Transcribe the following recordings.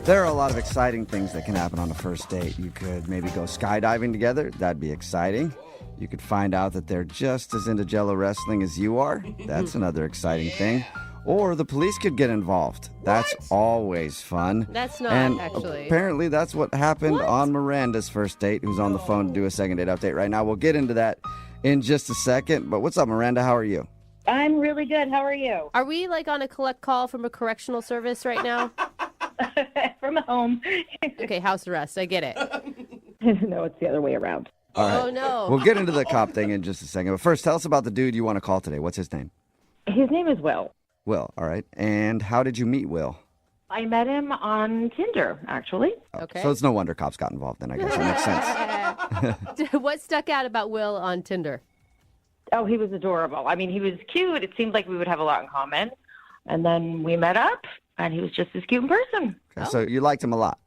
There are a lot of exciting things that can happen on a first date. You could maybe go skydiving together. That'd be exciting. You could find out that they're just as into Jello wrestling as you are. That's another exciting thing. Or the police could get involved. That's always fun. That's not, and actually. Apparently, that's what happened on Miranda's first date, who's on the phone to do a second date update right now. We'll get into that in just a second. But what's up, Miranda? How are you? I'm really good. How are you? Are we like on a collect call from a correctional service right now? From home. Okay, house arrest. I get it. No, it's the other way around. All right. Oh, no. We'll get into the cop thing in just a second. But first, tell us about the dude you want to call today. What's his name? His name is Will. Will. All right. And how did you meet Will? I met him on Tinder, actually. Okay. So it's no wonder cops got involved then, I guess. That makes sense. What stuck out about Will on Tinder? Oh, he was adorable. I mean, he was cute. It seemed like we would have a lot in common. And then we met up, and he was just as cute in person. Okay, so you liked him a lot.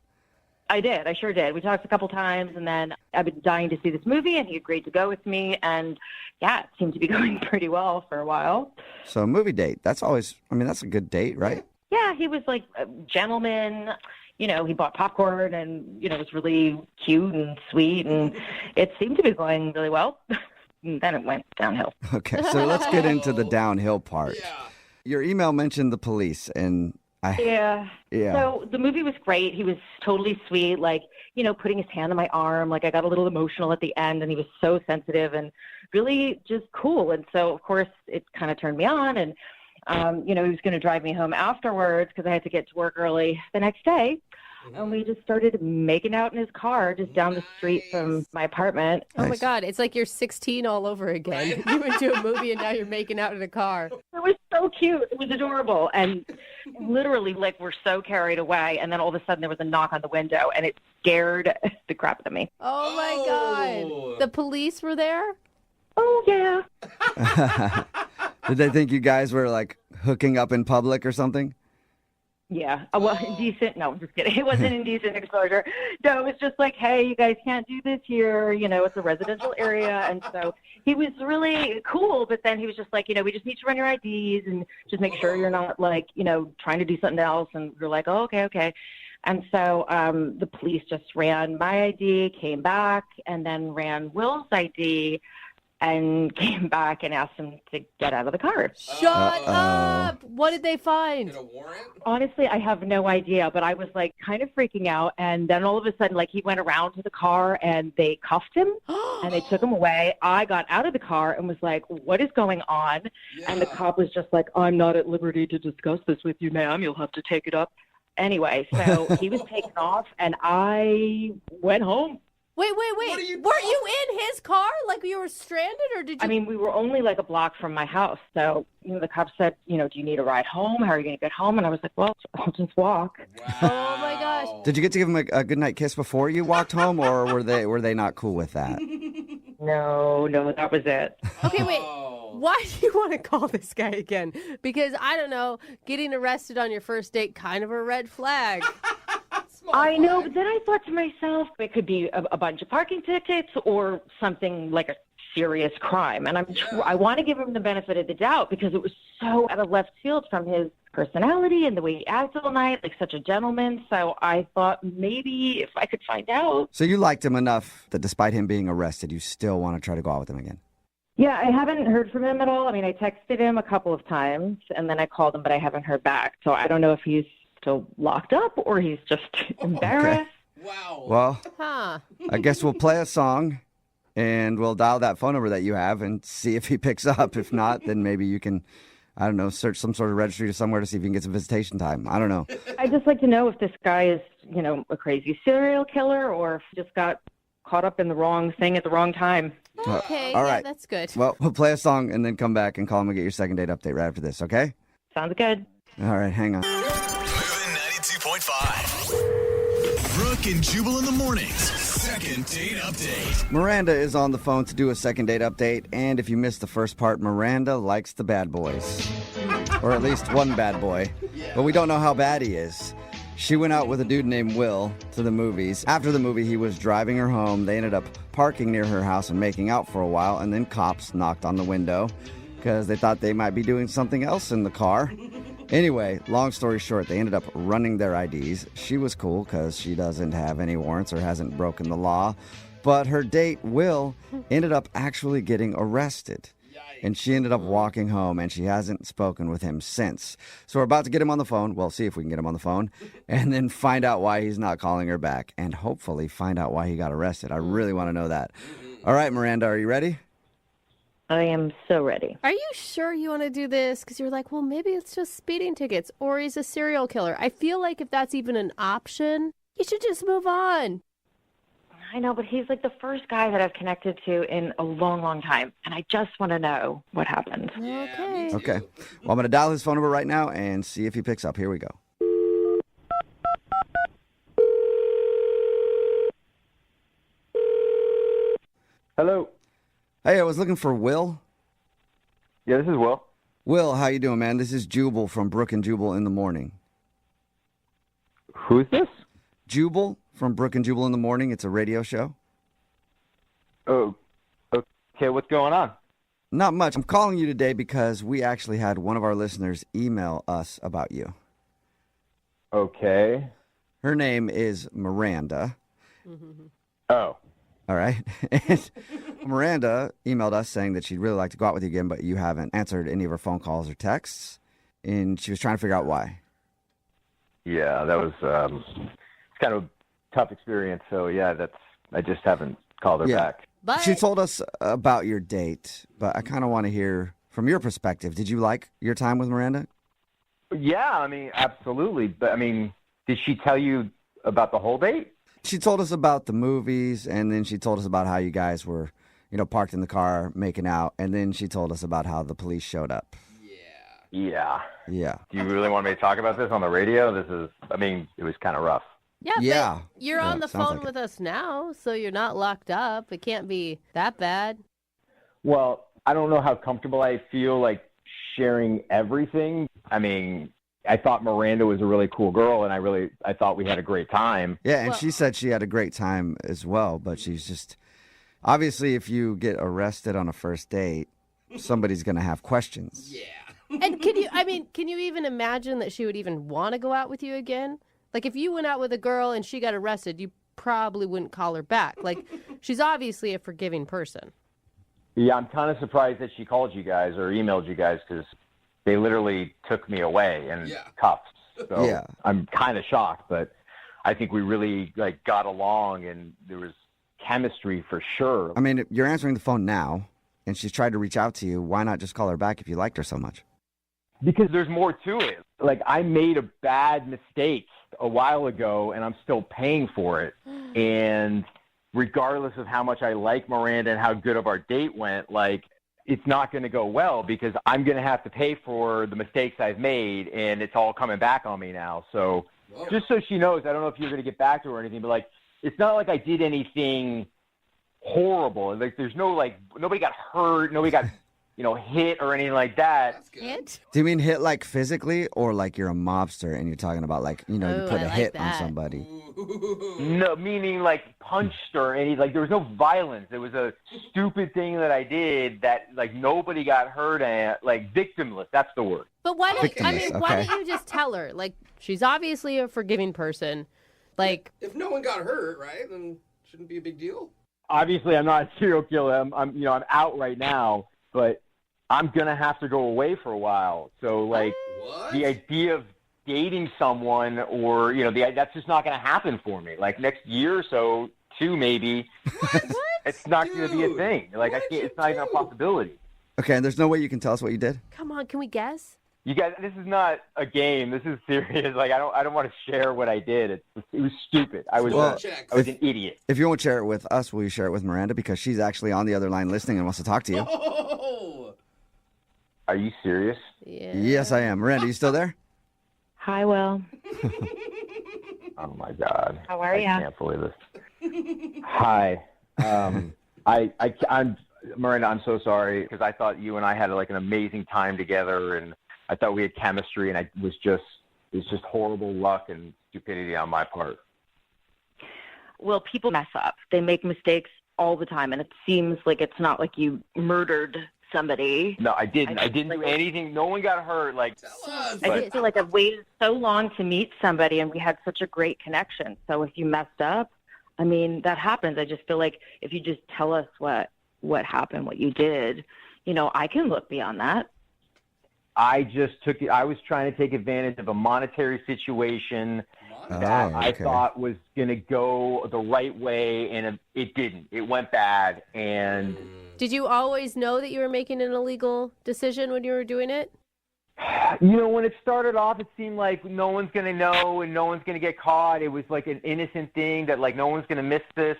I did. I sure did. We talked a couple times, and then I've been dying to see this movie, and he agreed to go with me. And, yeah, it seemed to be going pretty well for a while. So a movie date, that's always, that's a good date, right? Yeah, he was like a gentleman. You know, he bought popcorn and, was really cute and sweet, and it seemed to be going really well. And then it went downhill. Okay, so let's get into the downhill part. Yeah. Your email mentioned the police, and Yeah. Yeah. So the movie was great. He was totally sweet, like, putting his hand on my arm. Like, I got a little emotional at the end, and he was so sensitive and really just cool. And so, of course, it kind of turned me on. And, he was going to drive me home afterwards because I had to get to work early the next day. And we just started making out in his car just down the street from my apartment. Oh, my Nice. God. It's like you're 16 all over again. You went to a movie, and now you're making out in a car. It was so cute. It was adorable. And literally, like, we're so carried away. And then all of a sudden there was a knock on the window, and it scared the crap out of me. Oh, my Oh. God. The police were there? Oh, yeah. did they think you guys were, like, hooking up in public or something? Yeah. Well, indecent. No, I'm just kidding. It wasn't indecent exposure. No, it was just like, hey, you guys can't do this here. It's a residential area. And so he was really cool. But then he was just like, we just need to run your IDs and just make sure you're not like, trying to do something else. And we're like, oh, okay. And so the police just ran my ID, came back, and then ran Will's ID and came back and asked him to get out of the car. Shut up! What did they find? Get a warrant? Honestly, I have no idea, but I was like kind of freaking out. And then all of a sudden, like he went around to the car and they cuffed him and they took him away. I got out of the car and was like, what is going on? Yeah. And the cop was just like, I'm not at liberty to discuss this with you, ma'am. You'll have to take it up. Anyway, so he was taken off and I went home. Wait. What are you Weren't you in his car? Like you were stranded, or did you? I mean, we were only like a block from my house. So, the cop said, do you need a ride home? How are you going to get home? And I was like, well, I'll just walk. Wow. Oh, my gosh. Did you get to give him a goodnight kiss before you walked home, or were they not cool with that? No, that was it. Okay, wait. Oh. Why do you want to call this guy again? Because, I don't know, getting arrested on your first date, kind of a red flag. I know, but then I thought to myself, it could be a bunch of parking tickets or something like a serious crime. And I want to give him the benefit of the doubt because it was so out of left field from his personality and the way he acted all night, like such a gentleman. So I thought maybe if I could find out. So you liked him enough that despite him being arrested, you still want to try to go out with him again? Yeah, I haven't heard from him at all. I mean, I texted him a couple of times and then I called him, but I haven't heard back. So I don't know if he's still locked up or he's just embarrassed. Wow. Well, Huh. I guess we'll play a song and we'll dial that phone number that you have and see if he picks up. If not, then maybe you can, I don't know, search some sort of registry or somewhere to see if you can get some visitation time. I don't know. I'd just like to know if this guy is, a crazy serial killer or if he just got caught up in the wrong thing at the wrong time. Okay, all yeah, right. that's good. Well, we'll play a song and then come back and call him and get your second date update right after this, okay? Sounds good. All right, hang on. Moving 92.5. Brooke and Jubal in the mornings. Second date update. Miranda is on the phone to do a second date update, and if you missed the first part, Miranda likes the bad boys. Or at least one bad boy. But we don't know how bad he is. She went out with a dude named Will to the movies. After the movie, he was driving her home. They ended up parking near her house and making out for a while, and then cops knocked on the window because they thought they might be doing something else in the car. Anyway, long story short, they ended up running their IDs. She was cool because she doesn't have any warrants or hasn't broken the law. But her date, Will, ended up actually getting arrested. And she ended up walking home, and she hasn't spoken with him since. So we're about to get him on the phone. Well, see if we can get him on the phone, and then find out why he's not calling her back, and hopefully find out why he got arrested. I really want to know that. All right, Miranda, are you ready? I am so ready. Are you sure you want to do this? Because you're like, well, maybe it's just speeding tickets, or he's a serial killer. I feel like if that's even an option, you should just move on. I know, but he's like the first guy that I've connected to in a long, long time, and I just want to know what happened. Okay. Okay. Well, I'm going to dial his phone number right now and see if he picks up. Here we go. Hello. Hey, I was looking for Will. Yeah, this is Will. Will, how you doing, man? This is Jubal from Brooke and Jubal in the Morning. Who's this? Jubal from Brooke and Jubal in the Morning. It's a radio show. Oh, okay. What's going on? Not much. I'm calling you today because we actually had one of our listeners email us about you. Okay. Her name is Miranda. Oh. All right. And Miranda emailed us saying that she'd really like to go out with you again, but you haven't answered any of her phone calls or texts. And she was trying to figure out why. Yeah, that was it's kind of a tough experience. So yeah, I just haven't called her back. But She told us about your date, but I kind of want to hear from your perspective. Did you like your time with Miranda? Yeah, I mean, absolutely. But I mean, did she tell you about the whole date? She told us about the movies, and then she told us about how you guys were, parked in the car making out, and then she told us about how the police showed up. Yeah. Yeah. Do you really want me to talk about this on the radio? It was kind of rough. Yeah. but you're on the sounds phone like with us now, so you're not locked up. It can't be that bad. Well, I don't know how comfortable I feel like sharing everything. I mean, I thought Miranda was a really cool girl, and I thought we had a great time. Yeah, and Well- she said she had a great time as well, but she's just obviously if you get arrested on a first date, somebody's going to have questions. Yeah. And can you even imagine that she would even want to go out with you again? Like if you went out with a girl and she got arrested, you probably wouldn't call her back. Like she's obviously a forgiving person. Yeah, I'm kind of surprised that she called you guys or emailed you guys because they literally took me away in cuffs. So Yeah. I'm kind of shocked, but I think we really got along and there was chemistry for sure. I mean, you're answering the phone now, and she's tried to reach out to you. Why not just call her back if you liked her so much? Because there's more to it. Like I made a bad mistake a while ago and I'm still paying for it. And regardless of how much I like Miranda and how good of our date went, it's not going to go well because I'm going to have to pay for the mistakes I've made and it's all coming back on me now. So just so she knows, I don't know if you're going to get back to her or anything, but it's not like I did anything horrible. There's no nobody got hurt, nobody got hit or anything like that. Hit? Do you mean hit like physically or like you're a mobster and you're talking about you put I a like hit on that. somebody? No, meaning punched or any, there was no violence. It was a stupid thing that I did that nobody got hurt at, victimless. That's the word. But why don't Victimless, why okay. don't you just tell her? She's obviously a forgiving person. If no one got hurt, right, then shouldn't be a big deal. Obviously, I'm not a serial killer. I'm out right now, but I'm gonna have to go away for a while. So What? the idea of dating someone or that's just not gonna happen for me. Next year or so, 2 maybe. It's not gonna be a Dude, thing. I what can't. did you It's not even a do? possibility. Okay, and there's no way you can tell us what you did? Come on, can we guess? You guys, this is not a game. This is serious. I don't want to share what I did. It was stupid. I was Well, I was an idiot. If you won't share it with us, will you share it with Miranda? Because she's actually on the other line listening and wants to talk to you. Oh, Are you serious? Yeah. Yes, I am. Miranda, you still there? Hi, Will. Oh my God. How are I ya? can't believe this. Hi. I'm Miranda. I'm so sorry because I thought you and I had an amazing time together, and I thought we had chemistry, and it's just horrible luck and stupidity on my part. Well, people mess up. They make mistakes all the time, and it seems like it's not like you murdered somebody. No, I didn't. I didn't do anything. No one got hurt. Like, I just feel like I've waited so long to meet somebody, and we had such a great connection. So if you messed up, I mean, that happens. I just feel like if you just tell us what happened, what you did, I can look beyond that. I was trying to take advantage of a monetary situation that I thought was going to go the right way, and it didn't. It went bad. And did you always know that you were making an illegal decision when you were doing it? When it started off, it seemed like no one's going to know and no one's going to get caught. It was like an innocent thing that like no one's going to miss this.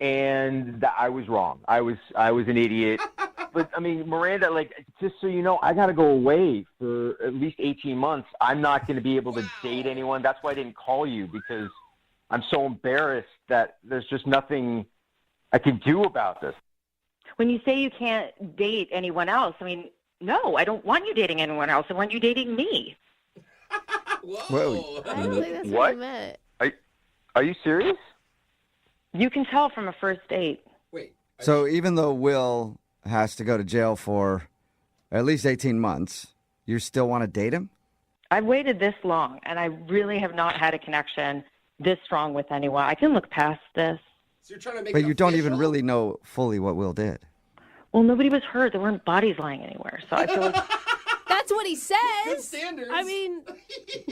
And I was wrong. I was an idiot. But I mean, Miranda, like, just so you know, I got to go away for at least 18 months. I'm not going to be able to date anyone. That's why I didn't call you, because I'm so embarrassed that there's just nothing I can do about this. When you say you can't date anyone else, I mean, no, I don't want you dating anyone else. I want you dating me. Whoa. I don't think that's What? what you meant. Are you serious? You can tell from a first date. Wait. So even though Will has to go to jail for at least 18 months, you still want to date him? I've waited this long, and I really have not had a connection this strong with anyone. I can look past this. So you're trying to make But it you don't even official? really know fully what Will did. Well, nobody was hurt. There weren't bodies lying anywhere. So I feel like That's what he Good says. standards. I mean,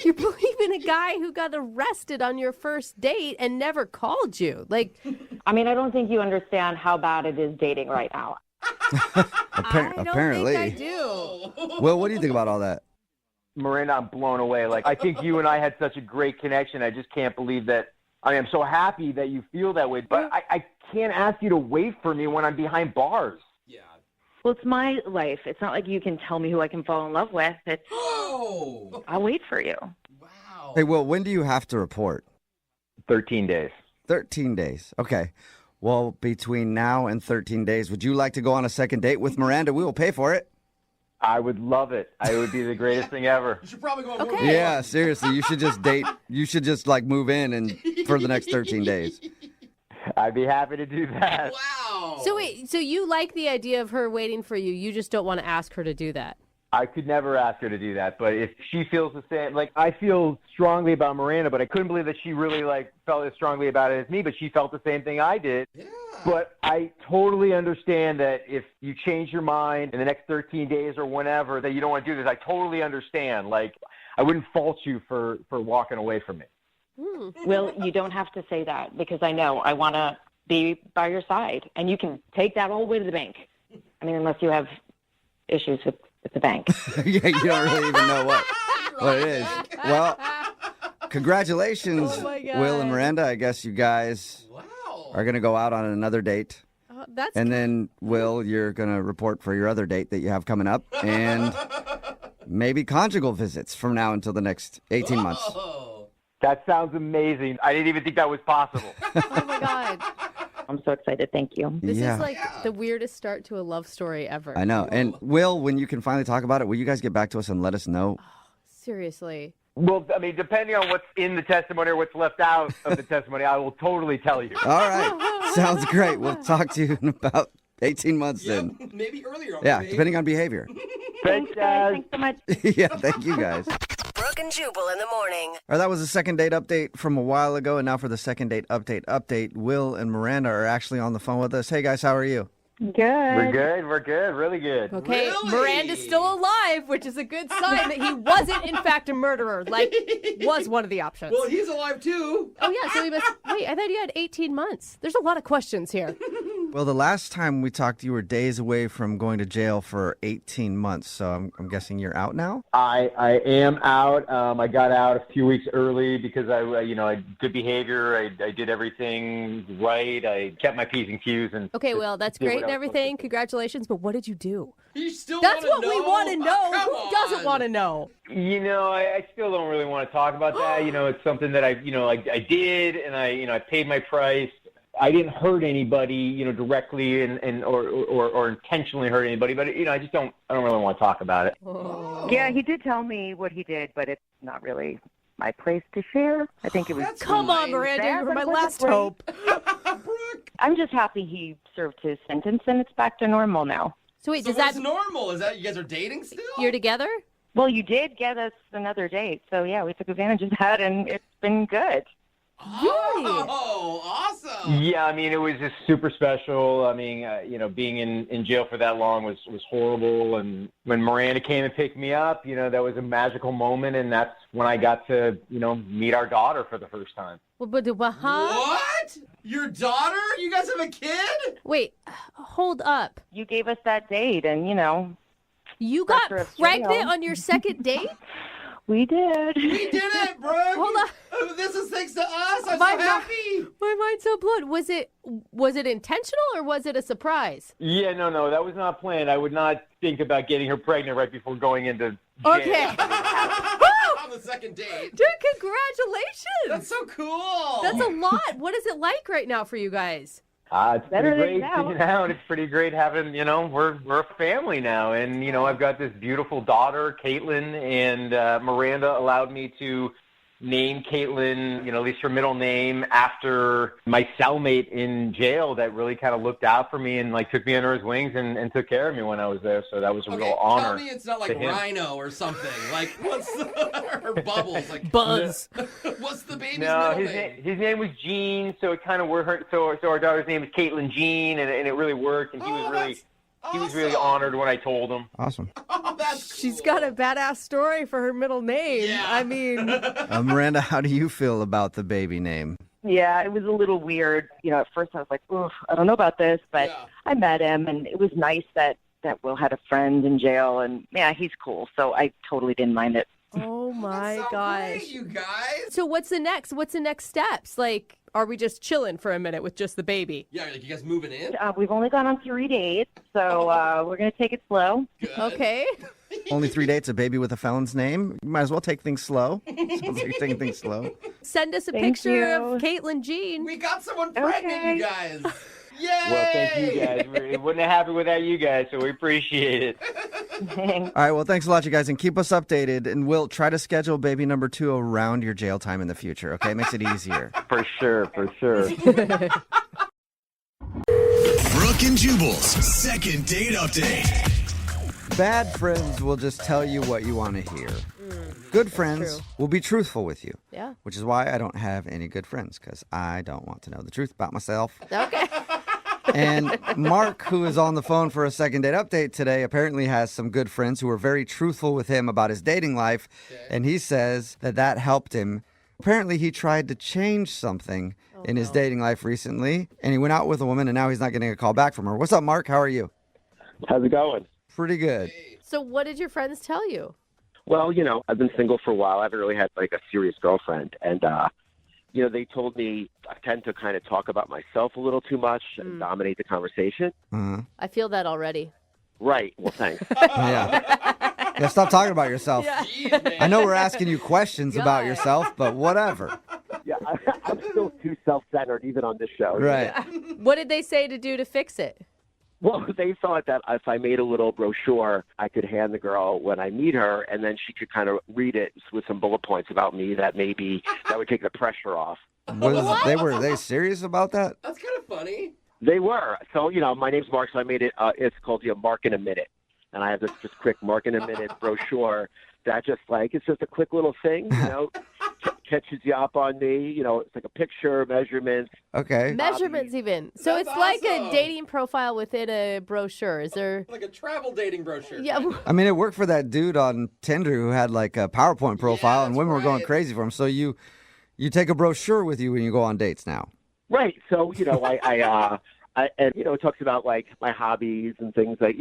you're believing a guy who got arrested on your first date and never called you. Like, I don't think you understand how bad it is dating right now. I don't Apparently. think I do. Will, what do you think about all that? Miranda, I'm blown away. Like, I think you and I had such a great connection. I just can't believe that. I mean, I'm so happy that you feel that way, but I can't ask you to wait for me when I'm behind bars. Yeah. Well, it's my life. It's not like you can tell me who I can fall in love with. Oh. I'll wait for you. Wow. Hey, Will, when do you have to report? 13 days. 13 days. Okay. Well, between now and 13 days, would you like to go on a second date with Miranda? We will pay for it. I would love it. It would be the greatest thing ever. You should probably go on Okay. more Yeah, seriously. You should just date. You should just like move in and for the next 13 days. I'd be happy to do that. Wow. So wait, so you like the idea of her waiting for you. You just don't want to ask her to do that. I could never ask her to do that, but if she feels the same, like I feel strongly about Miranda, but I couldn't believe that she really felt as strongly about it as me, but she felt the same thing I did. Yeah. But I totally understand that if you change your mind in the next 13 days or whenever that you don't want to do this, I totally understand. Like, I wouldn't fault you for walking away from me. Will, you don't have to say that because I know I want to be by your side, and you can take that all the way to the bank. I mean, unless you have issues with the bank. Yeah, you don't really even know what it is. Well, congratulations, Oh my God. Will and Miranda. I guess you guys Wow. are going to go out on another date. That's And then, Will, you're going to report for your other date that you have coming up. And maybe conjugal visits from now until the next 18 months. Oh. That sounds amazing. I didn't even think that was possible. oh my God. I'm so excited. Thank you. This Yeah. is like the weirdest start to a love story ever. I know. And, Will, when you can finally talk about it, will you guys get back to us and let us know? Seriously. Well, I mean, depending on what's in the testimony or what's left out of the testimony, I will totally tell you. All right. Sounds great. We'll talk to you in about 18 months Yeah, then. maybe earlier. Yeah, maybe. depending on behavior. Thanks, guys. guys. Thanks so much. Yeah, thank you guys. Brooke and Jubal in the morning. All right, that was a second date update from a while ago, and now for the second date update, Will and Miranda are actually on the phone with us. Hey guys, how are you? Good. We're good. We're good. Really good. Okay, Really? Miranda's still alive, which is a good sign that he wasn't, in fact, a murderer. Like, was one of the options. Well, he's alive too. Oh, yeah, so he must... Wait, I thought you had 18 months. There's a lot of questions here. Well, the last time we talked, you were days away from going to jail for 18 months, so I'm guessing you're out now? I am out. I got out a few weeks early because I good behavior. I did everything right. I kept my P's and Q's and. Okay, well, that's did great what and I was supposed to everything. do. Congratulations, but what did you do? He still. That's wanna what we know? want to know. Oh, come Who doesn't on. want to know? I still don't really want to talk about that. It's something that I did, and I paid my price. I didn't hurt anybody, directly or intentionally hurt anybody, but I don't really want to talk about it. Yeah, he did tell me what he did, but it's not really my place to share. I think it was. That's Come on, fine. Miranda, Sad, you were but my it wasn't last great. hope. Brooke. I'm just happy he served his sentence and it's back to normal now. So wait, So does that what's normal? Is that you guys are dating still? you're together? Well, you did get us another date, so yeah, we took advantage of that, and it's been good. Oh, awesome. Yeah, I mean, it was just super special. I mean, being in jail for that long was horrible. And when Miranda came and picked me up, that was a magical moment. And that's when I got to, meet our daughter for the first time. Huh? What? Your daughter? You guys have a kid? Wait, hold up. You gave us that date, and You got Pressure of pregnant jail. on your second date? we did. We did it, Brooke. Hold on. This is thanks to us. I'm My so happy. My mind's so blown. Was it intentional or was it a surprise? Yeah, no, that was not planned. I would not think about getting her pregnant right before going into jail. Okay. On the second date. Dude, congratulations. That's so cool. That's a lot. What is it like right now for you guys? It's Better pretty than great now. being out. It's pretty great having, we're a family now. And, I've got this beautiful daughter, Caitlin, and Miranda allowed me to name Caitlin, at least her middle name, after my cellmate in jail that really kind of looked out for me and, took me under his wings and took care of me when I was there. So that was a real honor. Tell me it's not like to him. Rhino or something. Like, what's or Bubbles? Like, Buzz. what's the baby's No, middle name? his name was Gene, so it kind of worked. So our daughter's name is Caitlin Jean, and it really worked. And he was really awesome. honored when I told him. Awesome. Oh, that's cool. She's got a badass story for her middle name. Yeah. I mean, Miranda, how do you feel about the baby name? Yeah, it was a little weird. At first I was like, "Oof, I don't know about this," but Yeah. I met him, and it was nice that Will had a friend in jail, and yeah, he's cool, so I totally didn't mind it. oh my That's so gosh. great, you guys. So what's the next? What's the next steps? Like, are we just chilling for a minute with just the baby? Yeah, like you guys moving in? We've only gone on 3 dates, so we're gonna take it slow. Good. Okay. Only 3 dates, a baby with a felon's name? You might as well take things slow. Sounds like you're taking things slow. Send us a Thank picture you. of Caitlin Jean. We got someone pregnant, Okay. you guys. Yay! Well, thank you guys. It wouldn't have happened without you guys, so we appreciate it. Thanks. All right, well, thanks a lot, you guys, and keep us updated. And we'll try to schedule baby number 2 around your jail time in the future, okay? It makes it easier. For sure. Brooke and Jubal's second date update. Bad friends will just tell you what you want to hear. Good friends true. will be truthful with you, Yeah. which is why I don't have any good friends, because I don't want to know the truth about myself. Okay. And Mark, who is on the phone for a second date update today, apparently has some good friends who are very truthful with him about his dating life. And he says that helped him. Apparently, he tried to change something in his dating life recently, and he went out with a woman, and now he's not getting a call back from her. What's up, Mark? How are you? How's it going? Pretty good. So what did your friends tell you? Well, I've been single for a while. I haven't really had a serious girlfriend. And, they told me I tend to kind of talk about myself a little too much and dominate the conversation. Uh-huh. I feel that already. Right. Well, thanks. Yeah, stop talking about yourself. Jeez, man. I know we're asking you questions about God. yourself, but whatever. Yeah, I'm still too self-centered, even on this show. Right. What did they say to do to fix it? Well, they thought that if I made a little brochure, I could hand the girl when I meet her, and then she could kind of read it with some bullet points about me that would take the pressure off. Were they serious about that? That's kind of funny. They were. So, my name's Mark, so I made it, it's called Mark in a Minute. And I have this just quick Mark in a Minute brochure that it's just a quick little thing, catches you up on me. It's like a picture, measurements. Okay. Measurements even. So That's it's like a awesome. dating profile within a brochure. Is there... Like a travel dating brochure. Yeah. I mean, it worked for that dude on Tinder who had like a PowerPoint profile, and that's women were going right. crazy for him. So you take a brochure with you when you go on dates now. Right. So, it talks about like my hobbies and things that,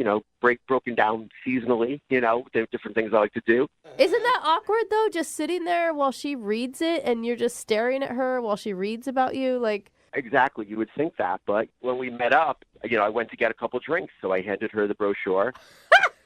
broken down seasonally, the different things I like to do. Isn't that awkward, though, just sitting there while she reads it and you're just staring at her while she reads about you? Like, Exactly. You would think that. But when we met up, I went to get a couple drinks. So I handed her the brochure.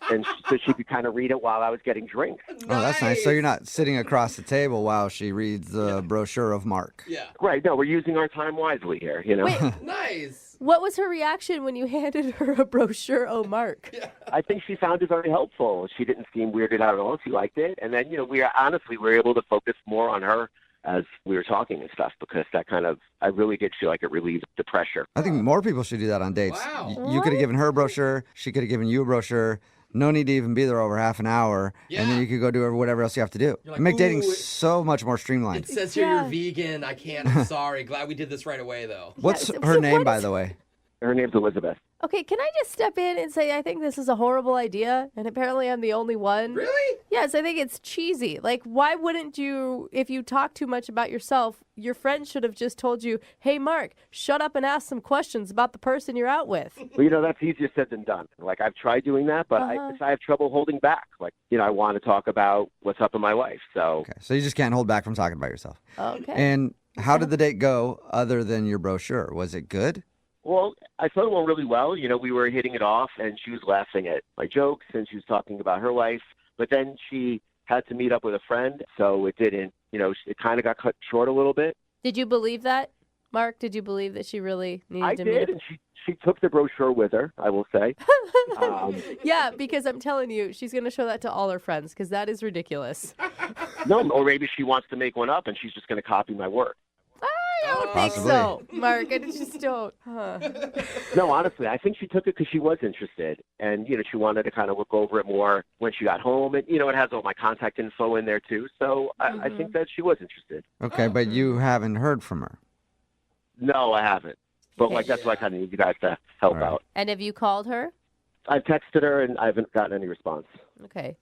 And so she could kind of read it while I was getting drinks. Oh, that's nice. So you're not sitting across the table while she reads the brochure of Mark. Yeah. Right. No, we're using our time wisely here, wait, Nice. what was her reaction when you handed her a brochure, oh, Mark? I think she found it very helpful. She didn't seem weirded out at all. She liked it. And then, we were able to focus more on her as we were talking and stuff, because that kind of, I really did feel like it relieved the pressure. I think more people should do that on dates. Wow. You could have given her a brochure. She could have given you a brochure. No need to even be there over half an hour. Yeah. And then you could go do whatever else you have to do. You're like, Make dating "Ooh, so much more streamlined. It says here you're vegan. I can't. I'm sorry. Glad we did this right away, though. What's Yeah, her so name, what by is- the way? Her name's Elizabeth. Okay, can I just step in and say I think this is a horrible idea, and apparently I'm the only one? Really? Yes, I think it's cheesy. Like, why wouldn't you, if you talk too much about yourself, your friend should have just told you, hey, Mark, shut up and ask some questions about the person you're out with. Well, that's easier said than done. Like, I've tried doing that, but I have trouble holding back. Like, I want to talk about what's up in my life. So, Okay, so you just can't hold back from talking about yourself. Okay. And how did the date go other than your brochure? Was it good? well, I thought it went really well. We were hitting it off, and she was laughing at my jokes, and she was talking about her life. But then she had to meet up with a friend, so it didn't, it kind of got cut short a little bit. Did you believe that, Mark? Did you believe that she really needed I to meet did, up? and she took the brochure with her, I will say. Yeah, because I'm telling you, she's going to show that to all her friends, because that is ridiculous. No, or maybe she wants to make one up, and she's just going to copy my work. I don't think so, Mark. I just don't. Huh. No, honestly, I think she took it because she was interested, and she wanted to kind of look over it more when she got home, and it has all my contact info in there too. So I think that she was interested. Okay, but you haven't heard from her. No, I haven't. But that's why I kind of need you guys to help out. And have you called her? I've texted her, and I haven't gotten any response. Okay.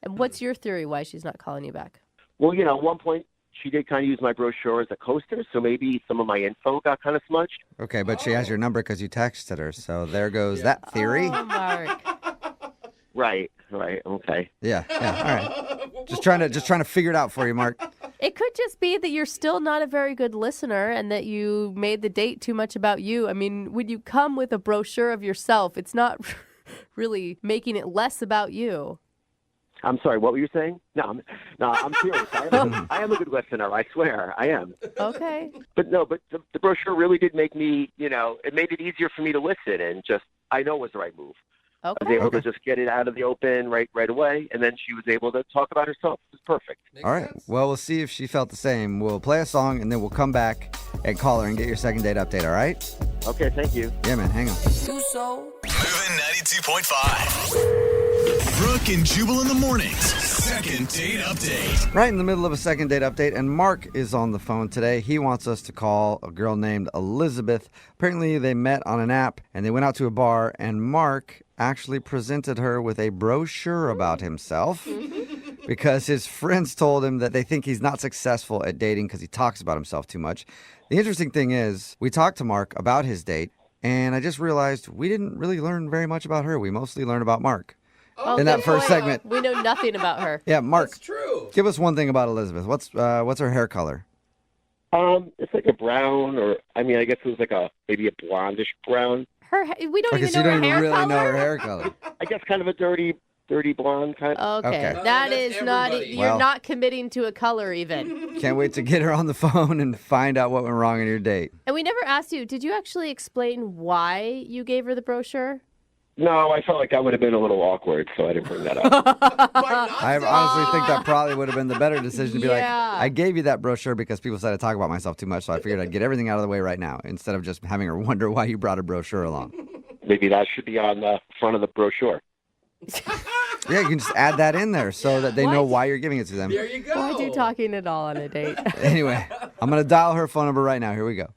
And what's your theory why she's not calling you back? Well, at one point, she did kind of use my brochure as a coaster, so maybe some of my info got kind of smudged. Okay, but she has your number because you texted her, so there goes that theory. Oh, Mark. Right, okay. Yeah, all right. Just trying to figure it out for you, Mark. It could just be that you're still not a very good listener and that you made the date too much about you. I mean, when you come with a brochure of yourself, it's not really making it less about you. I'm sorry, what were you saying? No, I'm serious. I am a good listener, I swear. I am. Okay. But the brochure really did make me, it made it easier for me to listen, and I know it was the right move. Okay. I was able to just get it out of the open right away, and then she was able to talk about herself. It was perfect. All right. Well, we'll see if she felt the same. We'll play a song, and then we'll come back and call her and get your second date update, all right? Okay, thank you. Yeah, man, hang on. Moving 92.5. Brooke and Jubal in the mornings. Second date update. Right in the middle of a second date update, and Mark is on the phone today. He wants us to call a girl named Elizabeth. Apparently, they met on an app, and they went out to a bar, and Mark actually presented her with a brochure about himself because his friends told him that they think he's not successful at dating because he talks about himself too much. The interesting thing is, we talked to Mark about his date, and I just realized we didn't really learn very much about her. We mostly learned about Mark. In that first segment. We know nothing about her. Yeah, Mark, That's true. give us one thing about Elizabeth. What's her hair color? It's like a brown, or I guess it was maybe a blondish brown. We don't Okay, even so know you her don't hair even really color. know her hair color. I guess kind of a dirty blonde kind. Okay. Okay. That that's is not. everybody. You're Well. not committing to a color even. Can't wait to get her on the phone and find out what went wrong in your date. And we never asked you. Did you actually explain why you gave her the brochure? No, I felt like that would have been a little awkward, so I didn't bring that up. I honestly think that probably would have been the better decision to be like, Yeah. I gave you that brochure because people said I talk about myself too much, so I figured I'd get everything out of the way right now instead of just having her wonder why you brought a brochure along. Maybe that should be on the front of the brochure. Yeah, you can just add that in there so that they know What? why you're giving it to them. There you go. Why do talking at all on a date? Anyway, I'm going to dial her phone number right now. Here we go.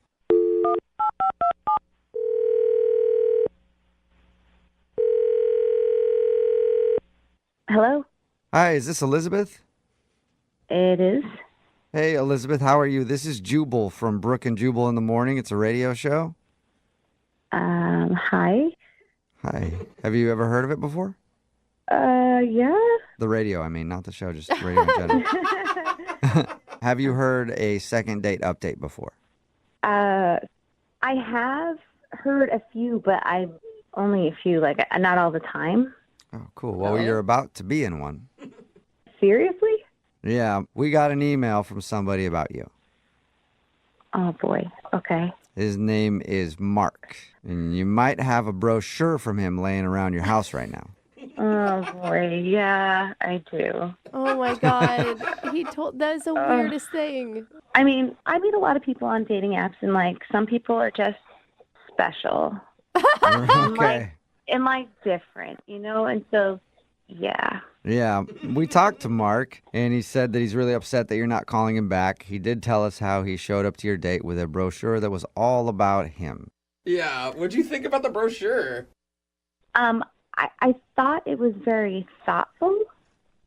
Hello? Hi, is this Elizabeth? It is. Hey, Elizabeth, how are you? This is Jubal from Brooke and Jubal in the Morning. It's a radio show. Hi. Hi. Have you ever heard of it before? Yeah. The radio, I mean, not the show, just radio in general. Have you heard a second date update before? I have heard a few, but only a few, not all the time. Oh, cool. Well, you're about to be in one. Seriously? Yeah, we got an email from somebody about you. Oh, boy. Okay. His name is Mark, and you might have a brochure from him laying around your house right now. Oh boy, yeah, I do. Oh my God. That is the weirdest thing. I mean, I meet a lot of people on dating apps, and like some people are just special Okay. and like different, you know. And so, yeah. Yeah, we talked to Mark, and he said that he's really upset that you're not calling him back. He did tell us how he showed up to your date with a brochure that was all about him. Yeah, what'd you think about the brochure? I thought it was very thoughtful,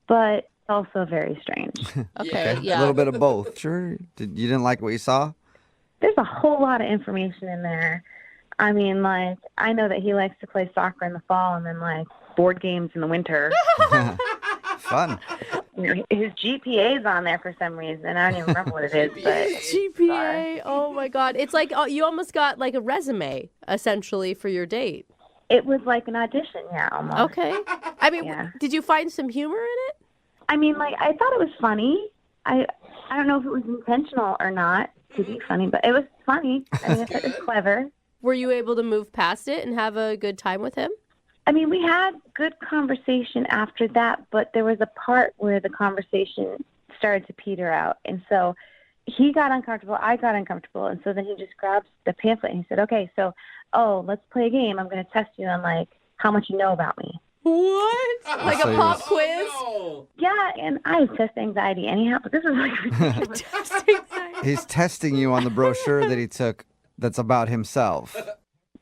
but also very strange. Okay, A yeah. little bit of both. Sure. You didn't like what you saw? There's a whole lot of information in there. I mean, like, I know that he likes to play soccer in the fall and then, like, board games in the winter. Fun. You know, his GPA's on there for some reason. I don't even remember what it is, but GPA. Oh my God. It's like you almost got like a resume essentially for your date. it was like an audition, yeah, almost. Okay. I mean, Yeah. did you find some humor in it? I mean, like, I thought it was funny. I don't know if it was intentional or not to be funny, but it was funny. I mean, I thought it was clever. Were you able to move past it and have a good time with him? I mean, we had good conversation after that, but there was a part where the conversation started to peter out. And so he got uncomfortable, I got uncomfortable, and so then he just grabs the pamphlet and he said, okay, so, let's play a game. I'm going to test you on, like, how much you know about me. What? Like So a he pop was- quiz? Oh, Yeah, and I have test anxiety anyhow, but this is like ridiculous. He's testing you on the brochure that he took that's about himself.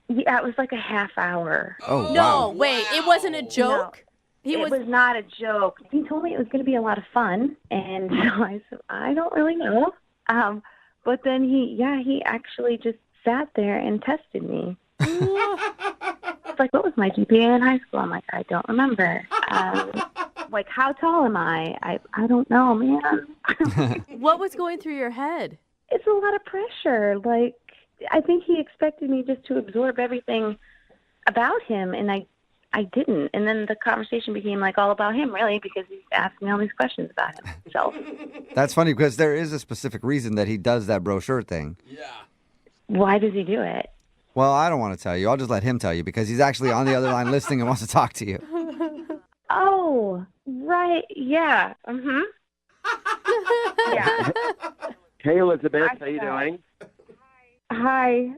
Yeah, it was like a half hour. Oh, No, wow. wait, it wasn't a joke? It was not a joke. He told me it was going to be a lot of fun, and so I said, I don't really know. But then he actually just sat there and tested me. It's like, what was my GPA in high school? I'm like, I don't remember. Like, how tall am I? I don't know, man. What was going through your head? It's a lot of pressure. Like, I think he expected me just to absorb everything about him, and I didn't. And then the conversation became like all about him, really, because he's asking me all these questions about himself. That's funny because there is a specific reason that he does that brochure thing. yeah. Why does he do it? Well, I don't want to tell you. I'll just let him tell you because he's actually on the other line listening and wants to talk to you. Oh, right. Yeah. Mm-hmm. Yeah. Hey, Elizabeth, I how you forgot. doing? Hi.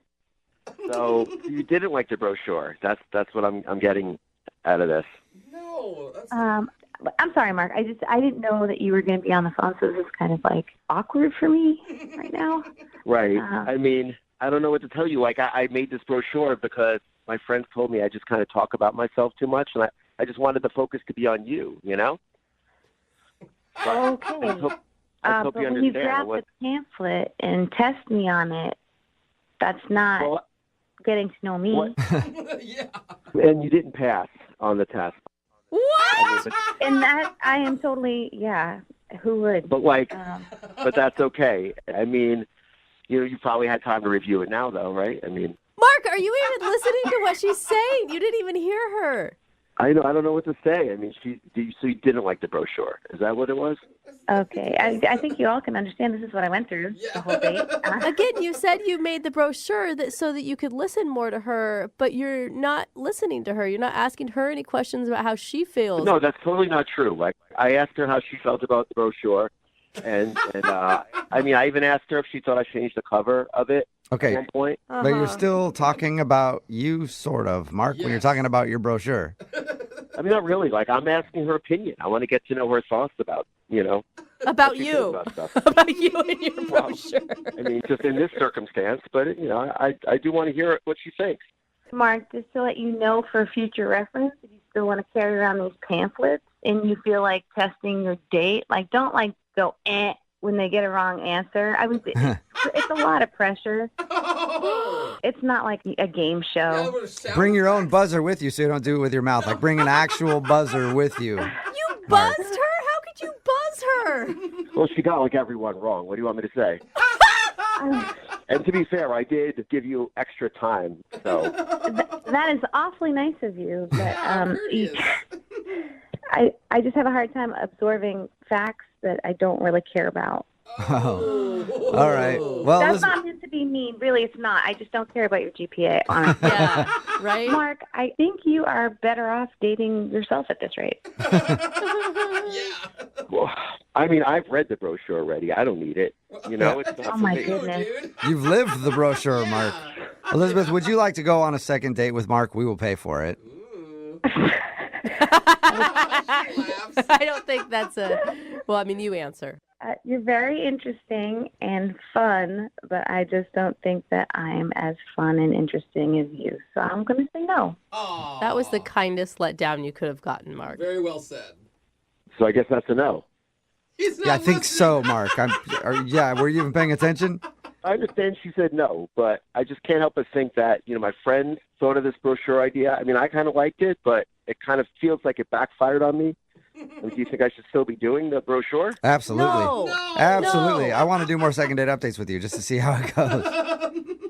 So you didn't like the brochure. That's what I'm getting out of this. No, that's I'm sorry, Mark. I didn't know that you were going to be on the phone, so this is kind of like awkward for me right now. Right. Uh-huh. I mean, I don't know what to tell you. Like, I made this brochure because my friends told me I just kind of talk about myself too much, and I just wanted the focus to be on you, you know? Okay. I hope But you when you understand. grab the pamphlet and test me on it, that's not Well, getting to know me. what- yeah. and you didn't pass on the test. What? I mean, And that I am totally, yeah. Who would? but like, Um, but that's okay. I mean, you probably had time to review it now, though, right? I mean, Mark, are you even listening to what she's saying? You didn't even hear her. I don't know what to say. I mean, so you didn't like the brochure. Is that what it was? okay. I think you all can understand this is what I went through the whole date. Again, you said you made the brochure so that you could listen more to her, but you're not listening to her. You're not asking her any questions about how she feels. No, that's totally not true. Like, I asked her how she felt about the brochure, and I mean, I even asked her if she thought I changed the cover of it at Okay, one point. but you're still talking about you, sort of, Mark, when you're Yes. talking about your brochure. I mean, not really. Like, I'm asking her opinion. I want to get to know her thoughts about, About what she feels you. about stuff. About you and your Well, brochure. I mean, just in this circumstance, but I do want to hear what she thinks. Mark, just to let you know for future reference, if you still want to carry around these pamphlets and you feel like testing your date, like don't like go when they get a wrong answer. I was it's a lot of pressure. It's not like a game show. Bring your own buzzer with you so you don't do it with your mouth. Like, bring an actual buzzer with you. You buzzed her? How could you buzz her? Well, she got like everyone wrong. What do you want me to say? And to be fair, I did give you extra time. So That is awfully nice of you, but Courteous. I just have a hard time absorbing facts that I don't really care about. Oh. All right. Well, That's listen, not meant to be be mean. Really, it's not. I just don't care about your GPA, honestly. Yeah, right? Mark, I think you are better off dating yourself at this rate. Yeah. Well, I mean, I've read the brochure already. I don't need it. You know, it's not Oh, for my me. goodness. Dude. You've lived the brochure, Mark. Elizabeth, would you like to go on a second date with Mark? We will pay for it. Ooh. I don't think that's well, I mean, you answer. You're very interesting and fun, but I just don't think that I'm as fun and interesting as you. So I'm going to say no. Aw. That was the kindest letdown you could have gotten, Mark. Very well said. So I guess that's a no. He's not Yeah, I think listening. so, Mark. Were you even paying attention? I understand she said no, but I just can't help but think that, my friend thought of this brochure idea. I mean, I kind of liked it, but it kind of feels like it backfired on me. Do you think I should still be doing the brochure? Absolutely. No. Absolutely. No. I want to do more second date updates with you just to see how it goes.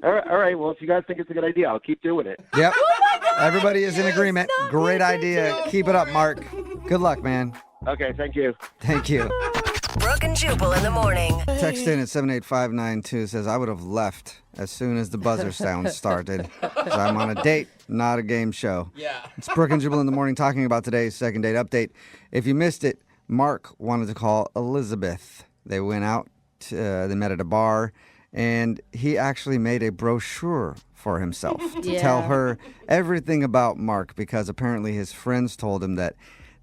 All right. Well, if you guys think it's a good idea, I'll keep doing it. Yep. Oh Everybody is in agreement. Great idea. Keep it up, Mark. Good luck, man. Okay, thank you. Thank you. Brooke and Jubal in the morning. Text in at 78592 says, I would have left as soon as the buzzer sound started. 'Cause I'm on a date, not a game show. Yeah. It's Brooke and Jubal in the morning talking about today's second date update. If you missed it, Mark wanted to call Elizabeth. They went out, they met at a bar, and he actually made a brochure for himself to tell her everything about Mark because apparently his friends told him that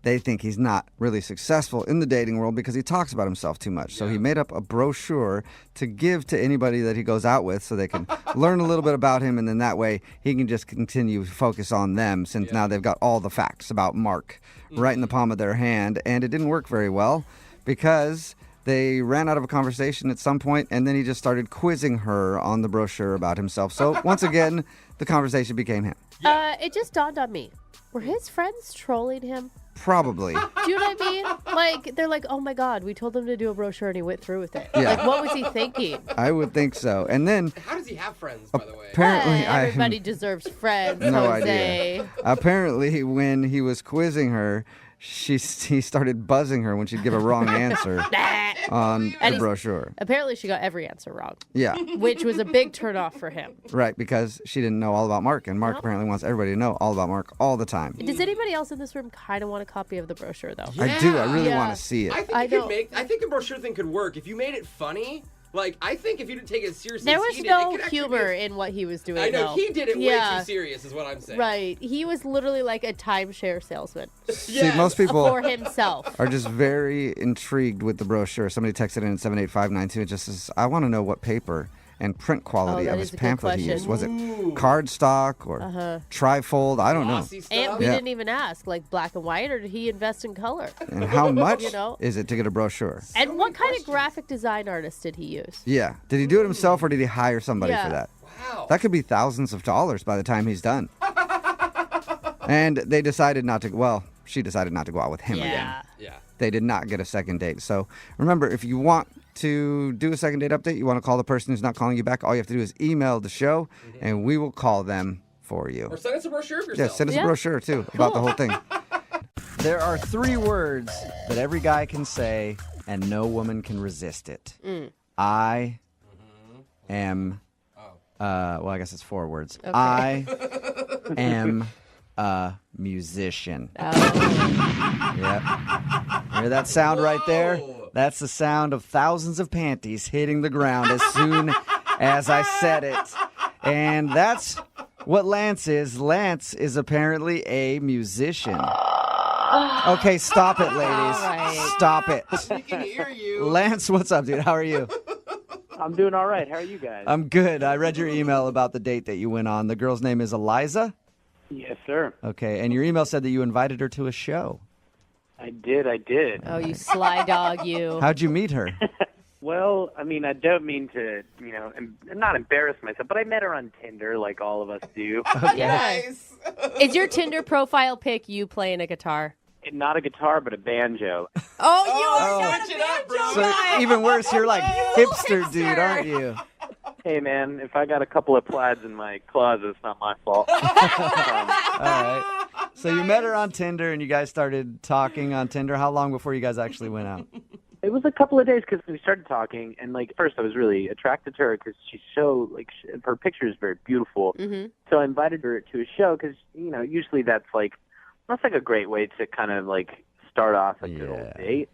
they think he's not really successful in the dating world because he talks about himself too much. So he made up a brochure to give to anybody that he goes out with so they can learn a little bit about him, and then that way he can just continue to focus on them since now they've got all the facts about Mark right in the palm of their hand. And it didn't work very well because they ran out of a conversation at some point, and then he just started quizzing her on the brochure about himself. So once again, the conversation became him. It just dawned on me. Were his friends trolling him? Probably. Do you know what I mean? Like, they're like, oh my God, we told him to do a brochure and he went through with it. Yeah. Like, what was he thinking? I would think so. And then How does he have friends, by the way? apparently Everybody deserves friends, no Jose. idea. Apparently, when he was quizzing her, he started buzzing her when she'd give a wrong answer on the brochure. Apparently, she got every answer wrong, Yeah, which was a big turnoff for him. right, because she didn't know all about Mark, and Mark apparently wants everybody to know all about Mark all the time. Does anybody else in this room kind of want a copy of the brochure, though? I do. I really Yeah. want to see it. I think the brochure thing could work if you made it funny. Like, I think if you didn't take it seriously, There as was he did, no it could actually humor be in what he was doing. I know though. he did it way Yeah. too serious, is what I'm saying. Right. He was literally like a timeshare salesman See, most people for himself. are just very intrigued with the brochure. Somebody texted in at 78592 and just says, I want to know what paper and print quality that of is his a good pamphlet he question. used. Was it cardstock or trifold? I don't know. Glossy stuff. And we Yeah. didn't even ask, like black and white, or did he invest in color? And how much You know? is it to get a brochure? And what kind of graphic design artist did he use? Yeah. Did he do it himself or did he hire somebody Yeah. for that? Wow. That could be thousands of dollars by the time he's done. And they decided not to, well, she decided not to go out with him again. Yeah. Yeah. They did not get a second date. So remember, if you want to do a second date update, you want to call the person who's not calling you back, all you have to do is email the show and we will call them for you. Or send us a brochure of Yeah, yourself. send us a Yeah. brochure too about the whole thing. There are 3 words that every guy can say and no woman can resist it. I am, well, I guess it's 4 words. Okay. I am a musician. Yep. Hear that sound right there? Whoa. That's the sound of thousands of panties hitting the ground as soon as I said it. And that's what Lance is. Lance is apparently a musician. Okay, stop it, ladies. right. Stop it. We can hear you. Lance, what's up, dude? How are you? I'm doing all right. How are you guys? I'm good. I read your email about the date that you went on. The girl's name is Eliza? Yes, sir. Okay, and your email said that you invited her to a show. I did. Oh, you sly dog, you. How'd you meet her? Well, I mean, I don't mean to, not embarrass myself, but I met her on Tinder like all of us do. Nice. Is your Tinder profile pic you playing a guitar? Not a guitar, but a banjo. Oh, you are switch it up, bro. So even worse, you're like hipster dude, aren't you? Hey, man, if I got a couple of plaids in my closet, it's not my fault. All right. So you met her on Tinder and you guys started talking on Tinder. How long before you guys actually went out? It was a couple of days because we started talking, and like first I was really attracted to her because she's so like her picture is very beautiful. Mm-hmm. So I invited her to a show because usually that's like a great way to kind of like start off a good old date,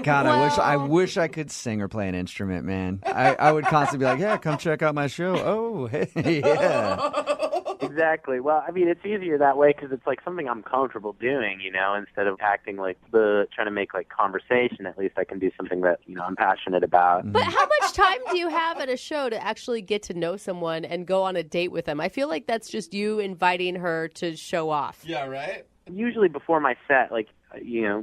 God, I wish I could sing or play an instrument, man. I would constantly be like, yeah, come check out my show. Oh, hey, yeah. Exactly. Well, I mean, it's easier that way because it's like something I'm comfortable doing, instead of acting like trying to make like conversation. At least I can do something that, I'm passionate about. But how much time do you have at a show to actually get to know someone and go on a date with them? I feel like that's just you inviting her to show off. Yeah, right? Usually before my set, like,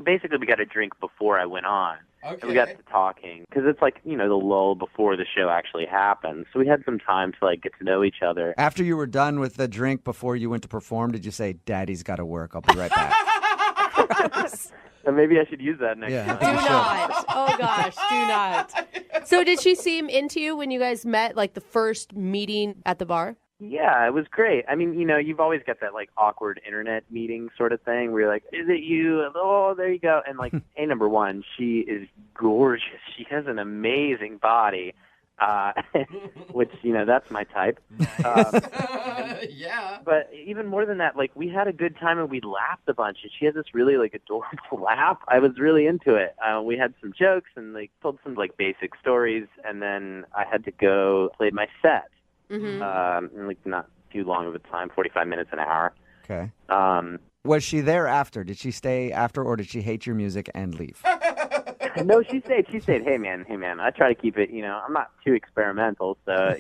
basically we got a drink before I went on. Okay. And we got to talking because it's like, the lull before the show actually happens. So we had some time to like get to know each other. After you were done with the drink before you went to perform, did you say, Daddy's got to work, I'll be right back? And maybe I should use that next Yeah. time. Do not. Oh, gosh, do not. So did she seem into you when you guys met, like the first meeting at the bar? Yeah, it was great. I mean, you've always got that like awkward internet meeting sort of thing where you're like, is it you? Oh, there you go. And like, number one, she is gorgeous. She has an amazing body, which, that's my type. Yeah. But even more than that, like we had a good time and we laughed a bunch. And she had this really like adorable laugh. I was really into it. We had some jokes and like told some like basic stories. And then I had to go play my set. Mm-hmm. Like not too long of a time, 45 minutes, an hour. Okay. Was she there after? Did she stay after, or did she hate your music and leave? No, she stayed. She stayed. Hey, man. I try to keep it, I'm not too experimental, so,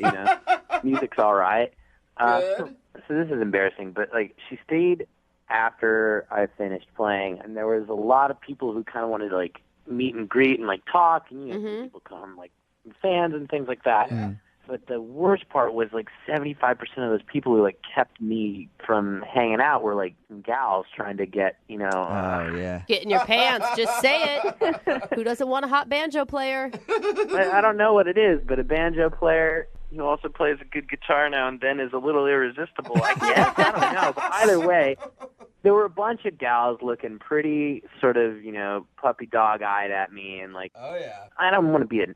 music's all right. So this is embarrassing, but, like, she stayed after I finished playing, and there was a lot of people who kind of wanted to, like, meet and greet and, like, talk, and, people come, like, fans and things like that. Yeah. But the worst part was like 75% of those people who like kept me from hanging out were like gals trying to get, Oh, yeah. Get in your pants. Just say it. Who doesn't want a hot banjo player? I don't know what it is, but a banjo player who also plays a good guitar now and then is a little irresistible, I guess. I don't know. But either way, there were a bunch of gals looking pretty sort of, puppy dog-eyed at me and like, Oh, yeah. I don't want to be a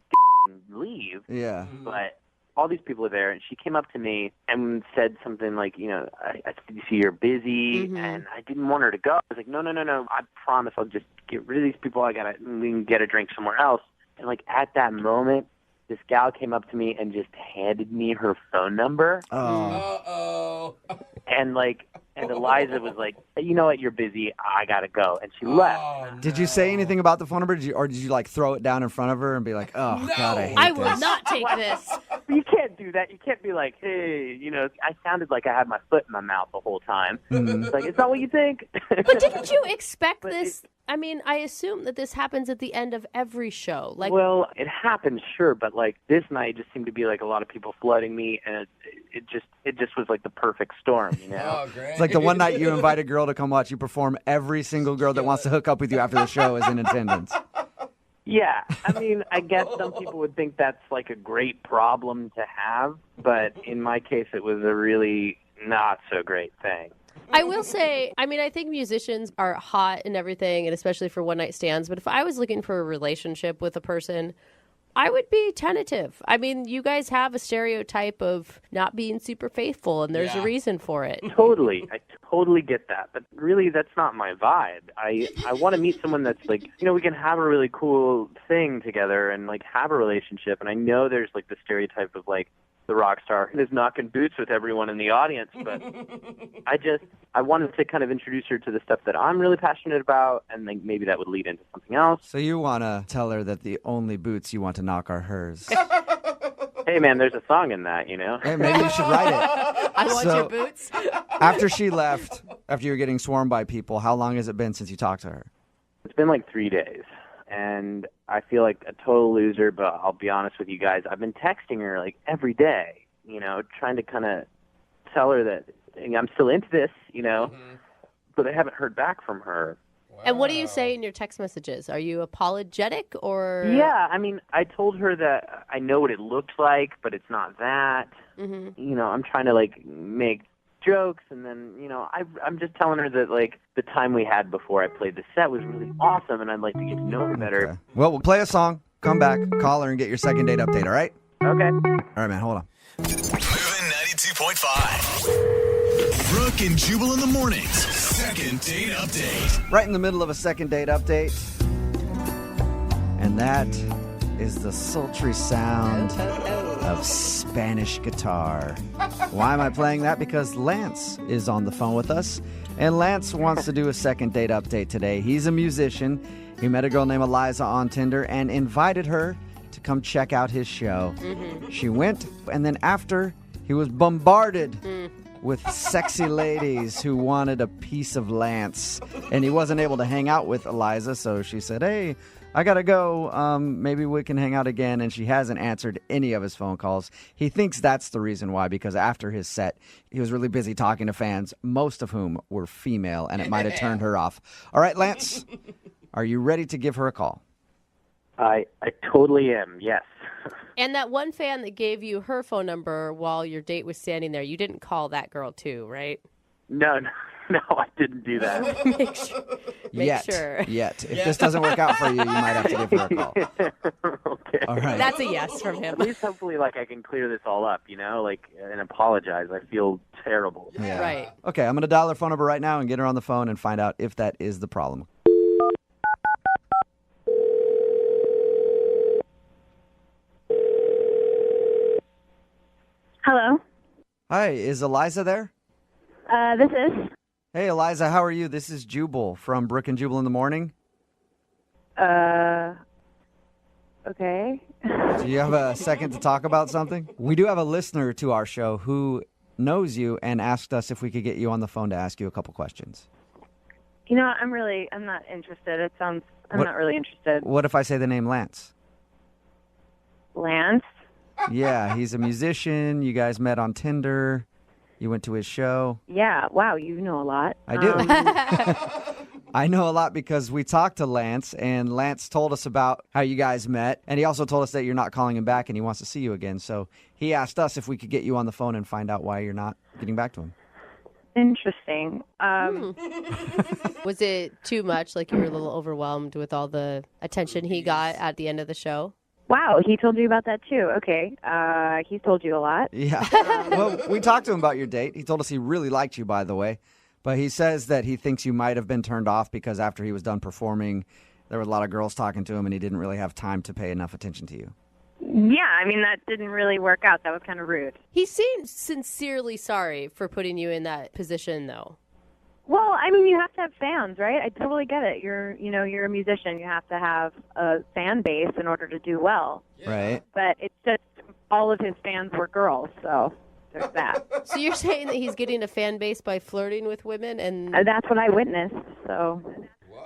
and leave. Yeah. But all these people are there, and she came up to me and said something like, I see you're busy, and I didn't want her to go. I was like, no, I promise I'll just get rid of these people. We can get a drink somewhere else. And, like, at that moment, this gal came up to me and just handed me her phone number. Oh. Uh-oh. And Eliza was like, you know what, you're busy. I got to go. And she left. Oh, no. Did you say anything about the phone number, or did you like throw it down in front of her and be like, oh, No. God, I hate I this? will not take this. You can't do that. You can't be like, hey, I sounded like I had my foot in my mouth the whole time. It's like, it's not what you think. But didn't you expect this? I mean, I assume that this happens at the end of every show. Like, well, it happens, sure, but like this night just seemed to be like a lot of people flooding me, and it just was like the perfect storm, Oh, great. It's like the one night you invite a girl to come watch you perform, every single girl that wants to hook up with you after the show is in attendance. Yeah, I mean, I guess some people would think that's like a great problem to have, but in my case, it was a really not so great thing. I will say, I mean, I think musicians are hot and everything, and especially for one night stands. But if I was looking for a relationship with a person, I would be tentative. I mean, you guys have a stereotype of not being super faithful, and there's a reason for it. Totally. I totally get that. But really, that's not my vibe. I want to meet someone that's like, we can have a really cool thing together and like have a relationship. And I know there's like the stereotype of like the rock star is knocking boots with everyone in the audience. But I wanted to kind of introduce her to the stuff that I'm really passionate about. And like maybe that would lead into something else. So you want to tell her that the only boots you want to knock are hers. Hey, man, there's a song in that, Hey, maybe you should write it. I want your boots. After she left, after you were getting swarmed by people, how long has it been since you talked to her? It's been like 3 days. And I feel like a total loser, but I'll be honest with you guys. I've been texting her like every day, trying to kind of tell her that I'm still into this, but I haven't heard back from her. Wow. And what do you say in your text messages? Are you apologetic or? Yeah, I mean, I told her that I know what it looked like, but it's not that. I'm trying to like make jokes, and then, I'm just telling her that, like, the time we had before I played the set was really awesome, and I'd like to get to know her better. Okay. Well, we'll play a song, come back, call her, and get your second date update, all right? Okay. All right, man, hold on. Moving 92.5. Brooke and Jubal in the mornings. Second date update. Right in the middle of a second date update. And that is the sultry sound of Spanish guitar. Why am I playing that? Because Lance is on the phone with us. And Lance wants to do a second date update today. He's a musician. He met a girl named Eliza on Tinder and invited her to come check out his show. Mm-hmm. She went, and then after, he was bombarded with sexy ladies who wanted a piece of Lance. And he wasn't able to hang out with Eliza, so she said, hey, I gotta go. Maybe we can hang out again. And she hasn't answered any of his phone calls. He thinks that's the reason why, because after his set, he was really busy talking to fans, most of whom were female, and it might have turned her off. All right, Lance, are you ready to give her a call? I totally am, yes. And that one fan that gave you her phone number while your date was standing there, you didn't call that girl too, right? No, I didn't do that. Make sure. Yet. If this doesn't work out for you, you might have to give her a call. Okay. All right. That's a yes from him. At least hopefully, like, I can clear this all up, and apologize. I feel terrible. Yeah. Right. Okay, I'm going to dial her phone number right now and get her on the phone and find out if that is the problem. Hello. Hi, is Eliza there? This is. Hey, Eliza, how are you? This is Jubal from Brooke and Jubal in the morning. Okay. Do you have a second to talk about something? We do have a listener to our show who knows you and asked us if we could get you on the phone to ask you a couple questions. I'm not interested. I'm not really interested. What if I say the name Lance? Lance? Yeah, he's a musician. You guys met on Tinder. You went to his show. Yeah. Wow, you know a lot. I do. I know a lot because we talked to Lance, and Lance told us about how you guys met, and he also told us that you're not calling him back and he wants to see you again. So he asked us if we could get you on the phone and find out why you're not getting back to him. Interesting. Was it too much? Like you were a little overwhelmed with all the attention he got at the end of the show? Wow, he told you about that too. Okay. He's told you a lot. Yeah. Well, we talked to him about your date. He told us he really liked you, by the way. But he says that he thinks you might have been turned off because after he was done performing, there were a lot of girls talking to him and he didn't really have time to pay enough attention to you. Yeah, that didn't really work out. That was kind of rude. He seemed sincerely sorry for putting you in that position, though. Well, you have to have fans, right? I totally get it. You're a musician. You have to have a fan base in order to do well. Right. But it's just all of his fans were girls, so there's that. So you're saying that he's getting a fan base by flirting with women, and that's what I witnessed. So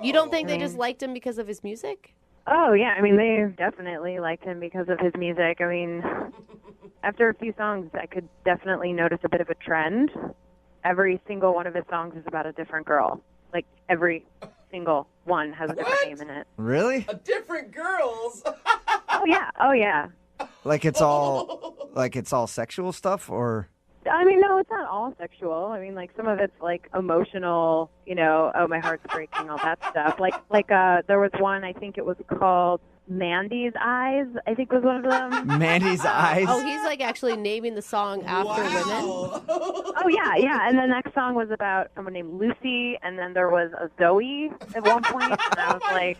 you don't think they just liked him because of his music? Oh yeah, they definitely liked him because of his music. After a few songs, I could definitely notice a bit of a trend. Every single one of his songs is about a different girl. Like, every single one has a different name in it. Really? A different girls? Oh, yeah. Like it's all sexual stuff, or? No, it's not all sexual. Some of it's like emotional, oh, my heart's breaking, all that stuff. There was one, I think it was called Mandy's Eyes, I think was one of them. Mandy's Eyes? Oh, he's actually naming the song after women. Oh, yeah. And the next song was about someone named Lucy, and then there was a Zoe at one point. And I was like,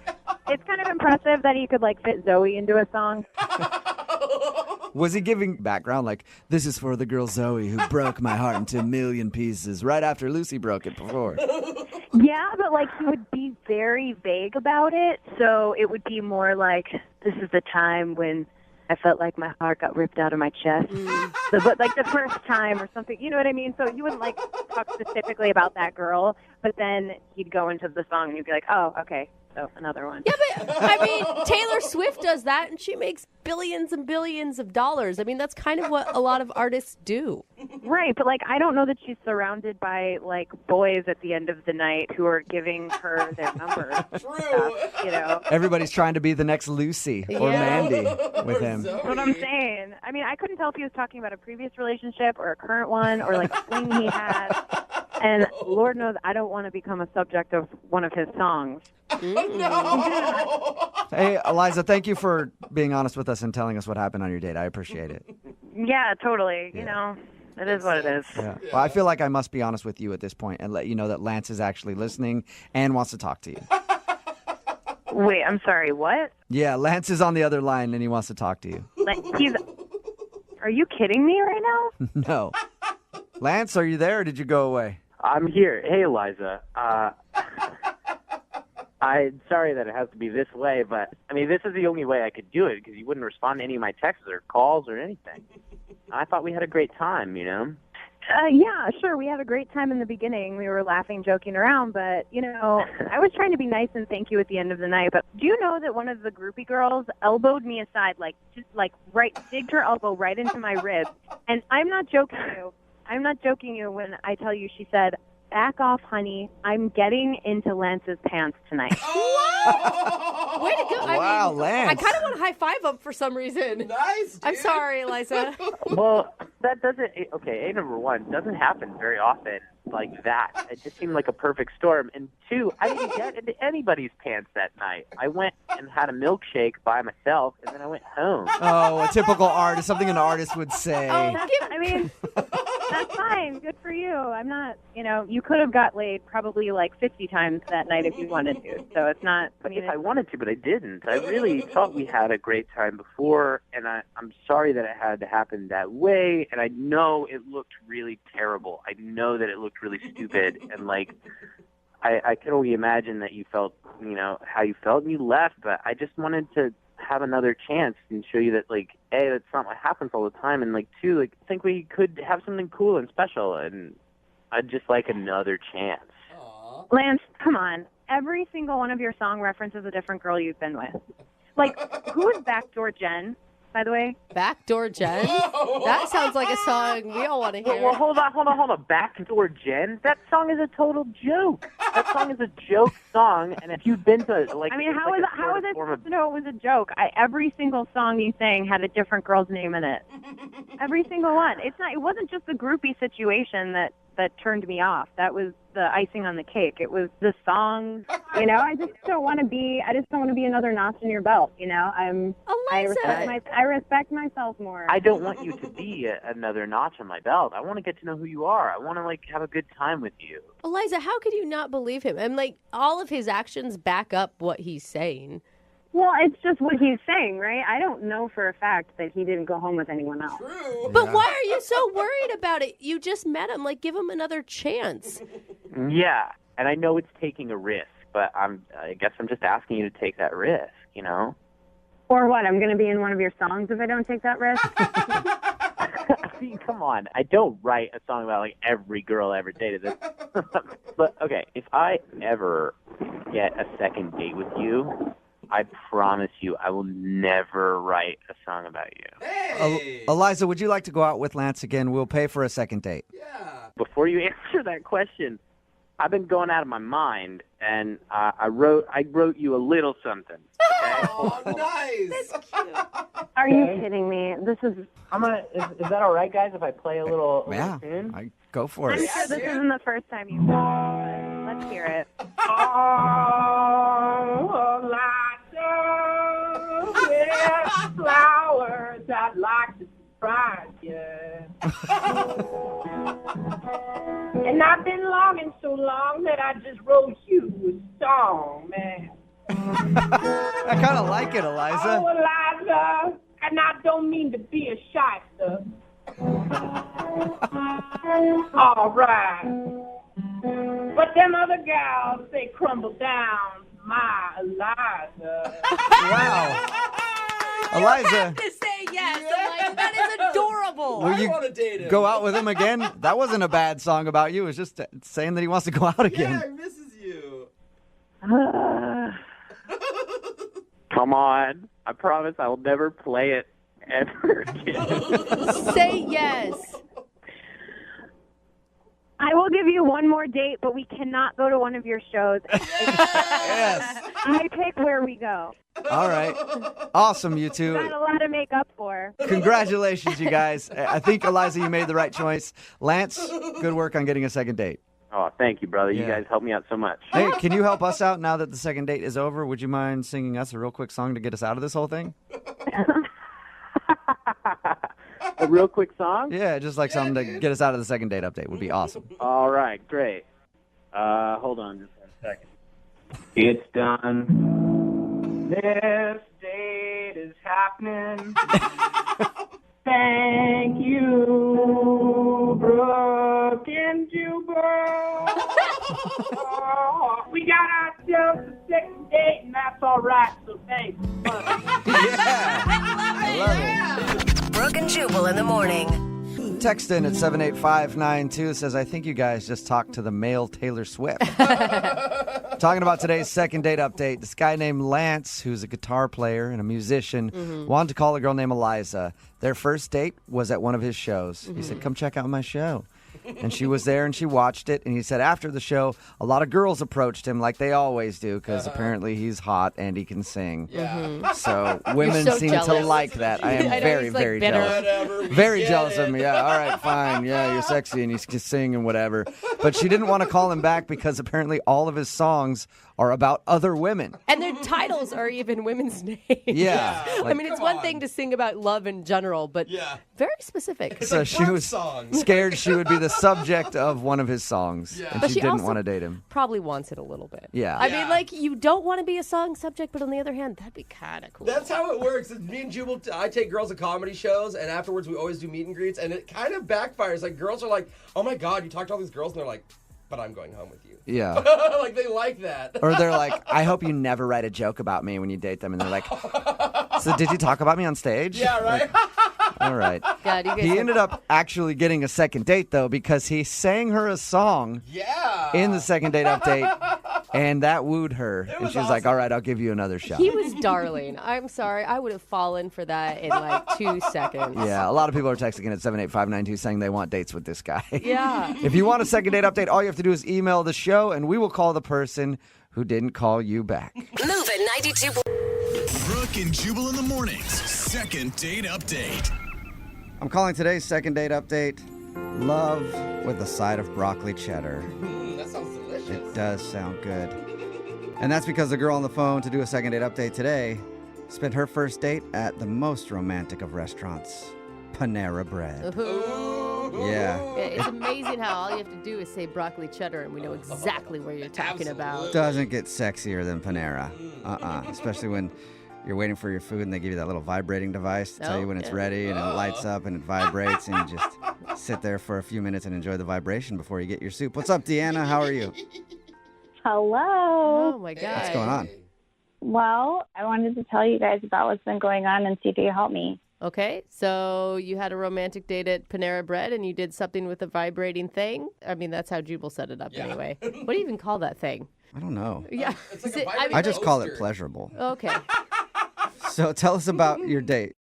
it's kind of impressive that he could, fit Zoe into a song. Was he giving background? Like, this is for the girl Zoe who broke my heart into a million pieces right after Lucy broke it before. Yeah, but he would be very vague about it. So it would be more like, this is the time when I felt like my heart got ripped out of my chest. So, but the first time or something, you know what I mean? So you wouldn't talk specifically about that girl, but then he'd go into the song and you'd be like, oh, okay. so another one. Yeah, but I mean, Taylor Swift does that, and she makes billions and billions of dollars. I mean, that's kind of what a lot of artists do. Right, but like I don't know that she's surrounded by like boys at the end of the night who are giving her their numbers. True. You know. Everybody's trying to be the next Lucy or Mandy with him. That's what I'm saying. I mean, I couldn't tell if he was talking about a previous relationship or a current one or like a fling he had. And Lord knows I don't want to become a subject of one of his songs. No. Hey, Eliza, thank you for being honest with us and telling us what happened on your date. I appreciate it. Yeah, totally. You know, it is what it is. Yeah. Well, I feel like I must be honest with you at this point and let you know that Lance is actually listening and wants to talk to you. Wait, I'm sorry, what? Yeah, Lance is on the other line and he wants to talk to you. Like, are you kidding me right now? No. Lance, are you there or did you go away? I'm here. Hey, Eliza. I'm sorry that it has to be this way, but, I mean, this is the only way I could do it because you wouldn't respond to any of my texts or calls or anything. I thought we had a great time, you know? Yeah, sure. We had a great time in the beginning. We were laughing, joking around, but, you know, I was trying to be nice and thank you at the end of the night. But do you know that one of the groupie girls elbowed me aside, digged her elbow right into my rib? And I'm not joking you. I'm not joking you when I tell you she said, "Back off, honey. I'm getting into Lance's pants tonight." Way to go. Wow, Lance. I kind of want to high five him for some reason. Nice, dude. I'm sorry, Eliza. Well, that doesn't, okay, number one, doesn't happen very often like that. It just seemed like a perfect storm. And two, I didn't get into anybody's pants that night. I went and had a milkshake by myself, and then I went home. Oh, a typical artist, something an artist would say. I mean, that's fine. Good for you. I'm not, you know, you could have got laid probably like 50 times that night if you wanted to. So it's not. I mean, I wanted to, but I didn't. I really thought we had a great time before, and I'm sorry that it had to happen that way. And I know it looked really terrible. I know that it looked really stupid, and like, I can only imagine that you felt, you know, how you felt, and you left. But I just wanted to have another chance and show you that, like, A, that's not what happens all the time, and like, two, like, I think we could have something cool and special, and I'd just like another chance. Aww. Lance, come on. Every single one of your song references a different girl you've been with. Like, who is Backdoor Jen, by the way? Backdoor Jen? That sounds like a song we all want to hear. Well, hold on. Backdoor Jen? That song is a total joke. That song is a joke song, and if you've been to, like, I mean, how like is it to know it was a joke? Every single song you sang had a different girl's name in it. Every single one. It wasn't just the groupie situation that turned me off. That was the icing on the cake. It was the song. You know, I just don't want to be another notch in your belt, you know? I respect myself more. I don't want you to be another notch on my belt. I want to get to know who you are. I want to, like, have a good time with you. Eliza, how could you not believe him? And, like, all of his actions back up what he's saying. Well, it's just what he's saying, right? I don't know for a fact that he didn't go home with anyone else. True. But why are you so worried about it? You just met him. Like, give him another chance. Yeah, and I know it's taking a risk, but I guess I'm just asking you to take that risk, you know? Or what? I'm going to be in one of your songs if I don't take that risk? I mean, come on. I don't write a song about, like, every girl I ever dated. But, okay, if I ever get a second date with you, I promise you I will never write a song about you. Hey! Eliza, would you like to go out with Lance again? We'll pay for a second date. Yeah. Before you answer that question, I've been going out of my mind, and I wrote you a little something. Okay? Oh, nice. That's cute. Are you kidding me? This is... Is that all right, guys, if I play a little Yeah, tune? go for I'm it. sure this isn't the first time you've done it. Let's hear it. Oh, with flowers I'd like to surprise you. And I've been longing so long that I just wrote you a song, man. I kind of like it, Eliza. Oh, Eliza, and I don't mean to be a shyster. All right. But them other gals, they crumble down my Eliza. Wow. Eliza. You have to say yes, Eliza. That is adorable. Will you I want to date him. go out with him again? That wasn't a bad song about you. It was just saying that he wants to go out again. Yeah, he misses you. Come on. I promise I will never play it ever again. Say yes. I will give you one more date, but we cannot go to one of your shows. Yes. I pick where we go. All right. Awesome, you two. Got a lot to make up for. Congratulations, you guys. I think, Eliza, you made the right choice. Lance, good work on getting a second date. Oh, thank you, brother. You Yeah. guys helped me out so much. Hey, can you help us out now that the second date is over? Would you mind singing us a real quick song to get us out of this whole thing? A real quick song? Yeah, just like something to get us out of the second date update would be awesome. All right, great. Hold on just one second. It's done. This date is happening. Thank you, Brooke and Jubal. We got ourselves a second date, and that's all right, so thanks. Yeah. I love it. Brooke and Jubal in the morning. Text in at 78592 says, I think you guys just talked to the male Taylor Swift. Talking about today's second date update, this guy named Lance, who's a guitar player and a musician, wanted to call a girl named Eliza. Their first date was at one of his shows. He said, come check out my show. And she was there and she watched it. And he said after the show, a lot of girls approached him like they always do because apparently he's hot and he can sing. Yeah. So women so seem jealous. to like that. I am I know, very, he's, like, very bitter. jealous. Whatever, we Very get jealous it. of me. Yeah, all right, fine. Yeah, you're sexy and you can sing and whatever. But she didn't want to call him back because apparently all of his songs are about other women. And their titles are even women's names. Yeah. I Like, mean, it's come one on. thing to sing about love in general, but Yeah. very specific. so like she love was songs. scared she would be the subject of one of his songs. Yeah. And But she she didn't also- want to date him. Probably wants it a little bit. Yeah. I Yeah. mean, like, you don't want to be a song subject, but on the other hand, that'd be kind of cool. That's how it works. Me and Jubal, I take girls to comedy shows, and afterwards we always do meet and greets, and it kind of backfires. Like, girls are like, oh my God, you talked to all these girls, and they're like, but I'm going home with you. Yeah. Like, they like that. Or they're like, I hope you never write a joke about me when you date them. And they're like, so did you talk about me on stage? Yeah, right? All right. God, you guys He have- ended up actually getting a second date, though, because he sang her a song Yeah. in the second date update, and that wooed her. And was she was like, awesome. all right, I'll give you another shot. He was darling. I'm sorry. I would have fallen for that in like 2 seconds. Yeah, a lot of people are texting in at 78592 saying they want dates with this guy. Yeah. If you want a second date update, all you have to do is email the show, and we will call the person who didn't call you back. Moving 92. Brooke and Jubal in the mornings. Second date update. I'm calling today's second date update Love with a Side of Broccoli Cheddar. That sounds delicious. It does sound good. And that's because the girl on the phone to do a second date update today spent her first date at the most romantic of restaurants, Panera Bread. Yeah. Yeah, it's amazing how all you have to do is say broccoli cheddar and we know exactly where you're talking about. Doesn't get sexier than Panera. Especially when you're waiting for your food and they give you that little vibrating device to tell you when it's ready and it lights up and it vibrates and you just sit there for a few minutes and enjoy the vibration before you get your soup. What's up, Deanna? How are you? Hello. Oh my God. What's going on? Well, I wanted to tell you guys about what's been going on and see if you can help me. Okay, so you had a romantic date at Panera Bread and you did something with a vibrating thing? I mean, that's how Jubal set it up anyway. What do you even call that thing? I don't know. Yeah. It's like Is a it- vibrating I just call it toaster. pleasurable. Okay. So tell us about your date.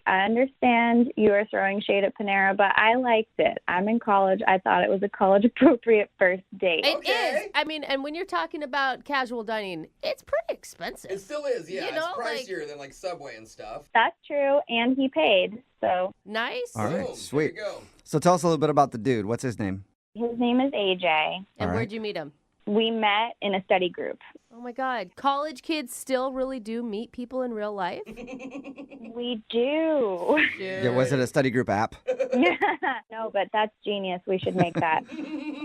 I understand you are throwing shade at Panera, but I liked it. I'm in college. I thought it was a college-appropriate first date. It Okay. is. I mean, and when you're talking about casual dining, it's pretty expensive. It still is, yeah. You know, it's pricier than like Subway and stuff. That's true, and he paid. So Nice. All right, Boom, sweet. There you go. So tell us a little bit about the dude. What's his name? his name is AJ. And All right. where'd you meet him? We met in a study group. Oh my God. College kids still really do meet people in real life? We do. Yeah, was it a study group app? No, but that's genius. We should make that.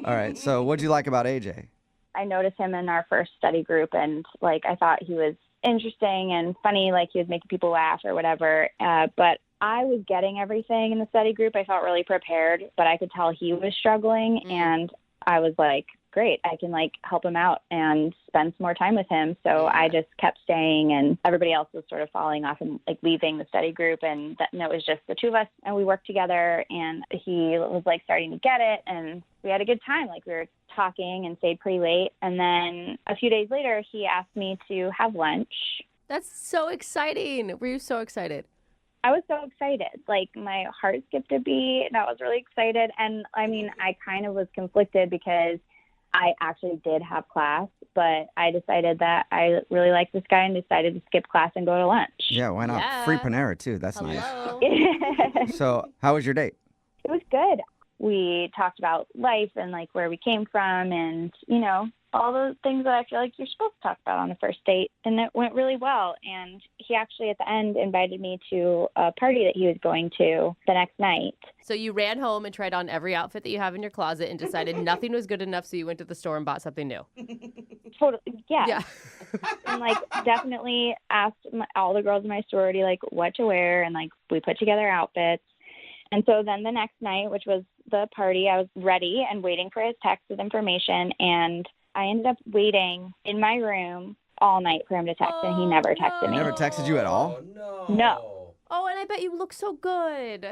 All right. So what'd you like about AJ? I noticed him in our first study group, and I thought he was interesting and funny, he was making people laugh or whatever. But I was getting everything in the study group. I felt really prepared, but I could tell he was struggling, and I was like, great, I can help him out and spend some more time with him. So I just kept staying, and everybody else was sort of falling off and leaving the study group, and it was just the two of us, and we worked together, and he was starting to get it, and we had a good time. We were talking and stayed pretty late, and then a few days later he asked me to have lunch, That's so exciting. Were you so excited? I was so excited. Like, my heart skipped a beat, and I was really excited. And, I mean, I kind of was conflicted because I actually did have class, but I decided that I really liked this guy and decided to skip class and go to lunch. Yeah, why not? Yeah. Free Panera, too. That's nice. It So, how was your date? was good. We talked about life and, like, where we came from and, you know, all those things that I feel like you're supposed to talk about on a first date. And it went really well. And he actually, at the end, invited me to a party that he was going to the next night. So you ran home and tried on every outfit that you have in your closet and decided nothing was good enough, so you went to the store and bought something new. Totally, yeah. Yeah. And, like, definitely asked all the girls in my sorority, like, what to wear. And, like, we put together outfits. And so then the next night, which was the party, I was ready and waiting for his text with information. And I ended up waiting in my room all night for him to text, and he never texted He me. never texted you at all? No. Oh, and I bet you look so good.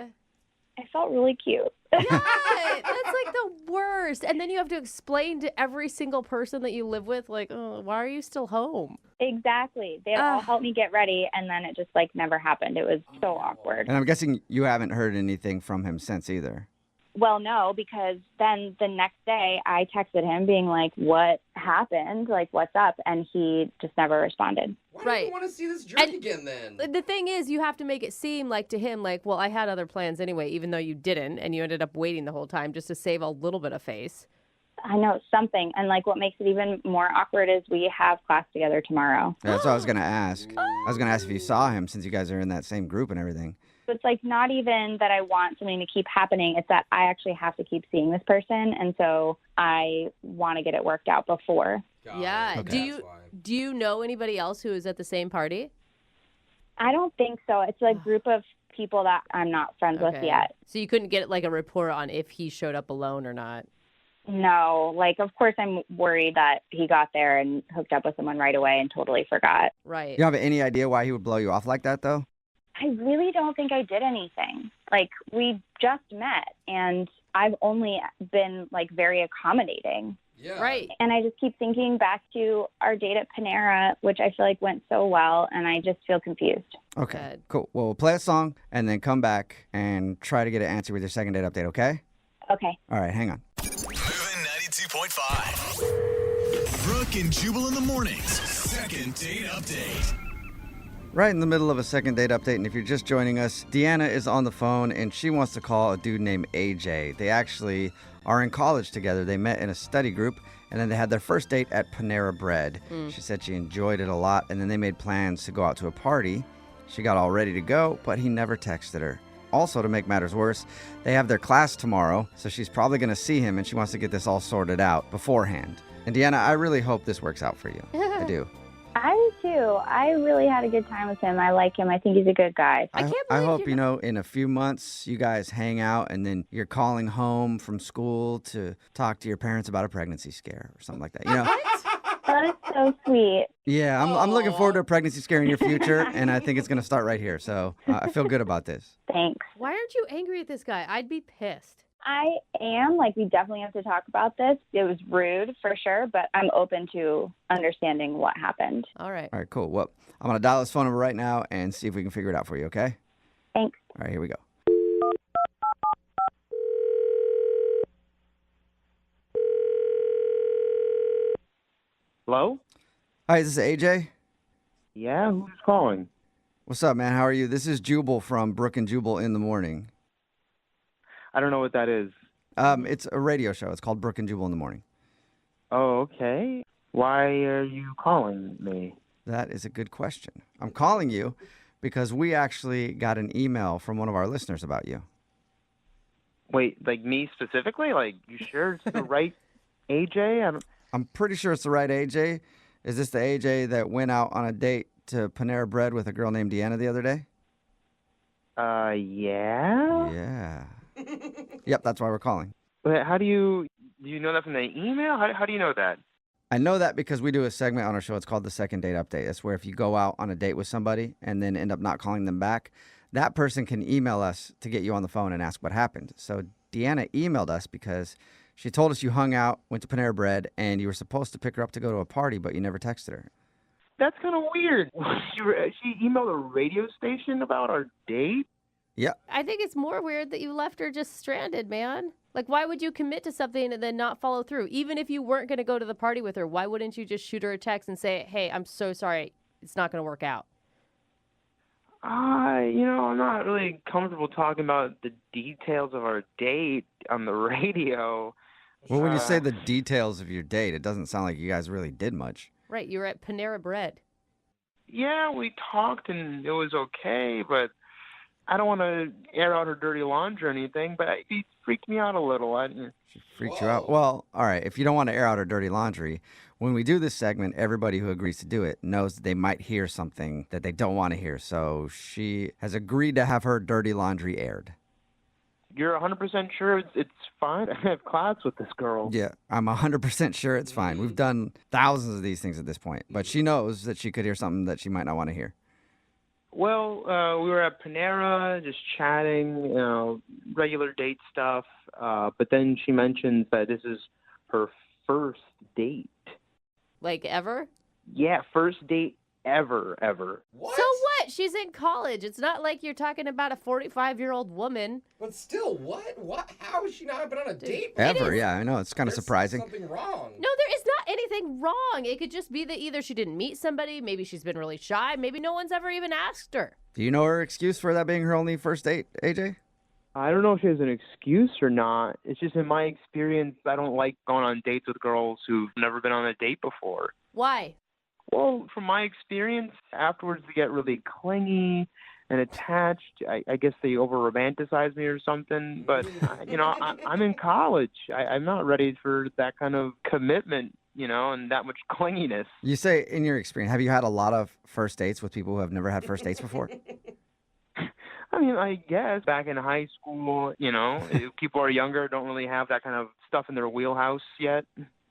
I felt really cute. Yeah, that's like the worst. And then you have to explain to every single person that you live with, like, oh, why are you still home? Exactly. They all helped me get ready, and then it just, like, never happened. It was so awkward. And I'm guessing you haven't heard anything from him since either. Well, no, because then the next day I texted him being like, what happened? Like, what's up? And he just never responded. Why do you want to see this jerk again then? The thing is, you have to make it seem like to him, like, well, I had other plans anyway, even though you didn't, and you ended up waiting the whole time just to save a little bit of face. I know, something. And, like, what makes it even more awkward is we have class together tomorrow. Yeah, that's what I was going to ask. I was going to ask if you saw him since you guys are in that same group and everything. So it's, like, not even that I want something to keep happening. It's that I actually have to keep seeing this person. And so I want to get it worked out before. Yeah. Okay. Do you know anybody else who is at the same party? I don't think so. It's a group of people that I'm not friends with yet. So you couldn't get, like, a report on if he showed up alone or not? No. Like, of course, I'm worried that he got there and hooked up with someone right away and totally forgot. Right. You have any idea why he would blow you off like that, though? I really don't think I did anything. Like, we just met, and I've only been, like, very accommodating. Yeah. Right. And I just keep thinking back to our date at Panera, which I feel like went so well, and I just feel confused. Okay, cool. Well, we'll play a song and then come back and try to get an answer with your second date update, okay? Okay. All right, hang on. Moving 92.5. Brooke and Jubal in the mornings. Second date update. Right in the middle of a second date update, and if you're just joining us, Deanna is on the phone, and she wants to call a dude named AJ. They actually are in college together. They met in a study group, and then they had their first date at Panera Bread. She said she enjoyed it a lot, and then they made plans to go out to a party. She got all ready to go, but he never texted her. Also, to make matters worse, they have their class tomorrow, so she's probably going to see him, and she wants to get this all sorted out beforehand. And Deanna, I really hope this works out for you. I do. I do too. I really had a good time with him. I like him. I think he's a good guy. I hope, in a few months you guys hang out and then you're calling home from school to talk to your parents about a pregnancy scare or something like that. You know? That is so sweet. Yeah, I'm looking forward to a pregnancy scare in your future, and I think it's going to start right here. So I feel good about this. Thanks. Why aren't you angry at this guy? I'd be pissed. I am. Like, we definitely have to talk about this. It was rude for sure, but I'm open to understanding what happened. All right. All right, cool. Well, I'm going to dial his phone number right now and see if we can figure it out for you, okay? Thanks. All right, here we go. Hello? Hi, is this AJ? Yeah, who's calling? What's up, man? How are you? This is Jubal from Brooke and Jubal in the Morning. I don't know what that is. It's a radio show. It's called Brooke and Jubal in the Morning. Oh, okay. Why are you calling me? That is a good question. I'm calling you because we actually got an email from one of our listeners about you. Wait, like me specifically? Like, you sure it's the right AJ? I'm pretty sure it's the right AJ. Is this the AJ that went out on a date to Panera Bread with a girl named Deanna the other day? Yeah? Yeah. Yep, that's why we're calling. But do you know that from the email? How do you know that? I know that because we do a segment on our show. It's called the Second Date Update. That's where if you go out on a date with somebody and then end up not calling them back, that person can email us to get you on the phone and ask what happened. So Deanna emailed us because she told us you hung out, went to Panera Bread, and you were supposed to pick her up to go to a party, but you never texted her. That's kind of weird. She emailed a radio station about our date? Yeah. I think it's more weird that you left her just stranded, man. Like, why would you commit to something and then not follow through? Even if you weren't going to go to the party with her, why wouldn't you just shoot her a text and say, hey, I'm so sorry. It's not going to work out? I'm not really comfortable talking about the details of our date on the radio. Well, when you say the details of your date, it doesn't sound like you guys really did much. Right, you were at Panera Bread. Yeah, we talked and it was okay, but I don't want to air out her dirty laundry or anything, but it freaked me out a little. She freaked you out? Well, all right, if you don't want to air out her dirty laundry, when we do this segment, everybody who agrees to do it knows that they might hear something that they don't want to hear. So she has agreed to have her dirty laundry aired. You're 100% sure it's fine? I have class with this girl. Yeah, I'm 100% sure it's fine. We've done thousands of these things at this point, but she knows that she could hear something that she might not want to hear. Well, we were at Panera just chatting, regular date stuff, but then she mentions that this is her first date. Like ever? Yeah, first date ever. What? So what? She's in college. It's not like you're talking about a 45-year-old woman. But still, what? What? How has she not been on a date? Ever, yeah, I know. It's kind of surprising. Something wrong. No, there is not anything wrong. It could just be that either she didn't meet somebody, maybe she's been really shy, maybe no one's ever even asked her. Do you know her excuse for that being her only first date, AJ? I don't know if she has an excuse or not. It's just in my experience, I don't like going on dates with girls who've never been on a date before. Why? Well, from my experience, afterwards they get really clingy and attached. I guess they over-romanticize me or something. But, I'm in college. I'm not ready for that kind of commitment, and that much clinginess. You say, in your experience, have you had a lot of first dates with people who have never had first dates before? I mean, I guess back in high school, people are younger, don't really have that kind of stuff in their wheelhouse yet.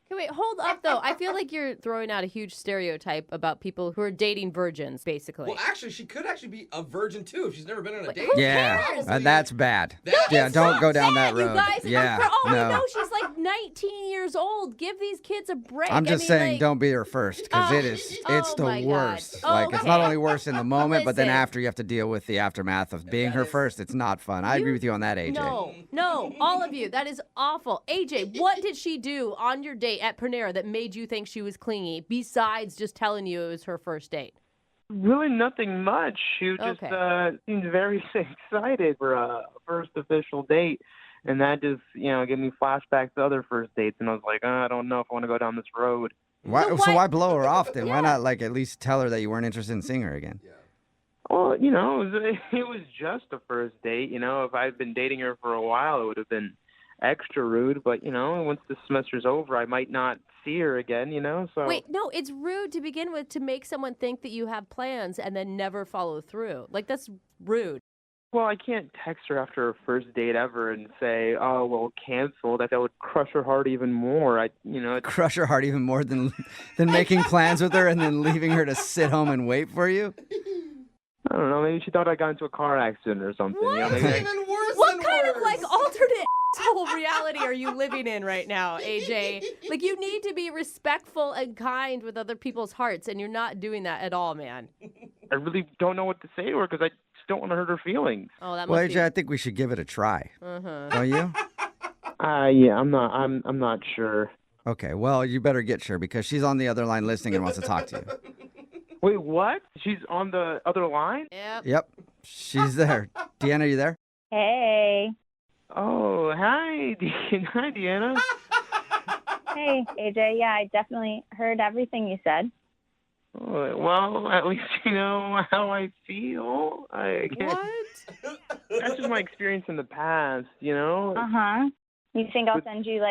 Okay, wait, hold up, though. I feel like you're throwing out a huge stereotype about people who are dating virgins, basically. Well, actually, she could actually be a virgin, too, if she's never been on a date. Yeah, that's bad. That don't go down that You road. guys, Yeah, for all we no. know, she's like 19 years old. Give these kids a break. I'm just saying, like, don't be her first, because it's oh the my God. worst. Like, it's not only worse in the moment, but then Listen. after you have to deal with the aftermath of being her first. It's not fun. I agree with you on that, AJ. No, all of you. That is awful. AJ, what did she do on your date at Panera that made you think she was clingy, besides just telling you it was her first date? Really nothing much. She just seemed very excited for a first official date. And that just, gave me flashbacks to other first dates. And I was like, I don't know if I want to go down this road. So why blow her off then? Why not, at least tell her that you weren't interested in seeing her again? Well, it was just a first date. If I'd been dating her for a while, it would have been extra rude. But, once the semester's over, I might not see her again, so. Wait, no, it's rude to begin with to make someone think that you have plans and then never follow through. Like, that's rude. Well, I can't text her after her first date ever and say, oh, well, cancel. That would crush her heart even more. Crush her heart even more than making plans with her and then leaving her to sit home and wait for you? I don't know. Maybe she thought I got into a car accident or something. What? What kind of alternate asshole reality are you living in right now, AJ? Like, you need to be respectful and kind with other people's hearts, and you're not doing that at all, man. I really don't know what to say to her because I just don't want to hurt her feelings. Oh, that Well, must AJ, I think we should give it a try. Don't you? Yeah, I'm not sure. Okay, well, you better get sure because she's on the other line listening and wants to talk to you. Wait, what? She's on the other line? Yep, she's there. Deanna, are you there? Hey. Oh, hi, hi, Deanna. Hey, AJ. Yeah, I definitely heard everything you said. Oh, well, at least you know how I feel. I guess. What? That's just my experience in the past, Uh-huh. You think I'll send you,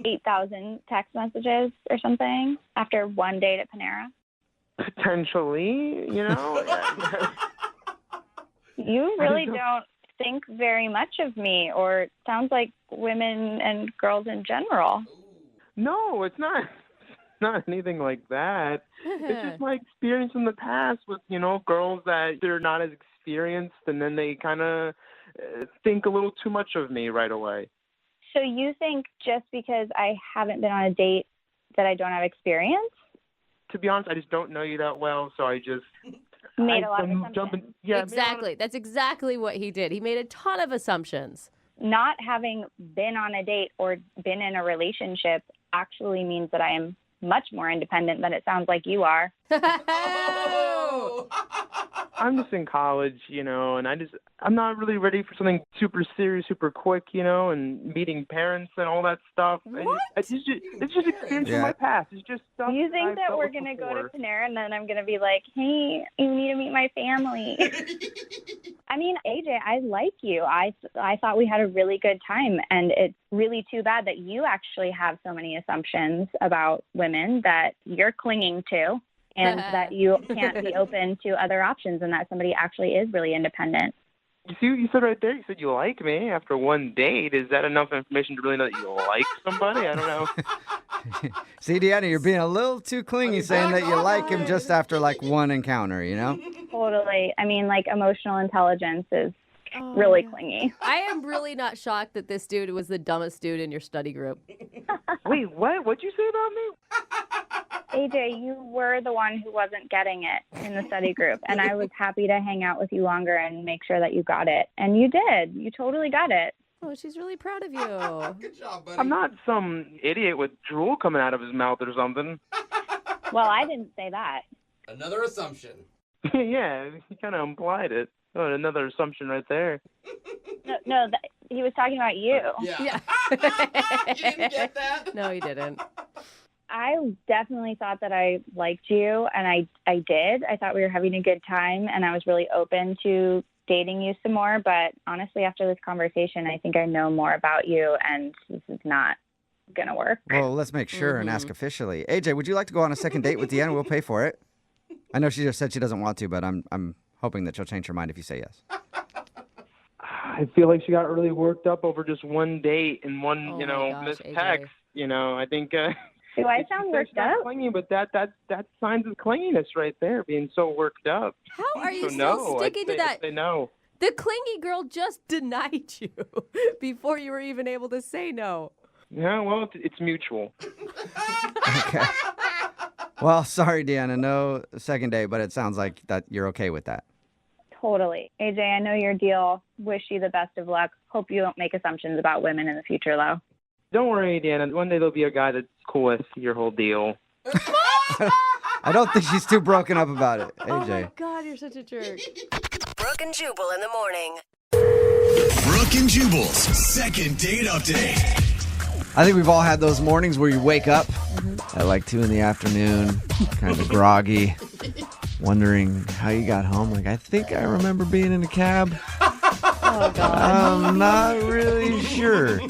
8,000 text messages or something after one date at Panera? Potentially, You really don't think very much of me, or it sounds like women and girls in general. No, it's not anything like that. It's just my experience in the past with, girls that they're not as experienced and then they kind of think a little too much of me right away. So you think just because I haven't been on a date that I don't have experience? to be honest, I just don't know you that well, so I just Made a lot of I'm assumptions. jumping. Yeah, Exactly. That's exactly what he did. He made a ton of assumptions. Not having been on a date or been in a relationship actually means that I am much more independent than it sounds like you are. I'm just in college, and I'm not really ready for something super serious, super quick, and meeting parents and all that stuff. What? It's just experience from my past. It's just stuff. You think I've that dealt we're with going to go before. to Panera and then I'm going to be like, hey, you need to meet my family. I mean, AJ, I like you. I thought we had a really good time, and it's really too bad that you actually have so many assumptions about women that you're clinging to and that you can't be open to other options and that somebody actually is really independent. You see what you said right there? You said you like me after one date. Is that enough information to really know that you like somebody? I don't know. See, Deanna, you're being a little too clingy saying that you like him just after like one encounter, Totally. I mean, like, emotional intelligence is really clingy. I am really not shocked that this dude was the dumbest dude in your study group. Wait, what? What'd you say about me? AJ, you were the one who wasn't getting it in the study group, and I was happy to hang out with you longer and make sure that you got it. And you did. You totally got it. Oh, she's really proud of you. Good job, buddy. I'm not some idiot with drool coming out of his mouth or something. Well, I didn't say that. Another assumption. Yeah, he kind of implied it. Oh, another assumption right there. No, he was talking about you. Yeah. You didn't get that? No, he didn't. I definitely thought that I liked you, and I did. I thought we were having a good time, and I was really open to dating you some more. But honestly, after this conversation, I think I know more about you, and this is not going to work. Well, let's make sure and ask officially. AJ, would you like to go on a second date with Deanna? We'll pay for it. I know she just said she doesn't want to, but I'm hoping that she'll change her mind if you say yes. I feel like she got really worked up over just one date and one, Oh my gosh, missed AJ. text. I think. Do I sound worked up? Clingy, but that signs of clinginess right there, being so worked up. How are you So still no, sticking to I'd that? say no. The clingy girl just denied you before you were even able to say no. Yeah, well, it's mutual. Okay. Well, sorry, Deanna. No second date, but it sounds like that you're okay with that. Totally. AJ, I know your deal. Wish you the best of luck. Hope you don't make assumptions about women in the future, though. Don't worry, Deanna. One day there'll be a guy that's cool with your whole deal. I don't think she's too broken up about it, AJ. Oh my God, you're such a jerk. Brooke and Jubal in the morning. Brooke and Jubal's second date update. I think we've all had those mornings where you wake up at like 2 in the afternoon, kind of groggy, wondering how you got home. Like, I think I remember being in a cab. Oh, God. I'm not really sure.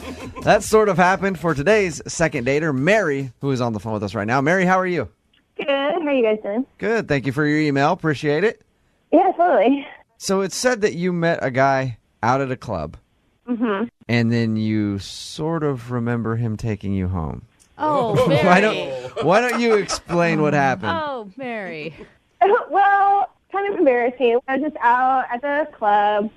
That sort of happened for today's second dater, Mary, who is on the phone with us right now. Mary, how are you? Good. How are you guys doing? Good. Thank you for your email. Appreciate it. Yeah, totally. So it said that you met a guy out at a club, and then you sort of remember him taking you home. Oh, Mary. Why don't you explain what happened? Oh, Mary. Well, kind of embarrassing. I was just out at the club.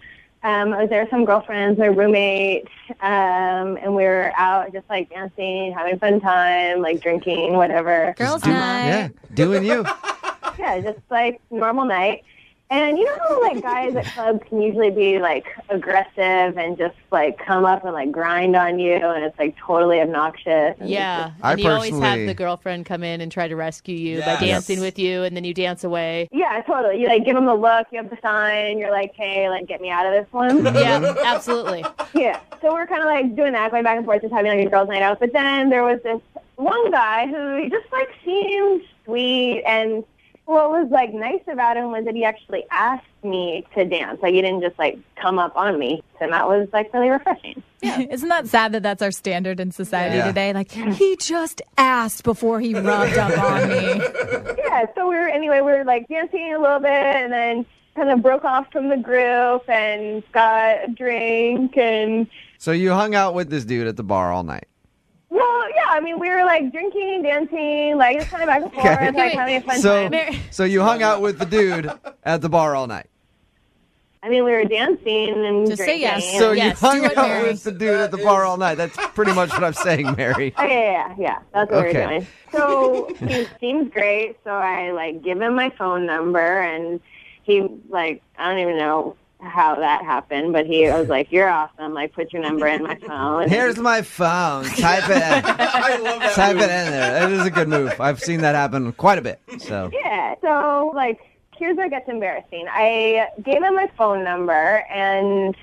I was there with some girlfriends, my roommate, and we were out just like dancing, having a fun time, like drinking, whatever. Girls' night. Yeah, doing you. Yeah, just like normal night. And you know how like guys at clubs can usually be like aggressive and just like come up and like grind on you, and it's like totally obnoxious. And Yeah. I And you always have personally- the girlfriend come in and try to rescue you Yes. by dancing with you, and then you dance away. yeah, totally. You like give them the look, you have the sign, you're like, hey, like get me out of this one. Yeah, absolutely. Yeah. So we're kind of like doing that, going back and forth, just having like a girls' night out. But then there was this one guy who just like seemed sweet, and what was like nice about him was that he actually asked me to dance. Like he didn't just like come up on me, and that was like really refreshing. Yeah. Isn't that sad that that's our standard in society Yeah. today? Like, he just asked before he rubbed up on me. Yeah. So we were like dancing a little bit, and then kind of broke off from the group and got a drink. And So you hung out with this dude at the bar all night. well, yeah, I mean we were like drinking, dancing, like just kind of back and forth, Okay. like having a fun So, time. so you hung out with the dude at the bar all night. I mean, we were dancing and Just say drinking. yes. So Yes, you hung do it, out Mary. with the dude at the bar all night. That's pretty much what I'm saying, Mary. Okay, yeah. That's what we Okay. were doing. So he seems great. So I give him my phone number, and he I don't even know how that happened, but he was like, "You're awesome. Put your number in my phone." Here's my phone. Type it. I love that. Type move. it in there. It is a good move. I've seen that happen quite a bit. So Yeah. So here's where it gets embarrassing. I gave him my phone number, and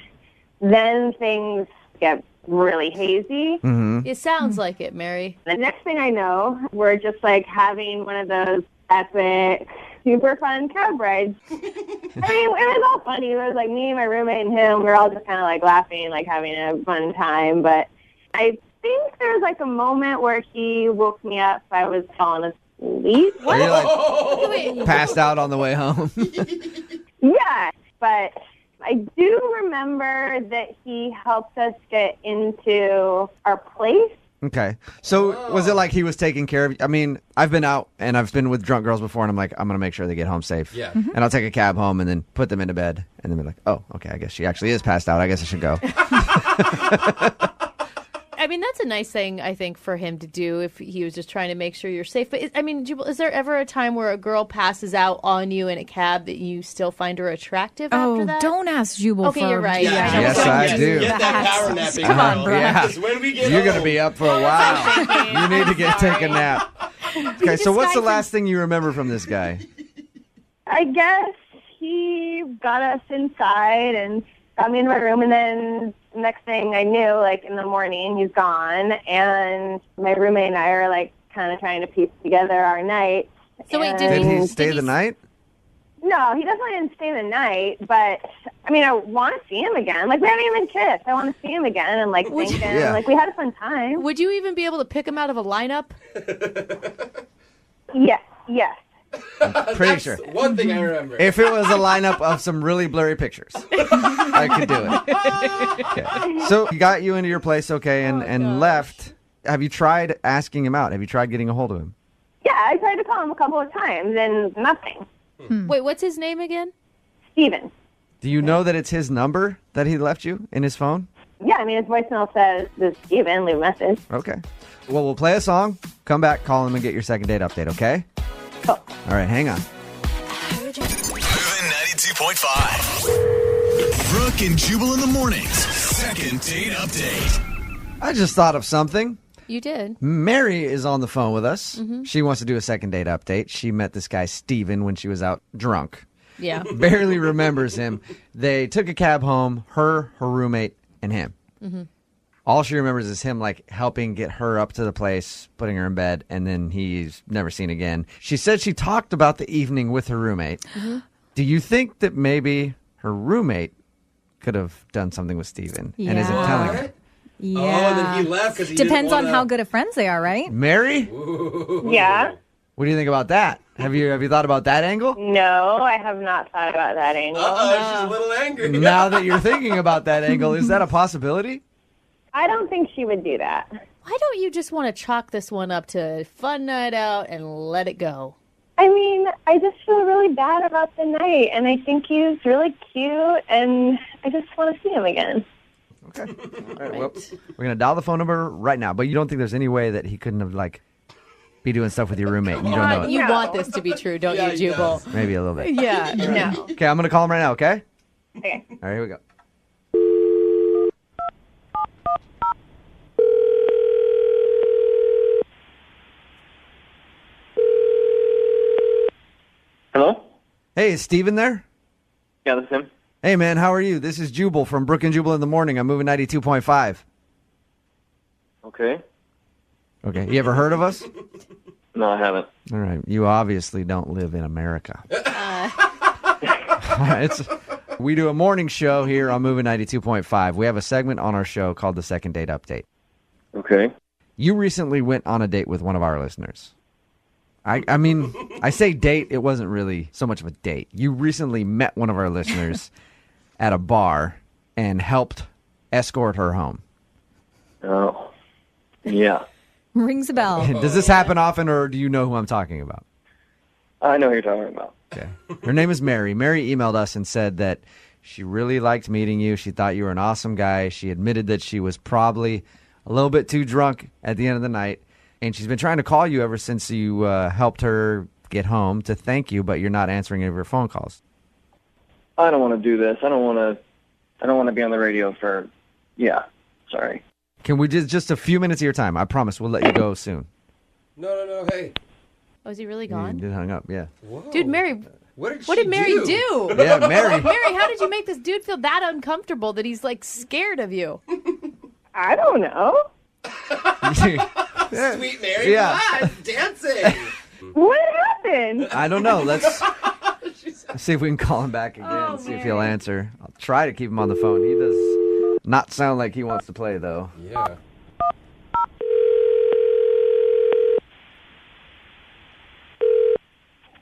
then things get really hazy. Mm-hmm. It sounds like it, Mary. The next thing I know, we're just having one of those epic, super fun cab rides. I mean, it was all funny. It was me, my roommate, and him. We were all just kind of laughing, having a fun time. But I think there was a moment where he woke me up. I was falling asleep. Were you passed out on the way home? Yeah, but I do remember that he helped us get into our place. Okay. So was it like he was taking care of you? I mean, I've been out and I've been with drunk girls before, and I'm like, I'm going to make sure they get home safe. Yeah. And I'll take a cab home and then put them into bed and then be like, oh, okay, I guess she actually is passed out. I guess I should go. I mean, that's a nice thing, I think, for him to do if he was just trying to make sure you're safe. But, Jubal, is there ever a time where a girl passes out on you in a cab that you still find her attractive after that? Don't ask Jubal Okay, for you're right. Yeah. Yeah. Yes, I do. Get that power napping. Come on, girl. bro. Yeah. 'Cause when we get You're going to home- be up for a while. You need to take a nap. Okay, so what's the last thing you remember from this guy? I guess he got us inside and got me in my room, and then next thing I knew, in the morning, he's gone, and my roommate and I are kind of trying to piece together our night. So wait, Did he stay the night? No, he definitely didn't stay the night, but I want to see him again. We haven't even kissed. I want to see him again, and thinking, Yeah. we had a fun time. Would you even be able to pick him out of a lineup? Yes. Pretty sure. One thing I remember. If it was a lineup of some really blurry pictures, I could do it. Okay. So he got you into your place, okay, and left. Have you tried asking him out? Have you tried getting a hold of him? Yeah, I tried to call him a couple of times, and nothing. Wait, what's his name again? Steven. Do you know that it's his number that he left you in his phone? Yeah, his voicemail says, "This is Steven, leave a message." Okay. Well, we'll play a song, come back, call him, and get your second date update, okay? Cool. All right, hang on. Moving 92.5. Brooke and Jubal in the mornings. Second date update. I just thought of something. You did. Mary is on the phone with us. Mm-hmm. She wants to do a second date update. She met this guy, Steven, when she was out drunk. Yeah. Barely remembers him. They took a cab home, her roommate, and him. Mm-hmm. All she remembers is him helping get her up to the place, putting her in bed, and then he's never seen again. She said she talked about the evening with her roommate. Mm-hmm. Do you think that maybe her roommate could have done something with Steven and isn't Yeah. telling her? Yeah. Oh, and then he left because he Depends didn't on how good of friends they are, right? Mary? Yeah. What do you think about that? Have you thought about that angle? No, I have not thought about that angle. she's a little angry. Now that you're thinking about that angle, is that a possibility? I don't think she would do that. Why don't you just want to chalk this one up to a fun night out and let it go? I just feel really bad about the night, and I think he's really cute, and I just want to see him again. Okay. All right. Well, we're going to dial the phone number right now, but you don't think there's any way that he couldn't have, be doing stuff with your roommate? You don't know it. You want this to be true, don't you, Jubal? Maybe a little bit. Yeah, no. Okay, I'm going to call him right now, okay? Okay. All right, here we go. Hello? Hey, is Steven there? Yeah, this is him. Hey, man, how are you? This is Jubal from Brooke and Jubal in the morning. I'm moving 92.5. Okay. Okay, you ever heard of us? No, I haven't. All right, you obviously don't live in America. We do a morning show here on Moving 92.5. We have a segment on our show called the Second Date Update. Okay. You recently went on a date with one of our listeners. I mean, I say date, it wasn't really so much of a date. You recently met one of our listeners at a bar and helped escort her home. Oh, yeah. Rings a bell. Does this happen often, or do you know who I'm talking about? I know who you're talking about. Okay. Her name is Mary. Mary emailed us and said that She really liked meeting you. She thought you were an awesome guy. She admitted that she was probably a little bit too drunk at the end of the night. And she's been trying to call you ever since you helped her get home to thank you, but you're not answering any of her phone calls. I don't want to do this. I don't want to be on the radio for, sorry. Can we just a few minutes of your time? I promise we'll let you go soon. No, hey. Oh, is he really You gone? did hung up, yeah. Whoa. Dude, Mary, What did Mary do? Yeah, Mary. Mary, how did you make this dude feel that uncomfortable that he's like scared of you? I don't know. Sweet Mary, Yeah. God, dancing. What happened? I don't know. Let's see if we can call him back again, Oh, see if he'll answer. I'll try to keep him on the phone. He does not sound like he wants to play, though. Yeah.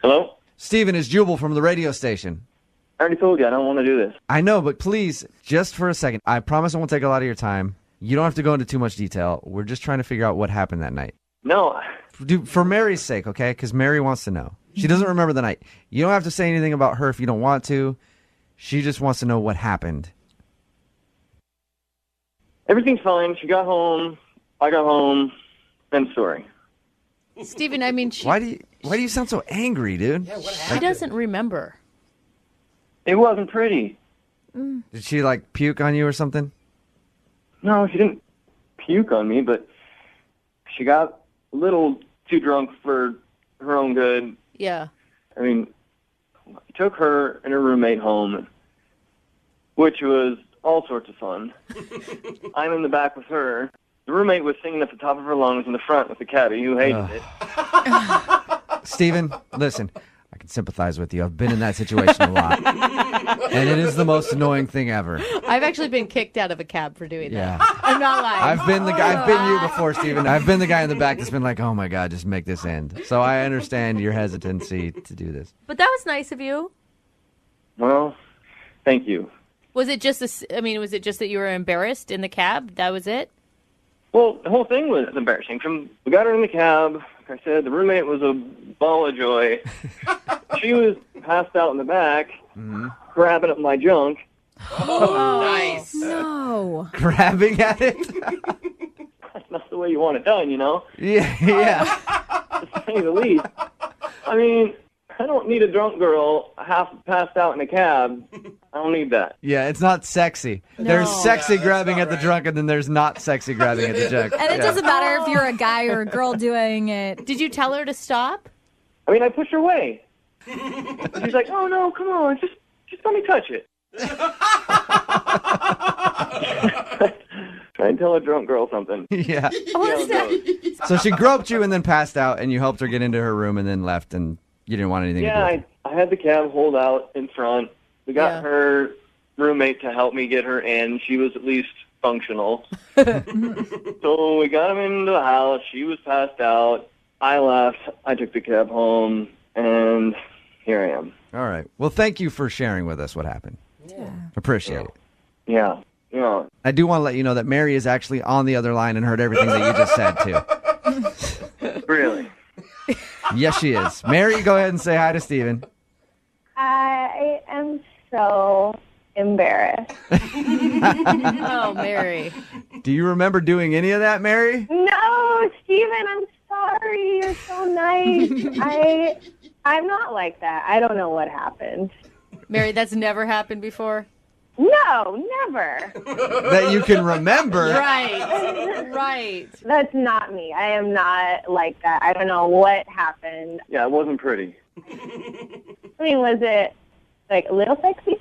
Hello? Steven, is Jubal from the radio station. I already told you I don't want to do this. I know, but please, just for a second, I promise I won't take a lot of your time. You don't have to go into too much detail. We're just trying to figure out what happened that night. No. Dude, for Mary's sake, okay? Because Mary wants to know. She doesn't remember the night. You don't have to say anything about her if you don't want to. She just wants to know what happened. Everything's fine. She got home. I got home. End story. Steven, I mean, Why do you sound so angry, dude? she doesn't remember. It wasn't pretty. Did she, like, puke on you or something? No, she didn't puke on me, but she got a little too drunk for her own good. Yeah. I mean, I took her and her roommate home, which was all sorts of fun. I'm in the back with her. The roommate was singing at the top of her lungs in the front with the cabbie who hated it. Steven, listen, I can sympathize with you. I've been in that situation a lot. And it is the most annoying thing ever. I've actually been kicked out of a cab for doing Yeah. that. I'm not lying. I've been you before, Steven. I've been the guy in the back that's been like, oh my God, just make this end. So I understand your hesitancy to do this. But that was nice of you. Well, thank you. Was it just was it just that you were embarrassed in the cab? That was it? Well, the whole thing was embarrassing. We got her in the cab. Like I said, the roommate was a ball of joy. She was passed out in the back, grabbing at my junk. Oh, nice. No. Grabbing at it? That's not the way you want it done, you know? Yeah. To say the least. I mean, I don't need a drunk girl half passed out in a cab. I don't need that. Yeah, it's not sexy. No. There's sexy Yeah, that's grabbing not at the right. drunk, and then there's not sexy grabbing at the junk. And it doesn't matter if you're a guy or a girl doing it. Did you tell her to stop? I mean, I pushed her away. She's like, oh, no, come on. Just let me touch it. Try and tell a drunk girl something. Yeah. What's that? So she groped you and then passed out, and you helped her get into her room and then left, and you didn't want anything to do with it. I had the cab hold out in front. We got Yeah. her roommate to help me get her in. She was at least functional. So we got him into the house. She was passed out. I left. I took the cab home, and here I am. All right. Well, thank you for sharing with us what happened. Yeah. Appreciate it. Yeah. Yeah. I do want to let you know that Mary is actually on the other line and heard everything that you just said, too. Really? Yes, she is. Mary, go ahead and say hi to Steven. I am so embarrassed. Oh, Mary. Do you remember doing any of that, Mary? No, Steven, I'm sorry. You're so nice. I'm not like that. I don't know what happened. Mary, that's never happened before? No, never. That you can remember. Right. Right. That's not me. I am not like that. I don't know what happened. Yeah, it wasn't pretty. I mean, was it like a little sexy?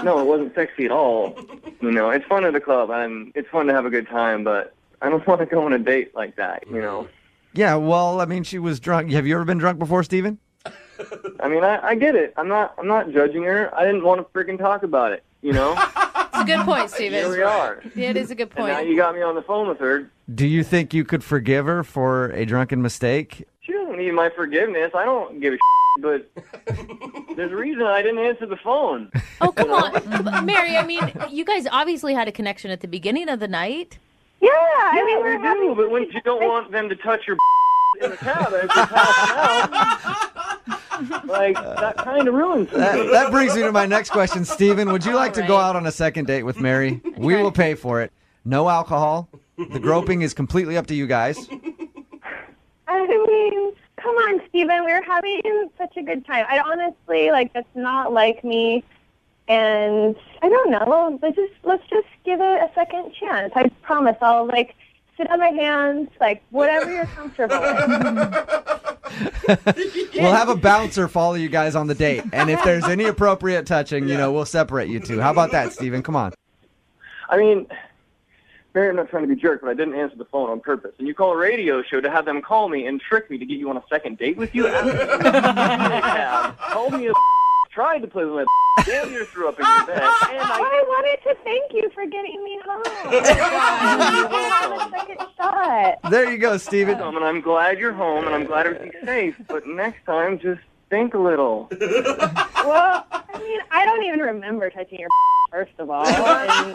No, it wasn't sexy at all. You know, it's fun at the club, and it's fun to have a good time, but I don't want to go on a date like that, you know? Yeah, well, I mean, she was drunk. Have you ever been drunk before, Steven? I mean, I get it. I'm not judging her. I didn't want to freaking talk about it, you know? It's a good point, Steven. Here we are. Yeah, it is a good And now point. you got me on the phone with her. Do you think you could forgive her for a drunken mistake? She doesn't need my forgiveness. I don't give a but there's a reason I didn't answer the phone. Oh, come on. Mary, I mean, you guys obviously had a connection at the beginning of the night. Yeah, I mean, we do, but when you don't want them to touch your in the cab as you're passing out. Like, that kind of ruins it. That brings me to my next question. Steven, would you like to go out on a second date with Mary? We will pay for it. No alcohol. The groping is completely up to you guys. I mean, come on, Steven. We were having such a good time. I honestly, that's not like me. And I don't know. Let's just give it a second chance. I promise I'll, sit on my hands, whatever you're comfortable with. We'll have a bouncer follow you guys on the date. And if there's any appropriate touching, we'll separate you two. How about that, Steven? Come on. I mean, Mary, I'm not trying to be a jerk, but I didn't answer the phone on purpose. And you call a radio show to have them call me and trick me to get you on a second date with you? Called me a tried to play with my damn near threw up in your bed. And I wanted to thank you for getting me home. Have a second shot. There you go, Steven. And I'm glad you're home, and I'm glad everything's safe. But next time, just think a little. Well, I mean, I don't even remember touching your first of all. And...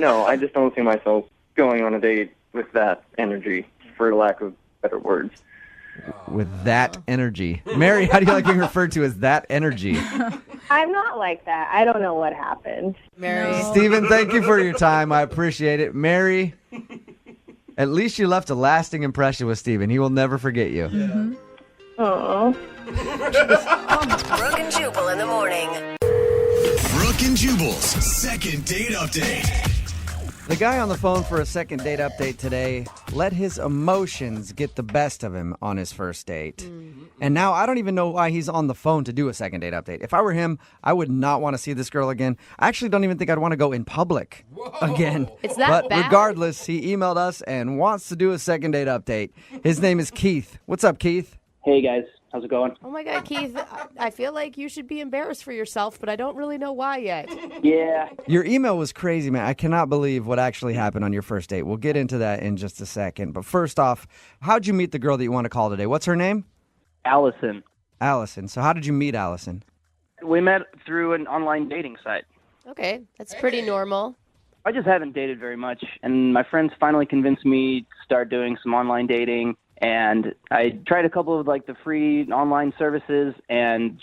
No, I just don't see myself going on a date with that energy, for lack of better words. With that energy. Mary, how do you like being referred to as that energy? I'm not like that. I don't know what happened. Mary. Steven, thank you for your time. I appreciate it. Mary, at least you left a lasting impression with Steven. He will never forget you. Mm-hmm. Oh. Brooke and Jubal in the morning. Brooke and Jubal's second date update. The guy on the phone for a second date update today let his emotions get the best of him on his first date. Mm-hmm. And now I don't even know why he's on the phone to do a second date update. If I were him, I would not want to see this girl again. I actually don't even think I'd want to go in public again. It's that but bad? Regardless, he emailed us and wants to do a second date update. His name is Keith. What's up, Keith? Hey, guys. How's it going? Oh, my God, Keith. I feel like you should be embarrassed for yourself, but I don't really know why yet. Yeah. Your email was crazy, man. I cannot believe what actually happened on your first date. We'll get into that in just a second. But first off, how'd you meet the girl that you want to call today? What's her name? Allison. Allison. So how did you meet Allison? We met through an online dating site. Okay, that's pretty normal. I just haven't dated very much, and my friends finally convinced me to start doing some online dating. And I tried a couple of the free online services, and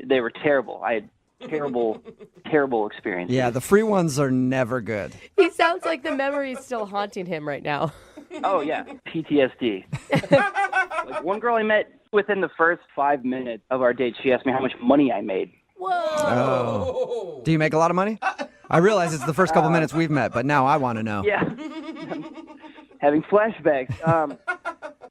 they were terrible. I had terrible experiences. Yeah, the free ones are never good. He sounds like the memory is still haunting him right now. Oh, yeah. PTSD. One girl I met within the first 5 minutes of our date, she asked me how much money I made. Whoa. Oh. Do you make a lot of money? I realize it's the first couple minutes we've met, but now I want to know. Yeah. Having flashbacks.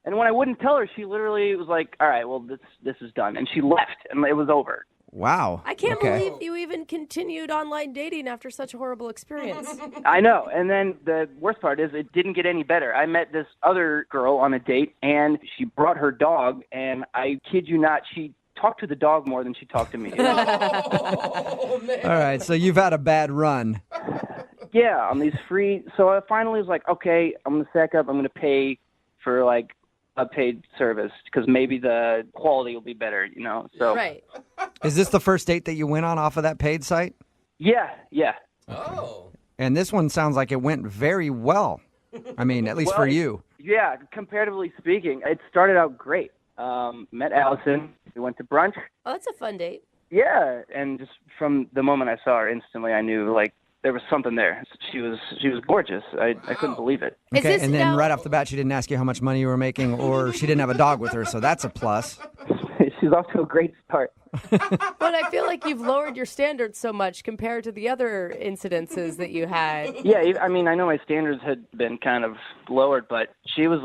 And when I wouldn't tell her, she literally was like, all right, well, this is done. And she left, and it was over. Wow. I can't believe you even continued online dating after such a horrible experience. I know. And then the worst part is it didn't get any better. I met this other girl on a date, and she brought her dog, and I kid you not, she talked to the dog more than she talked to me. Oh, man. All right, so you've had a bad run. Yeah, on these free. So I finally was like, okay, I'm going to sack up. I'm going to pay for a paid service because maybe the quality will be better, So Right. Is this the first date that you went on off of that paid site? Yeah. Oh. And this one sounds like it went very well. I mean, at least for you. Yeah, comparatively speaking, it started out great. Met Allison. We went to brunch. Oh, that's a fun date. Yeah, and just from the moment I saw her, instantly I knew there was something there. She was gorgeous. I couldn't believe it. Okay, and then right off the bat, she didn't ask you how much money you were making, or she didn't have a dog with her, so that's a plus. She's off to a great start. But I feel like you've lowered your standards so much compared to the other incidences that you had. Yeah, I mean, I know my standards had been kind of lowered, but she was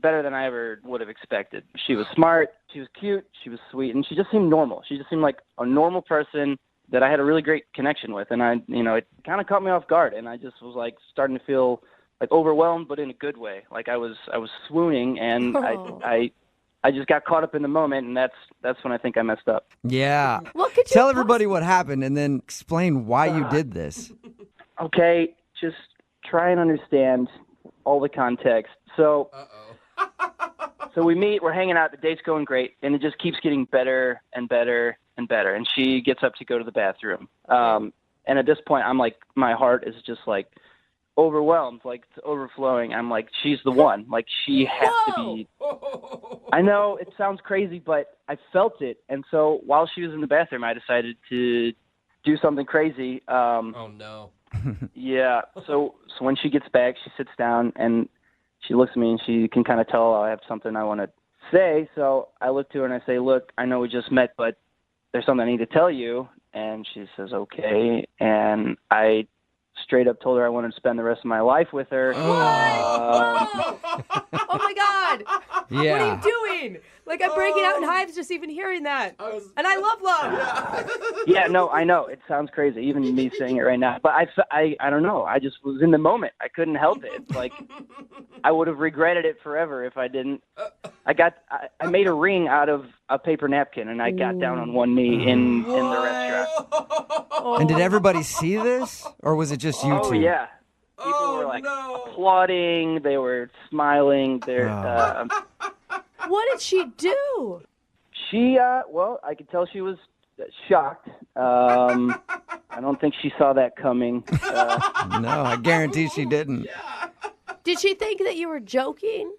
better than I ever would have expected. She was smart, she was cute, she was sweet, and she just seemed normal. She just seemed like a normal person that I had a really great connection with, and it kind of caught me off guard, and I just was starting to feel overwhelmed, but in a good way. I was swooning, and I just got caught up in the moment, and that's when I think I messed up. Yeah. What could you Tell everybody what happened, and then explain why you did this. Okay, just try and understand all the context. So. So we meet, we're hanging out, the date's going great, and it just keeps getting better and better and better. And she gets up to go to the bathroom. And at this point, I'm my heart is just overwhelmed, like it's overflowing. I'm like, she's the one. Like she has to be. I know it sounds crazy, but I felt it. And so while she was in the bathroom, I decided to do something crazy. Oh no. Yeah. So when she gets back, she sits down and she looks at me and she can kind of tell I have something I want to say. So I look to her and I say, look, I know we just met, but there's something I need to tell you. And she says, okay. And I straight up told her I wanted to spend the rest of my life with her. Oh my God. Yeah. What are you doing? Like, I'm breaking out in hives just even hearing that. And I love love. Yeah, no, I know. It sounds crazy, even me saying it right now. But I don't know. I just was in the moment. I couldn't help it. It's like, I would have regretted it forever if I didn't. I made a ring out of a paper napkin, and I got down on one knee in the restaurant. And did everybody see this, or was it just you two? Oh, yeah. People were, like, applauding. They were smiling. What did she do? She, well, I could tell she was shocked. I don't think she saw that coming. No, I guarantee she didn't. Did she think that you were joking?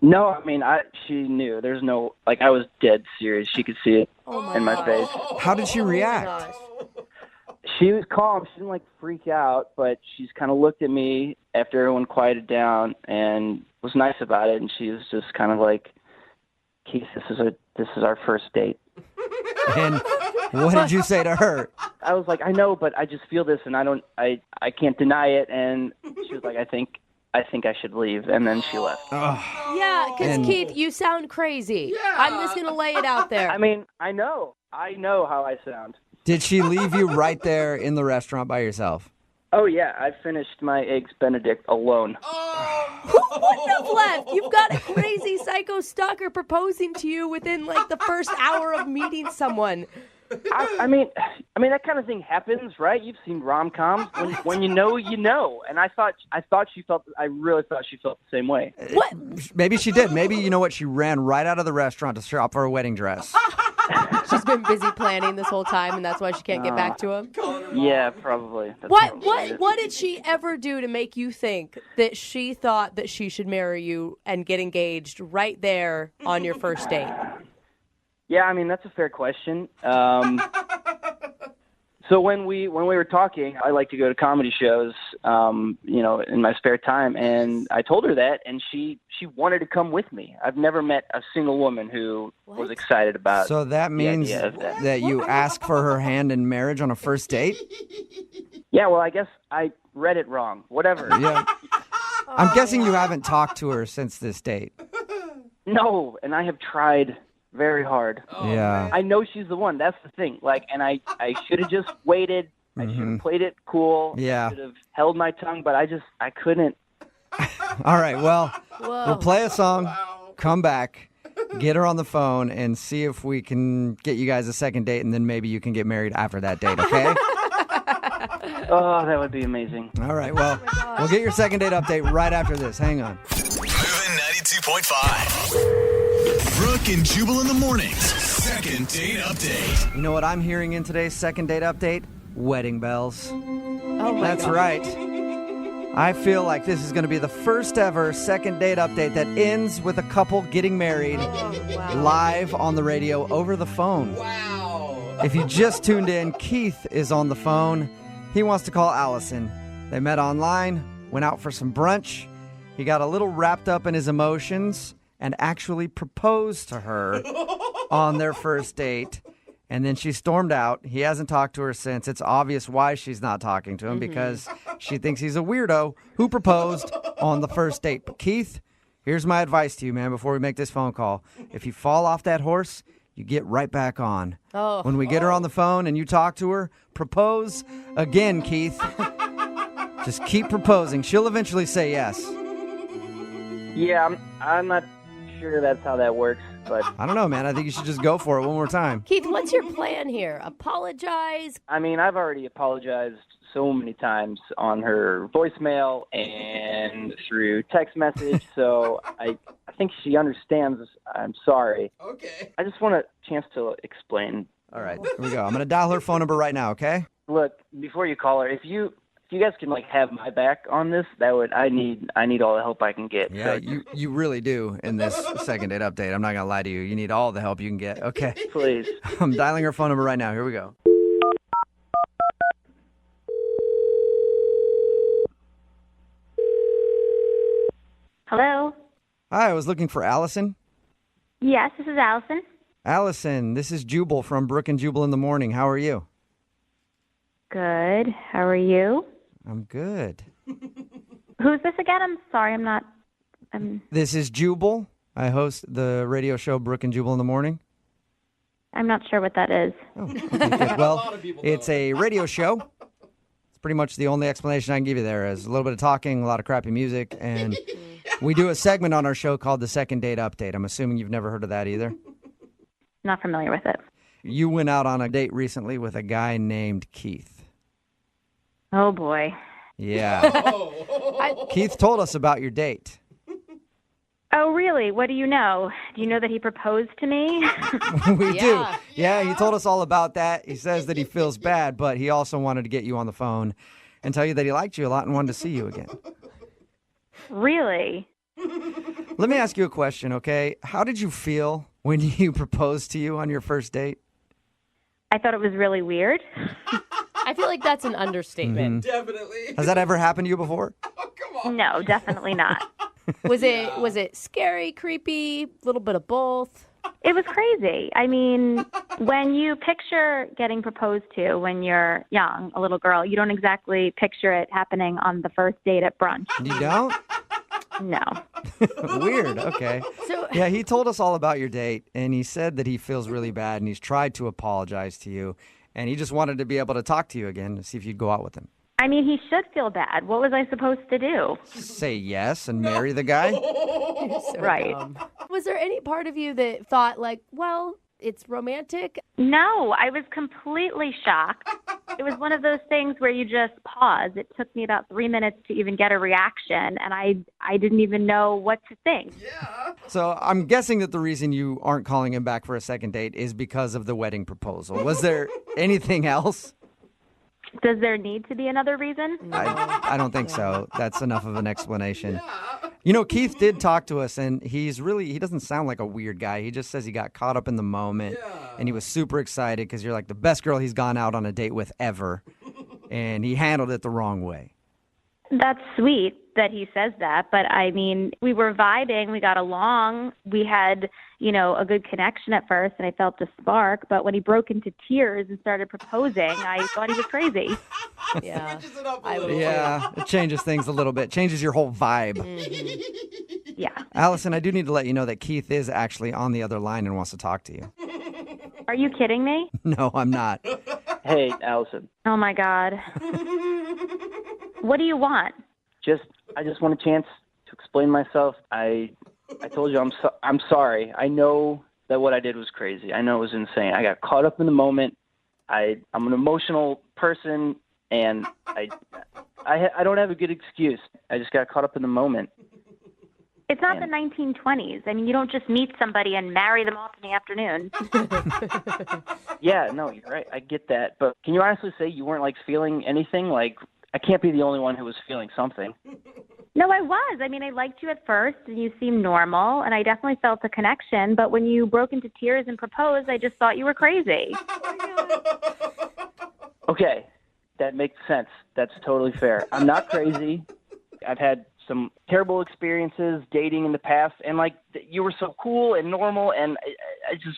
No, I mean, she knew. There's no, like, I was dead serious. She could see it in my face. How did she react? She was calm. She didn't, like, freak out, but she's kind of looked at me after everyone quieted down and was nice about it, and she was just kind of like, Keith, this is our first date. And what did you say to her? I was like, I know, but I just feel this, and I can't deny it. And she was like, I think I should leave, and then she left. Yeah, because Keith, you sound crazy. Yeah. I'm just gonna lay it out there. I mean, I know how I sound. Did she leave you right there in the restaurant by yourself? Oh yeah, I finished my eggs Benedict alone. Who wouldn't have left? You've got a crazy psycho stalker proposing to you within like the first hour of meeting someone. I mean that kind of thing happens, right? You've seen rom-coms. When you know, you know. And I really thought she felt the same way. What? Maybe she did. Maybe, you know what, she ran right out of the restaurant to shop for a wedding dress. She's been busy planning this whole time, and that's why she can't get back to him? Yeah, probably. What did she ever do to make you think that she thought that she should marry you and get engaged right there on your first date? Yeah, I mean, that's a fair question. So when we were talking, I like to go to comedy shows, in my spare time, and I told her that, and she wanted to come with me. I've never met a single woman who was excited about. So that means that you ask for her hand in marriage on a first date? Yeah, well, I guess I read it wrong. Whatever. Yeah. I'm guessing you haven't talked to her since this date. No, and I have tried very hard. Yeah. I know she's the one. That's the thing. Like, and I should have just waited. I should have played it cool. Yeah. I should have held my tongue, but I couldn't. All right, well, we'll play a song, come back, get her on the phone, and see if we can get you guys a second date, and then maybe you can get married after that date, okay? Oh, that would be amazing. All right, well, we'll get your second date update right after this. Hang on. Moving 92.5. Brooke and Jubal in the mornings. Second date update. You know what I'm hearing in today's second date update? Wedding bells. Oh my That's God. right. I feel like this is going to be the first ever second date update that ends with a couple getting married live on the radio over the phone. Wow. If you just tuned in, Keith is on the phone. He wants to call Allison. They met online, went out for some brunch. He got a little wrapped up in his emotions and actually proposed to her on their first date. And then she stormed out. He hasn't talked to her since. It's obvious why she's not talking to him, because she thinks he's a weirdo who proposed on the first date. But Keith, here's my advice to you, man, before we make this phone call. If you fall off that horse, you get right back on. Oh. When we get her on the phone and you talk to her, propose again, Keith. Just keep proposing. She'll eventually say yes. Yeah, I'm not sure that's how that works, but I don't know, man. I think you should just go for it one more time. Keith, what's your plan here? Apologize? I mean, I've already apologized so many times on her voicemail and through text message, so I think she understands I'm sorry. Okay. I just want a chance to explain. All right, here we go. I'm going to dial her phone number right now, okay? Look, before you call her, if you you guys can like have my back on this, I need all the help I can get. Yeah, So, you really do in this second date update. I'm not going to lie to you. You need all the help you can get. Okay. please. I'm dialing her phone number right now. Here we go. Hello? Hi, I was looking for Allison. Yes, this is Allison. Allison, this is Jubal from Brooke and Jubal in the Morning. How are you? Good. How are you? I'm good. Who's this again? I'm sorry, I'm not. This is Jubal. I host the radio show Brooke and Jubal in the Morning. I'm not sure what that is. Well, it's a radio show. It's pretty much the only explanation I can give you there is a little bit of talking, a lot of crappy music, and we do a segment on our show called the Second Date Update. I'm assuming you've never heard of that either. Not familiar with it. You went out on a date recently with a guy named Keith. Oh, boy. Yeah. Keith told us about your date. Oh, really? What do you know? Do you know that he proposed to me? We do. Yeah, he told us all about that. He says that he feels bad, but he also wanted to get you on the phone and tell you that he liked you a lot and wanted to see you again. Really? Let me ask you a question, okay? How did you feel when he proposed to you on your first date? I thought it was really weird. I feel like that's an understatement. Definitely. Has that ever happened to you before? No, definitely not. Was it scary, creepy, a little bit of both? It was crazy. I mean, when you picture getting proposed to when you're young, a little girl, you don't exactly picture it happening on the first date at brunch. You don't? No. Weird. Okay. Yeah, he told us all about your date, and he said that he feels really bad, and he's tried to apologize to you, and he just wanted to be able to talk to you again to see if you'd go out with him. I mean, he should feel bad. What was I supposed to do? Say yes and marry the guy? Right. Was there any part of you that thought like, well, it's romantic? No, I was completely shocked. It was one of those things where you just pause. It took me about 3 minutes to even get a reaction, and I didn't even know what to think. So I'm guessing that the reason you aren't calling him back for a second date is because of the wedding proposal. Was there anything else? Does there need to be another reason? I don't think so. That's enough of an explanation. You know, Keith did talk to us, and he doesn't sound like a weird guy. He just says he got caught up in the moment, and he was super excited because you're like the best girl he's gone out on a date with ever, and he handled it the wrong way. That's sweet that he says that, but I mean, we were vibing, we got along, we had, a good connection at first, and I felt a spark, but when he broke into tears and started proposing, I thought he was crazy. Yeah. Yeah, it changes things a little bit, changes your whole vibe. Mm-hmm. Yeah. Allison, I do need to let you know that Keith is actually on the other line and wants to talk to you. Are you kidding me? No, I'm not. Hey, Allison. Oh my God. What do you want? I just want a chance to explain myself. I told you I'm sorry. I know that what I did was crazy. I know it was insane. I got caught up in the moment. I'm an emotional person, and I don't have a good excuse. I just got caught up in the moment. It's not the 1920s. I mean, you don't just meet somebody and marry them off in the afternoon. Yeah, no, you're right. I get that. But can you honestly say you weren't, feeling anything? I can't be the only one who was feeling something. No, I was. I mean, I liked you at first, and you seemed normal, and I definitely felt a connection. But when you broke into tears and proposed, I just thought you were crazy. Okay, that makes sense. That's totally fair. I'm not crazy. I've had some terrible experiences dating in the past, and you were so cool and normal, and I just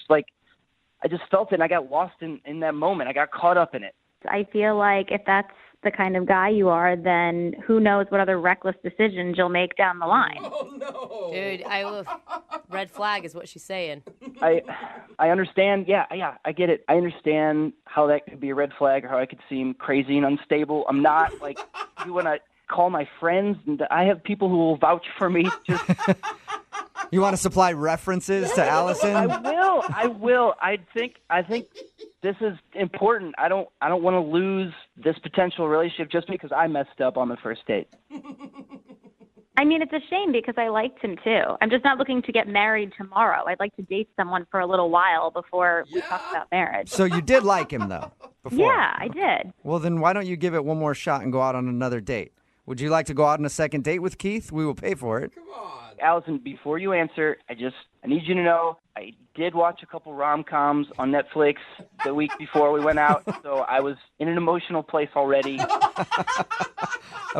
felt it, and I got lost in that moment. I got caught up in it. I feel like if that's the kind of guy you are, then who knows what other reckless decisions you'll make down the line. Oh, no. Dude, red flag is what she's saying. I understand. Yeah, I get it. I understand how that could be a red flag or how I could seem crazy and unstable. I'm not you want to call my friends, and I have people who will vouch for me. Just You want to supply references to Allison? I will. I think this is important. I don't want to lose this potential relationship just because I messed up on the first date. I mean, it's a shame because I liked him too. I'm just not looking to get married tomorrow. I'd like to date someone for a little while before we talk about marriage. So you did like him, though? before? Yeah, I did. Well, then why don't you give it one more shot and go out on another date? Would you like to go out on a second date with Keith? We will pay for it. Allison, before you answer, I need you to know I did watch a couple rom-coms on Netflix the week before we went out, so I was in an emotional place already.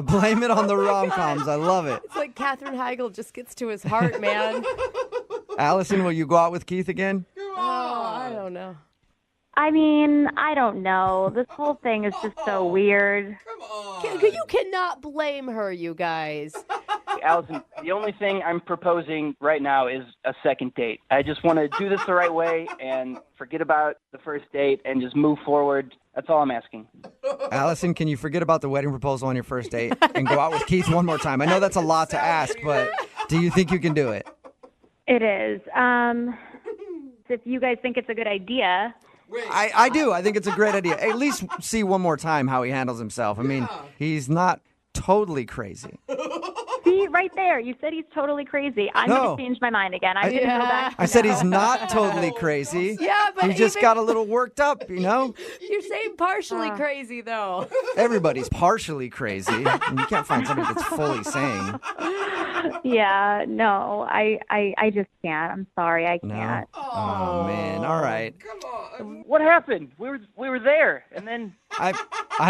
Blame it on the rom-coms. I love it. It's like Katherine Heigl just gets to his heart, man. Allison, will you go out with Keith again? Oh, I don't know. I mean, I don't know. This whole thing is just so weird. You cannot blame her, you guys. Allison, the only thing I'm proposing right now is a second date. I just want to do this the right way and forget about the first date and just move forward. That's all I'm asking. Allison, can you forget about the wedding proposal on your first date and go out with Keith one more time? I know that's a lot to ask, but do you think you can do it? It is. If you guys think it's a good idea. I do. I think it's a great idea. At least see one more time how he handles himself. I mean, he's not totally crazy. See, right there. You said he's totally crazy. I'm going to change my mind again. I'm going to go back. I said he's not totally crazy. Yeah, but he just got a little worked up, you know? You're saying partially crazy, though. Everybody's partially crazy. And you can't find somebody that's fully sane. Yeah, no, I just can't. I'm sorry, I can't. No? Oh, man. All right. What happened? We were there, and then I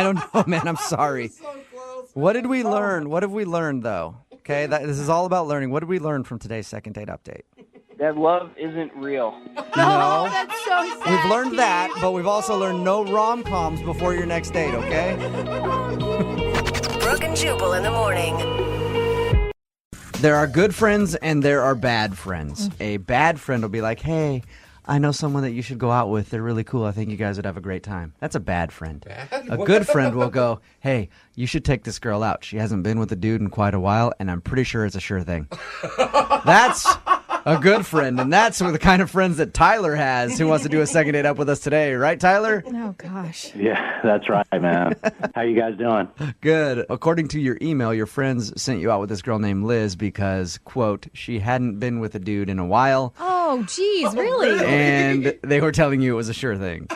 don't know, man. I'm sorry. What did we learn? What have we learned, though? Okay, this is all about learning. What did we learn from today's second date update? that love isn't real. No. That's so sad. We've learned that, but we've also learned no rom-coms before your next date, okay? Brooke and Jubal in the morning. There are good friends and there are bad friends. A bad friend will be like, hey, I know someone that you should go out with. They're really cool. I think you guys would have a great time. That's a bad friend. A good friend will go, hey, you should take this girl out. She hasn't been with a dude in quite a while, and I'm pretty sure it's a sure thing. That's a good friend, and that's the kind of friends that Tyler has who wants to do a second date up with us today. Right, Tyler? Oh, gosh. Yeah, that's right, man. How you guys doing? Good. According to your email, your friends sent you out with this girl named Liz because, quote, she hadn't been with a dude in a while. Oh, geez, really? And they were telling you it was a sure thing.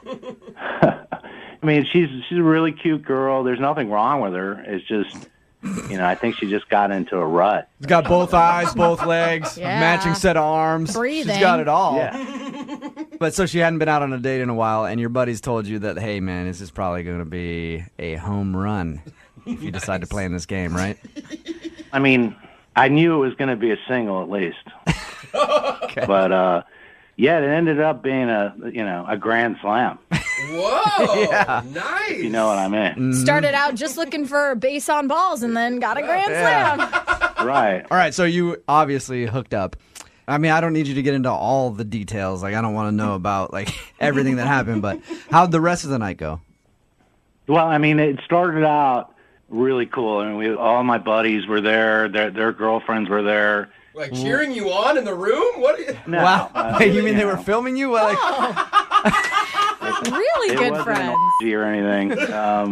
I mean, she's a really cute girl. There's nothing wrong with her. It's just, I think she just got into a rut. She's got both eyes, both legs, Yeah. matching set of arms. Breathing. She's got it all. Yeah. But so she hadn't been out on a date in a while, and your buddies told you that, hey, man, this is probably going to be a home run if you decide to play in this game, right? I mean, I knew it was going to be a single at least. Okay. But, yeah, it ended up being a grand slam. Whoa! Yeah. Nice. You know what I mean? Started out just looking for base on balls and then got a grand slam. Right. All right, so you obviously hooked up. I mean, I don't need you to get into all the details. Like, I don't want to know about, like, everything that happened, but how'd the rest of the night go? Well, I mean, it started out really cool. I mean, all my buddies were there. Their girlfriends were there. Like cheering you on in the room? What? Are you... No, Wow. Wait, you mean they were filming you? Well, Really it good wasn't friends. an orgy or anything.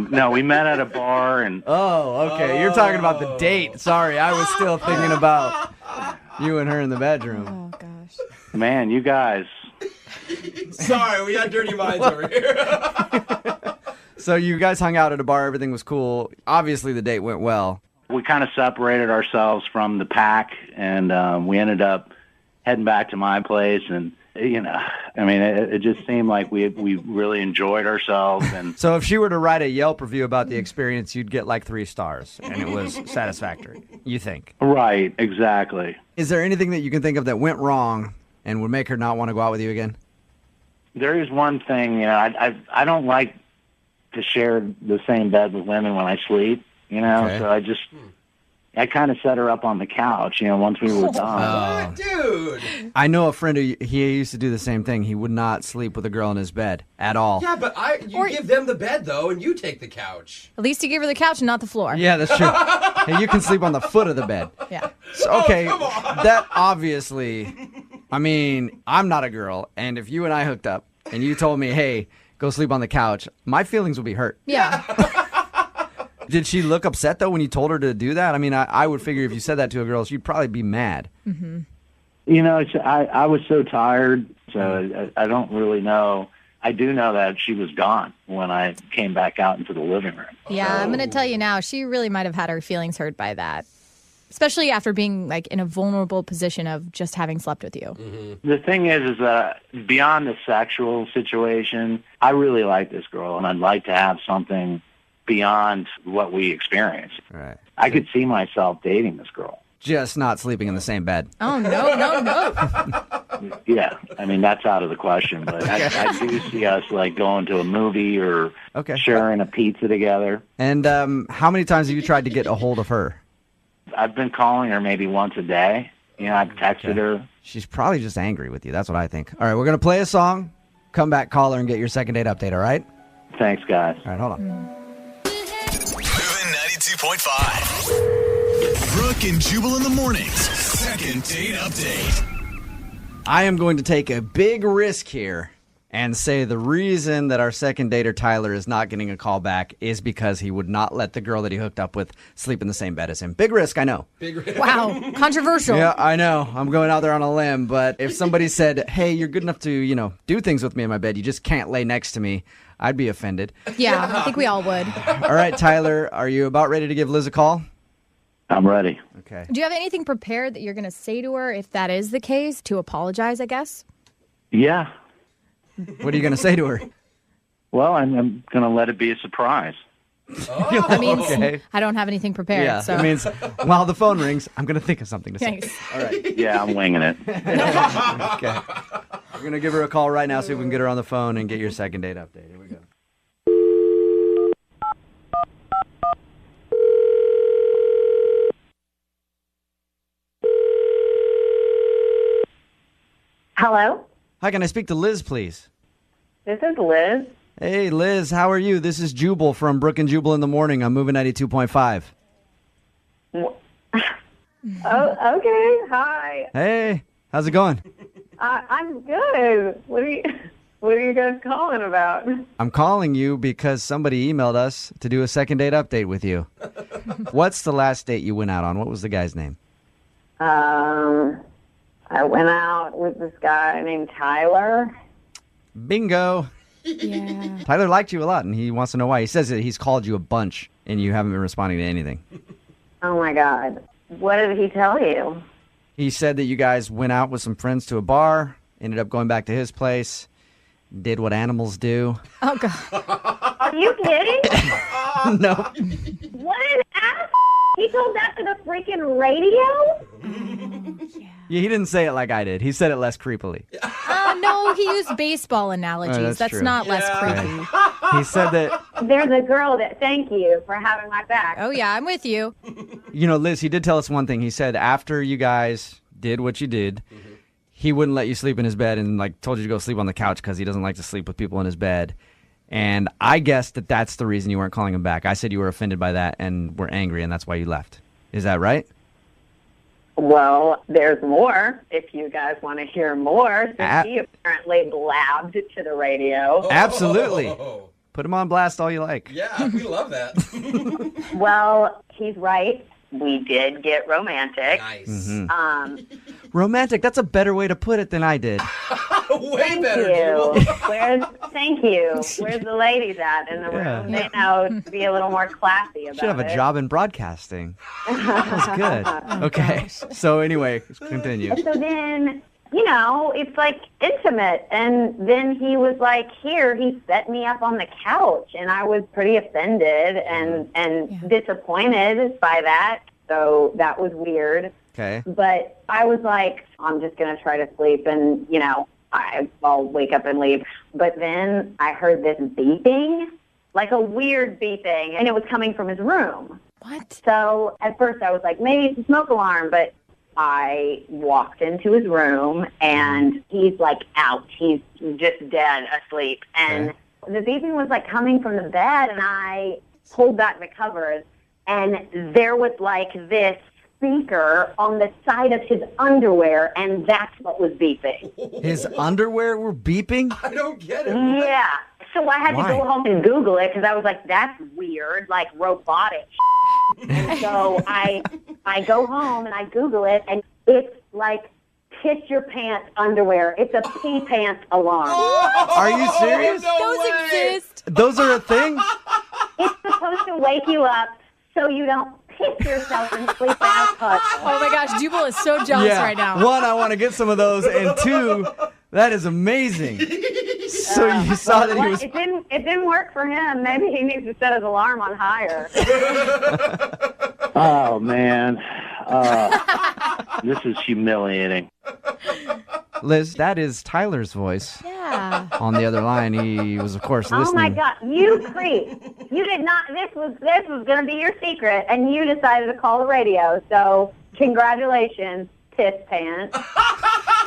No, we met at a bar and. Oh, okay. You're talking about the date. Sorry, I was still thinking about you and her in the bedroom. Oh, gosh. Man, you guys. Sorry, we got dirty minds over here. So you guys hung out at a bar. Everything was cool. Obviously, the date went well. We kind of separated ourselves from the pack, and we ended up heading back to my place. And I mean, it just seemed like we really enjoyed ourselves. And So if she were to write a Yelp review about the experience, you'd get like 3 stars, and it was satisfactory, you think? right, exactly. Is there anything that you can think of that went wrong and would make her not want to go out with you again? There is one thing, I don't like to share the same bed with women when I sleep. Okay. So I kind of set her up on the couch, once we were done. Dude. I know a friend who he used to do the same thing. He would not sleep with a girl in his bed at all. Yeah, but you give them the bed though, and you take the couch. At least you gave her the couch and not the floor. Yeah, that's true. Hey, you can sleep on the foot of the bed. Yeah. So, okay, that obviously, I mean, I'm not a girl, and if you and I hooked up and you told me, hey, go sleep on the couch, my feelings would be hurt. Yeah. Did she look upset, though, when you told her to do that? I mean, I would figure if you said that to a girl, she'd probably be mad. Mm-hmm. I was so tired, so I don't really know I do know that she was gone when I came back out into the living room. Yeah, I'm going to tell you now, she really might have had her feelings hurt by that. Especially after being like in a vulnerable position of just having slept with you. Mm-hmm. The thing is that beyond the sexual situation, I really like this girl, and I'd like to have something beyond what we experienced. Right. I could see myself dating this girl. Just not sleeping in the same bed. Oh, no. Yeah, I mean, that's out of the question, but I do see us like going to a movie or sharing a pizza together. And how many times have you tried to get a hold of her? I've been calling her maybe once a day. You know, I've texted her. She's probably just angry with you. That's what I think. All right, we're going to play a song. Come back, call her, and get your second date update, all right? Thanks, guys. All right, hold on. Moving 92.5. Brooke and Jubal in the mornings. Second date update. I am going to take a big risk here and say the reason that our second dater, Tyler, is not getting a call back is because he would not let the girl that he hooked up with sleep in the same bed as him. Big risk, I know. Big risk. Wow, controversial. Yeah, I know. I'm going out there on a limb, but if somebody said, hey, you're good enough to, do things with me in my bed, you just can't lay next to me, I'd be offended. Yeah, I think we all would. All right, Tyler, are you about ready to give Liz a call? I'm ready. Okay. Do you have anything prepared that you're going to say to her if that is the case, to apologize, I guess? Yeah. What are you going to say to her? Well, I'm going to let it be a surprise. I mean, Okay. I don't have anything prepared. Yeah, so. it means while the phone rings, I'm going to think of something to say. Thanks. All right. Yeah, I'm winging it. Okay. We're going to give her a call right now, see if we can get her on the phone and get your second date update. Here we go. Hello? Hi, can I speak to Liz, please? This is Liz. Hey, Liz, how are you? This is Jubal from Brooke and Jubal in the morning. I'm moving 92.5. Oh, okay. Hi. Hey, how's it going? I'm good. What are you guys calling about? I'm calling you because somebody emailed us to do a second date update with you. What's the last date you went out on? What was the guy's name? I went out with this guy named Tyler. Bingo. Yeah. Tyler liked you a lot, and he wants to know why. He says that he's called you a bunch, and you haven't been responding to anything. Oh, my God. What did he tell you? He said that you guys went out with some friends to a bar, ended up going back to his place, did what animals do. Oh, God. Are you kidding? No. What an ass! He told that to the freaking radio? Yeah, he didn't say it like I did. He said it less creepily. No, he used baseball analogies. that's true. not less creepy. He said that, There's a girl that thank you for having my back. Oh, yeah, I'm with you. Liz, he did tell us one thing. He said after you guys did what you did, he wouldn't let you sleep in his bed and told you to go sleep on the couch because he doesn't like to sleep with people in his bed. And I guessed that that's the reason you weren't calling him back. I said you were offended by that and were angry, and that's why you left. Is that right? Well, there's more if you guys want to hear more. So he apparently blabbed to the radio. Absolutely. Put him on blast all you like. Yeah, we love that. Well, he's right. We did get romantic. Nice. Mm-hmm. Romantic, that's a better way to put it than I did. Way better, you. Jubal. Thank you. Where's the ladies at in the room? They know to be a little more classy about it. Should have a job in broadcasting. That's good. Okay, so anyway, continue. So then, it's intimate. And then he was here, he set me up on the couch. And I was pretty offended and disappointed by that. So that was weird. Okay. But I was I'm just going to try to sleep and, I'll wake up and leave. But then I heard this beeping, like a weird beeping, and it was coming from his room. What? So at first I was maybe it's a smoke alarm, but I walked into his room and he's out. He's just dead asleep. And the beeping was coming from the bed, and I pulled back the covers, and there was this speaker on the side of his underwear, and that's what was beeping. His underwear were beeping? I don't get it. Yeah. So I had Why? to go home and Google it because I was that's weird, robotic. And so I go home and I Google it, and it's piss your pants underwear. It's a pee pants alarm. Are you serious? Those exist. Those are a thing? It's supposed to wake you up so you don't piss yourself and sleep out. Oh my gosh, Jubal is so jealous right now. One, I want to get some of those, and two, that is amazing. So you saw that he was. It didn't work for him. Maybe he needs to set his alarm on higher. Oh, man. This is humiliating. Liz, that is Tyler's voice. Yeah. On the other line, he was, of course, listening. Oh my God, you creep! You did not. This was going to be your secret, and you decided to call the radio. So congratulations, piss pants.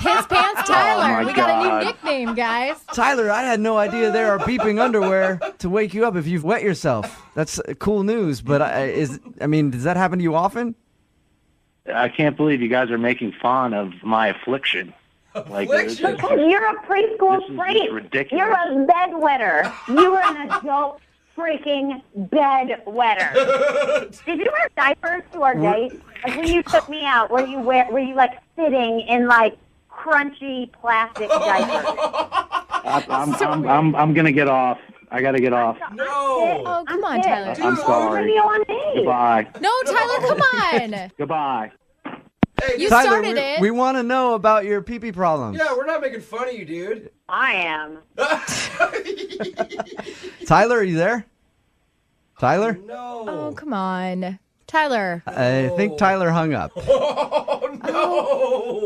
Piss Pants Tyler. my We got a God. new nickname, guys. Tyler, I had no idea there are beeping underwear to wake you up if you've wet yourself. That's cool news, but does that happen to you often? I can't believe you guys are making fun of my affliction. Like, Because you're a preschool this is freak. just ridiculous. You're a bedwetter. You were an adult freaking bedwetter. Did you wear diapers to our date? Like when you took me out, were you like sitting in like crunchy plastic diapers? I'm gonna get off. I gotta get off. No. Oh, come on, Tyler. I'm sorry. Goodbye. No, Tyler, come on. Goodbye. You Tyler, started it. we want to know about your pee-pee problems. Yeah, we're not making fun of you, dude. I am. Tyler, are you there? Tyler? No. Oh, come on. Tyler. I think Tyler hung up.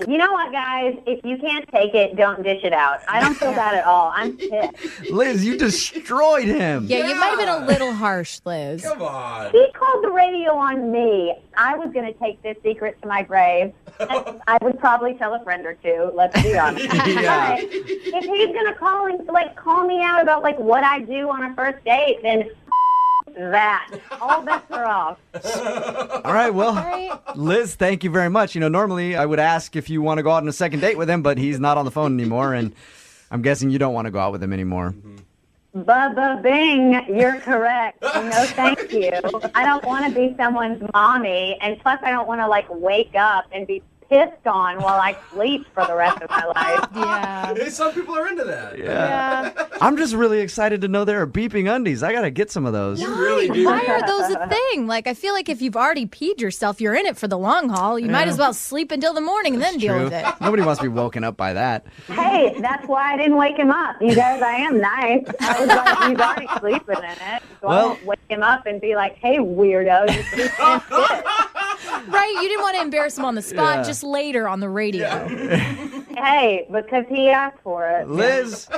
You know what, guys? If you can't take it, don't dish it out. I don't feel bad at all. I'm pissed. Liz, you destroyed him. Yeah, you might have been a little harsh, Liz. Come on. He called the radio on me. I was going to take this secret to my grave. I would probably tell a friend or two, let's be honest. Yeah. But if he's going to call me out about what I do on a first date, then that. All bets are off. All right, well, Liz, thank you very much. Normally I would ask if you want to go out on a second date with him, but he's not on the phone anymore, and I'm guessing you don't want to go out with him anymore. Bubba Bing, you're correct. No, thank you. I don't want to be someone's mommy, and plus I don't want to wake up and be pissed on while I sleep for the rest of my life. Yeah. Hey, some people are into that. Yeah. I'm just really excited to know there are beeping undies. I got to get some of those. You really do. Why are those a thing? I feel like if you've already peed yourself, you're in it for the long haul. You might as well sleep until the morning and then deal True. with it. Nobody wants to be woken up by that. Hey, that's why I didn't wake him up. You guys, I am nice. I was like, he's already sleeping in it. So I won't wake him up and be like, hey, weirdo, you sleep in shit. Right? You didn't want to embarrass him on the spot, Yeah. just later on the radio. Hey, because he asked for it. Liz,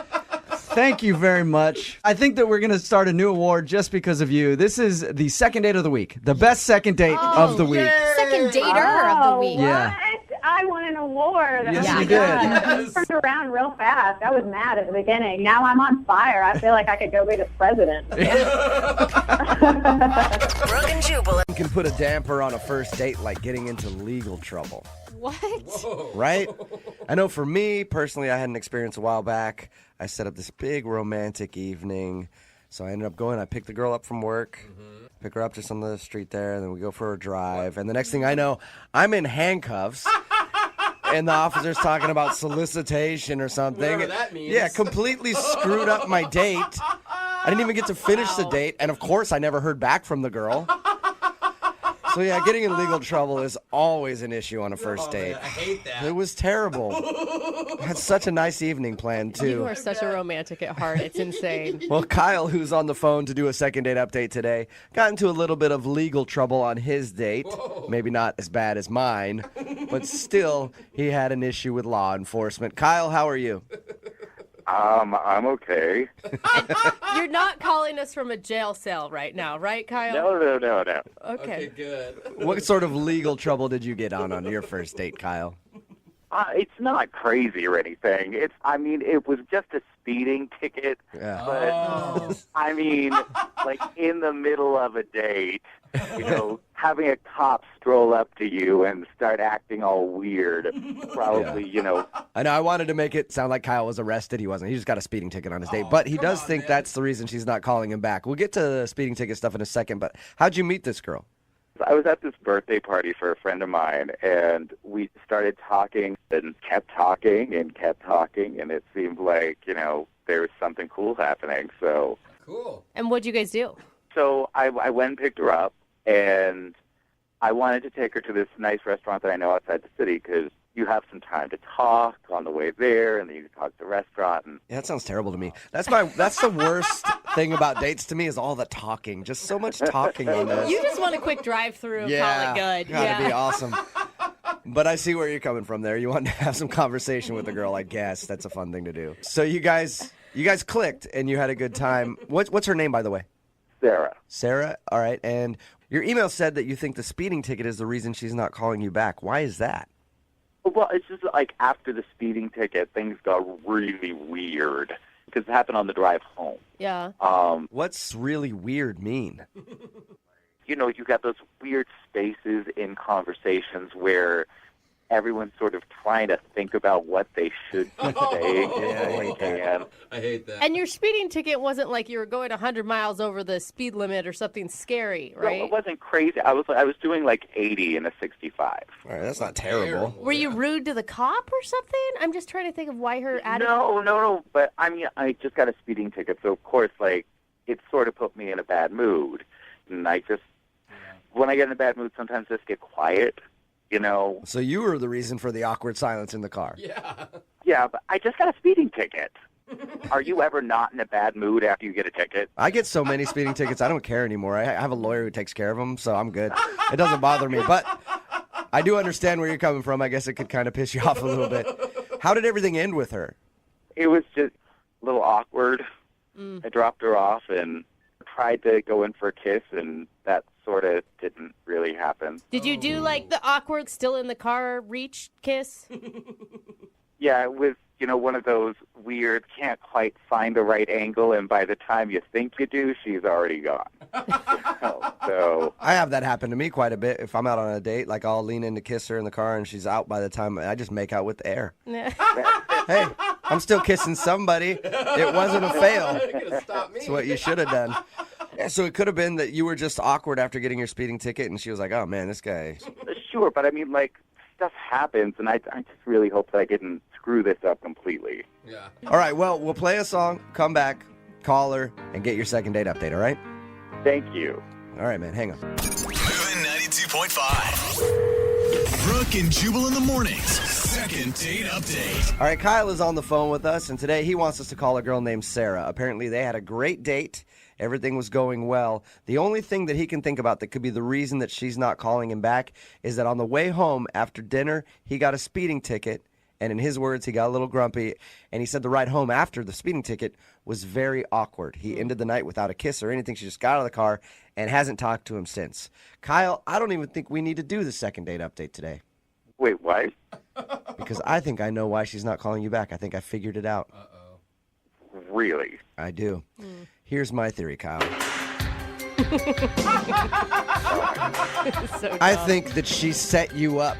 thank you very much. I think that we're going to start a new award just because of you. This is the second date of the week. The best second date of the week. Second dater of the week. Yeah. I won an award. Yes, Oh my you did. God. You turned around real fast. I was mad at the beginning. Now I'm on fire. I feel like I could go be the president. Brooke and Jubal. You can put a damper on a first date like getting into legal trouble. What? Right? I know for me, personally, I had an experience a while back. I set up this big romantic evening. So I ended up going, I picked the girl up from work, pick her up just on the street there, and then we go for a drive. And the next thing I know, I'm in handcuffs. And the officer's talking about solicitation or something. Whatever that means. Yeah, completely screwed up my date. I didn't even get to finish the date. And of course, I never heard back from the girl. So yeah, getting in legal trouble is always an issue on a first date. Man, I hate that. It was terrible. I had such a nice evening planned, You too. are such a romantic at heart. It's insane. Well, Kyle, who's on the phone to do a second date update today, got into a little bit of legal trouble on his date. Maybe not as bad as mine, but still, he had an issue with law enforcement. Kyle, how are you? I'm okay. You're not calling us from a jail cell right now, right, Kyle? No. Okay, good. What sort of legal trouble did you get on your first date, Kyle? It's not crazy or anything. It was just a speeding ticket. Yeah. But, in the middle of a date, having a cop stroll up to you and start acting all weird, probably, I know, I wanted to make it sound like Kyle was arrested. He wasn't. He just got a speeding ticket on his date. But he does think that's the reason she's not calling him back. We'll get to the speeding ticket stuff in a second, but how'd you meet this girl? I was at this birthday party for a friend of mine, and we started talking and kept talking, and it seemed like, there was something cool happening. So Cool. And what'd you guys do? I went and picked her up, and I wanted to take her to this nice restaurant that I know outside the city because you have some time to talk on the way there, and then you can talk at the restaurant. And Yeah, that sounds terrible to me. That's the worst thing about dates to me is all the talking. Just so much talking on this. You just want a quick drive-through, Yeah, call it good. gotta be awesome. But I see where you're coming from there. You want to have some conversation with the girl, I guess. That's a fun thing to do. So you guys clicked and you had a good time. What's her name, by the way? Sarah. Sarah? All right. And your email said that you think the speeding ticket is the reason she's not calling you back. Why is that? Well, it's just like after the speeding ticket, things got really weird because it happened on the drive home. Yeah. What's really weird mean? You got those weird spaces in conversations where everyone's sort of trying to think about what they should be saying. I hate that. And your speeding ticket wasn't like you were going 100 miles over the speed limit or something scary, right? No, it wasn't crazy. I was doing like 80 in a 65. All right, that's not terrible. Were you rude to the cop or something? I'm just trying to think of why her attitude. No. But I mean, I just got a speeding ticket, so of course, like, it sort of put me in a bad mood. And when I get in a bad mood, sometimes I just get quiet. So you were the reason for the awkward silence in the car. Yeah, but I just got a speeding ticket. Are you ever not in a bad mood after you get a ticket? I get so many speeding tickets, I don't care anymore. I have a lawyer who takes care of them, so I'm good. It doesn't bother me. But I do understand where you're coming from. I guess it could kind of piss you off a little bit. How did everything end with her? It was just a little awkward. I dropped her off and tried to go in for a kiss, and that sort of didn't really happen. Did you do like the awkward still in the car reach kiss? Yeah, it was, one of those weird, can't quite find the right angle, and by the time you think you do, she's already gone. So I have that happen to me quite a bit. If I'm out on a date, like I'll lean in to kiss her in the car, and she's out by the time I just make out with the air. Hey, I'm still kissing somebody. It wasn't a fail. That's what you should have done. Yeah, so it could have been that you were just awkward after getting your speeding ticket, and she was like, oh, man, this guy. Sure, but I mean, like, stuff happens, and I just really hope that I didn't screw this up completely. Yeah. All right, well, we'll play a song, come back, call her, and get your second date update, all right? Thank you. All right, man, hang on. Moving 92.5. Brooke and Jubal in the mornings. Second date update. All right, Kyle is on the phone with us, and today he wants us to call a girl named Sarah. Apparently, they had a great date. Everything was going well. The only thing that he can think about that could be the reason that she's not calling him back is that on the way home after dinner, he got a speeding ticket. And in his words, he got a little grumpy. And he said the ride home after the speeding ticket was very awkward. He ended the night without a kiss or anything. She just got out of the car and hasn't talked to him since. Kyle, I don't even think we need to do the second date update today. Wait, why? Because I think I know why she's not calling you back. I think I figured it out. Really? I do. Here's my theory, Kyle. I think that she set you up.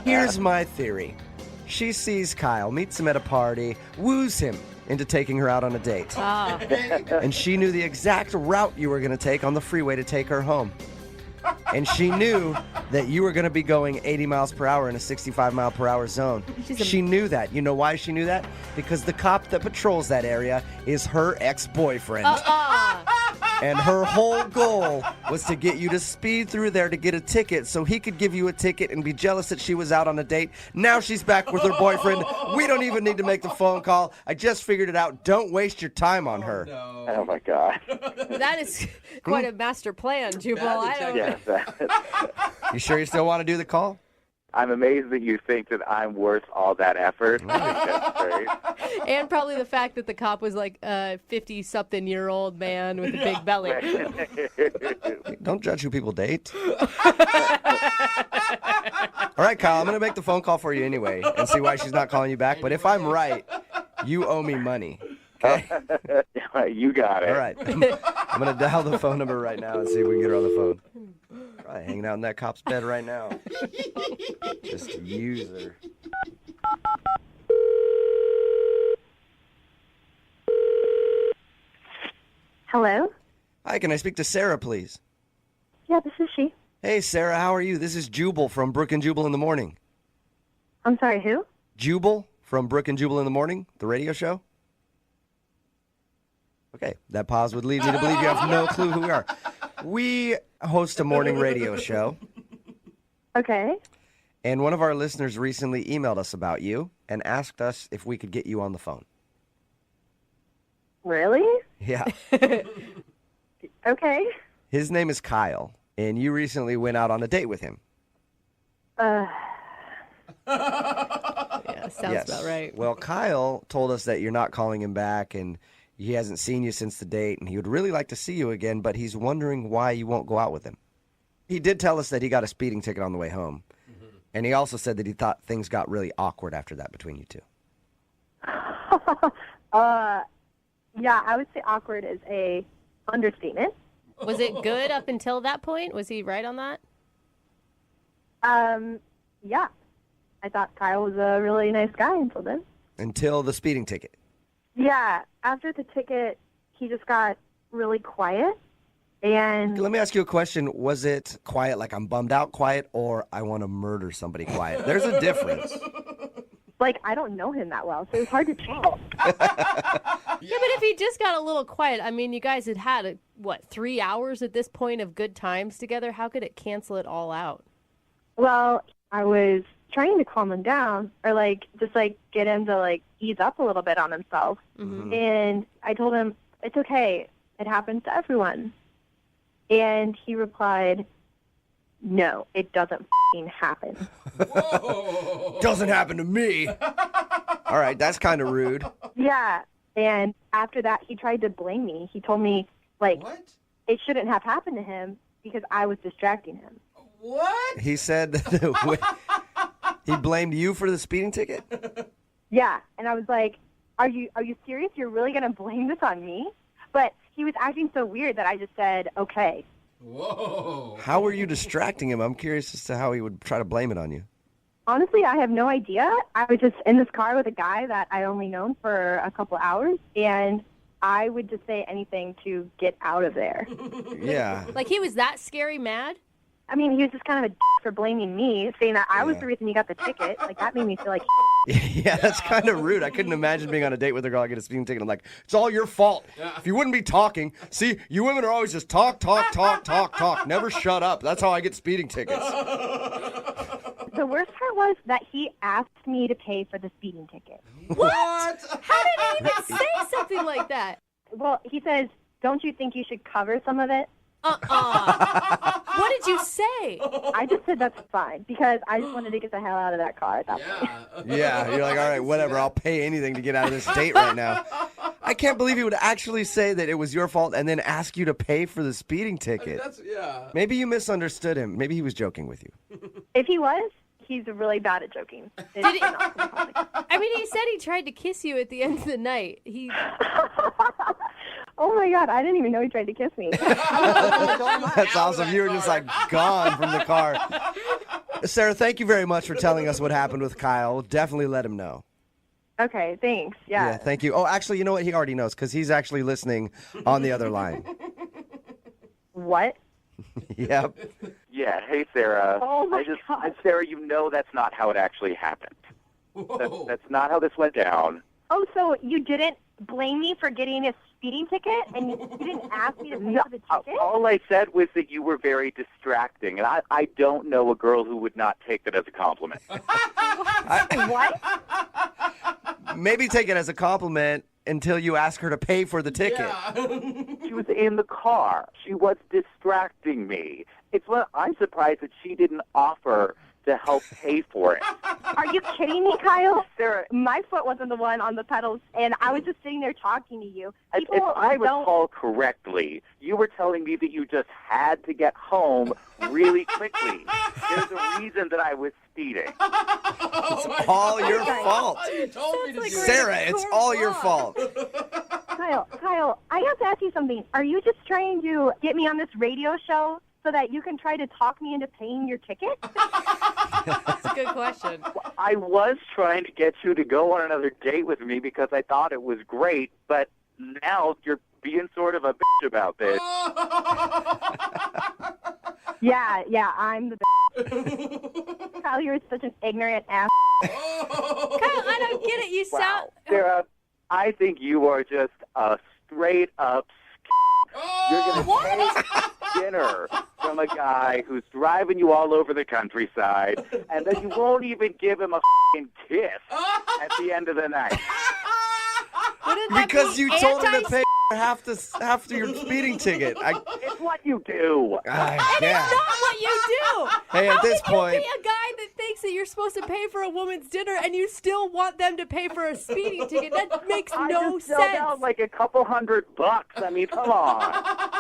Here's my theory. She sees Kyle, meets him at a party, woos him into taking her out on a date. And she knew the exact route you were going to take on the freeway to take her home. And she knew that you were going to be going 80 miles per hour in a 65 mile per hour zone. She knew that. You know why she knew that? Because the cop that patrols that area is her ex-boyfriend. And her whole goal was to get you to speed through there to get a ticket so he could give you a ticket and be jealous that she was out on a date. Now she's back with her boyfriend. We don't even need to make the phone call. I just figured it out. Don't waste your time on her. Oh, my God. That is quite a master plan, Jubal. I don't know. You sure you still want to do the call? I'm amazed that you think that I'm worth all that effort. That's great. And probably the fact that the cop was like a 50-something-year-old man with a big belly. Don't judge who people date. All right, Kyle, I'm going to make the phone call for you anyway and see why she's not calling you back. But if I'm right, you owe me money. Okay? You got it. All right. I'm going to dial the phone number right now and see if we can get her on the phone. Probably hanging out in that cop's bed right now. Just a user. Hello? Hi, can I speak to Sarah, please? Yeah, this is she. Hey, Sarah, how are you? This is Jubal from Brooke and Jubal in the Morning. I'm sorry, who? Jubal from Brooke and Jubal in the Morning, the radio show. Okay, that pause would lead me to believe you have no clue who we are. We host a morning radio show. Okay. And one of our listeners recently emailed us about you and asked us if we could get you on the phone. Really? Yeah. Okay. His name is Kyle, and you recently went out on a date with him. Yeah, sounds about right. Well, Kyle told us that you're not calling him back, and he hasn't seen you since the date, and he would really like to see you again, but he's wondering why you won't go out with him. He did tell us that he got a speeding ticket on the way home, and he also said that he thought things got really awkward after that between you two. Yeah, I would say awkward is a understatement. Was it good up until that point? Was he right on that? Yeah. I thought Kyle was a really nice guy until then. Until the speeding ticket. Yeah, after the ticket, he just got really quiet. And Let me ask you a question. Was it quiet, like I'm bummed out quiet, or I want to murder somebody quiet? There's a difference. like, I don't know him that well, so it was hard to tell. Yeah, but if he just got a little quiet, I mean, you guys had 3 hours at this point of good times together? How could it cancel it all out? Well, I was trying to calm him down or, get him to, ease up a little bit on himself. Mm-hmm. And I told him, it's okay. It happens to everyone. And he replied, no, it doesn't happen. Doesn't happen to me. All right, that's kind of rude. Yeah. And after that, he tried to blame me. He told me, it shouldn't have happened to him because I was distracting him. What? He said that he blamed you for the speeding ticket? Yeah. And I was like, are you serious? You're really going to blame this on me? But he was acting so weird that I just said, okay. Whoa. How were you distracting him? I'm curious as to how he would try to blame it on you. Honestly, I have no idea. I was just in this car with a guy that I only known for a couple hours, and I would just say anything to get out of there. Yeah. Like he was that scary mad? I mean, he was just kind of a for blaming me, saying that I was the reason you got the ticket. Like, that made me feel like Yeah, that's kind of rude. I couldn't imagine being on a date with a girl, I get a speeding ticket. I'm like, it's all your fault. If you wouldn't be talking. See, you women are always just talk. Never shut up. That's how I get speeding tickets. The worst part was that he asked me to pay for the speeding ticket. What? How did he even say something like that? Well, he says, don't you think you should cover some of it? What did you say? I just said that's fine because I just wanted to get the hell out of that car at that point. Yeah, you're like, all right, whatever. I'll pay anything to get out of this date right now. I can't believe he would actually say that it was your fault and then ask you to pay for the speeding ticket. Maybe you misunderstood him. Maybe he was joking with you. If he was, he's really bad at joking. I mean, he said he tried to kiss you at the end of the night. Oh my God, I didn't even know he tried to kiss me. That's awesome. You were just gone from the car. Sarah, thank you very much for telling us what happened with Kyle. We'll definitely let him know. Okay, thanks. Yeah. Thank you. Oh, actually, you know what? He already knows because he's actually listening on the other line. What? Yep. Yeah, hey, Sarah. Oh, my God. Sarah, you know that's not how it actually happened. That's not how this went down. Oh, so you didn't blame me for getting a speeding ticket, and you didn't ask me to pay for the ticket? All I said was that you were very distracting, and I don't know a girl who would not take that as a compliment. What? Maybe take it as a compliment until you ask her to pay for the ticket. She was in the car. She was distracting me. I'm surprised that she didn't offer to help pay for it. Are you kidding me, Kyle? Sarah, my foot wasn't the one on the pedals, and I was just sitting there talking to you. If I recall correctly, you were telling me that you just had to get home really quickly. There's a reason that I was speeding. It's all your fault. Sarah, it's all your fault. Kyle, I have to ask you something. Are you just trying to get me on this radio show so that you can try to talk me into paying your ticket? That's a good question. I was trying to get you to go on another date with me because I thought it was great, but now you're being sort of a bitch about this. Yeah, I'm the Kyle, you're such an ignorant ass. Kyle, I don't get it. You sound. Sarah, I think you are just a straight up. You're going to take dinner from a guy who's driving you all over the countryside, and then you won't even give him a kiss at the end of the night. Because you told him to pay half your speeding ticket. It's what you do. Yeah. Not what you do. Hey, at How this can you point- be a guy that thinks that you're supposed to pay for a woman's dinner and you still want them to pay for a speeding ticket? That makes no I just filled out sense. like a couple $100. I mean, come on.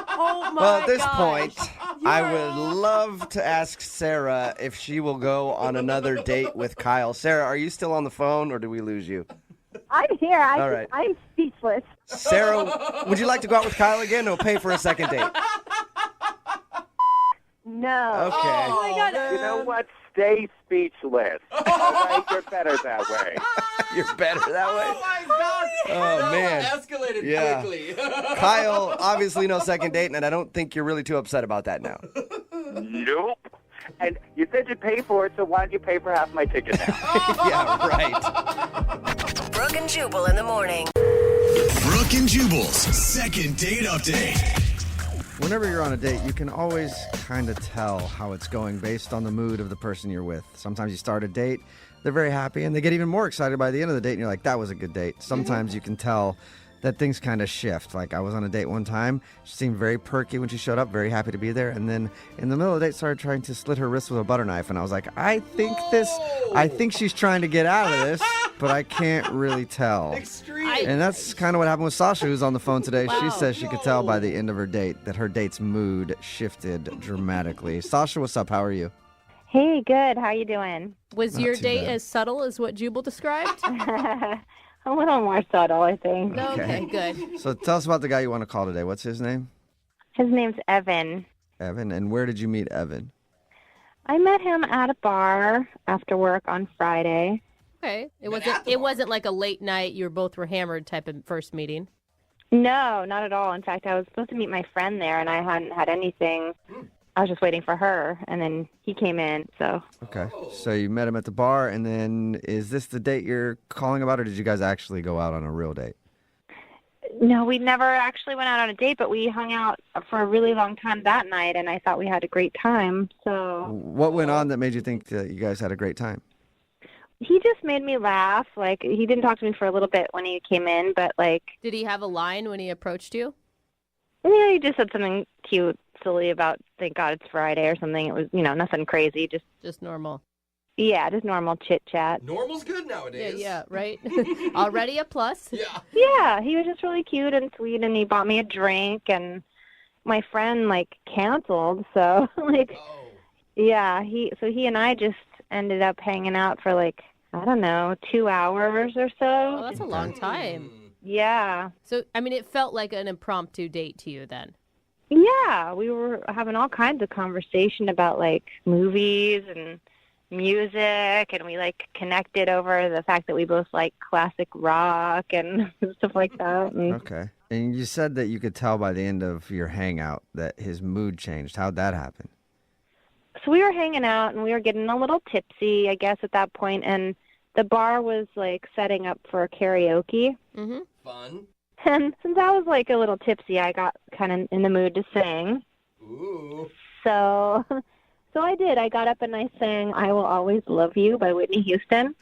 Oh my Well, at this gosh. point, I would love to ask Sarah if she will go on another date with Kyle. Sarah, are you still on the phone, or do we lose you? I'm here. All right. I'm speechless. Sarah, would you like to go out with Kyle again, or pay for a second date? No. Okay. Oh my God. You know what? Stay speechless. All right? You're better that way. You're better that way? Oh my God! Oh, man. Escalated Yeah. quickly. Kyle, obviously no second date, and I don't think you're really too upset about that now. Nope. And you said you'd pay for it, so why don't you pay for half my ticket now? Yeah, right. Brooke and Jubal in the morning. Brooke and Jubal's second date update. Whenever you're on a date, you can always kind of tell how it's going based on the mood of the person you're with. Sometimes you start a date, they're very happy, and they get even more excited by the end of the date, and you're like, that was a good date. Sometimes you can tell that things kind of shift. Like, I was on a date one time. She seemed very perky when she showed up, very happy to be there. And then in the middle of the date, started trying to slit her wrist with a butter knife. And I was like, I think she's trying to get out of this, but I can't really tell. And that's kind of what happened with Sasha, who's on the phone today. She says she could tell by the end of her date that her date's mood shifted dramatically. Sasha, what's up? How are you? Hey, good. How you doing? Was Not your too date bad. as subtle as what Jubal described? A little more subtle, I think. Okay, good. So tell us about the guy you want to call today. What's his name? His name's Evan. Evan. And where did you meet Evan? I met him at a bar after work on Friday. Okay. It wasn't like a late night, you both were hammered type of first meeting. No, not at all. In fact, I was supposed to meet my friend there, and I hadn't had anything. I was just waiting for her, and then he came in, so. Okay. So you met him at the bar, and then is this the date you're calling about, or did you guys actually go out on a real date? No, we never actually went out on a date, but we hung out for a really long time that night, and I thought we had a great time, so. What went on that made you think that you guys had a great time? He just made me laugh. Like, he didn't talk to me for a little bit when he came in, but, like. Did he have a line when he approached you? Yeah, he just said something cute, silly about thank God it's Friday or something. It was, nothing crazy. Just normal. Yeah, just normal chit chat. Normal's good nowadays. Yeah, right? Already a plus. Yeah. Yeah, he was just really cute and sweet, and he bought me a drink, and my friend canceled, so yeah, he and I just ended up hanging out for I don't know, 2 hours or so. Oh, that's a long time. Yeah. So, I mean, it felt like an impromptu date to you then. Yeah, we were having all kinds of conversation about movies and music, and we connected over the fact that we both like classic rock and stuff like that. And Okay. And you said that you could tell by the end of your hangout that his mood changed. How'd that happen? so we were hanging out and we were getting a little tipsy, I guess, at that point, and the bar was setting up for karaoke. Mm-hmm. Fun. And since I was a little tipsy, I got kind of in the mood to sing. Ooh. So I did. I got up and I sang "I Will Always Love You" by Whitney Houston.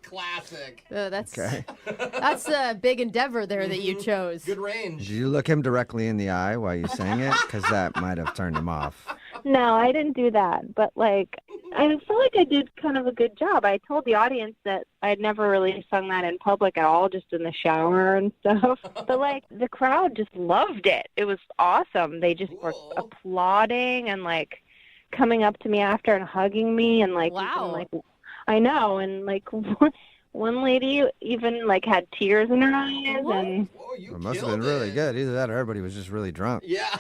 Classic. That's Okay. that's a big endeavor there that you chose. Good range. Did you look him directly in the eye while you sang it? Because that might have turned him off. No, I didn't do that. But I feel like I did kind of a good job. I told the audience that I'd never really sung that in public at all, just in the shower and stuff. But the crowd just loved it. It was awesome. They just were applauding and coming up to me after and hugging me and wow. even, I know, and one lady even had tears in her eyes. What? And It must have been really good. Either that or everybody was just really drunk. Yeah.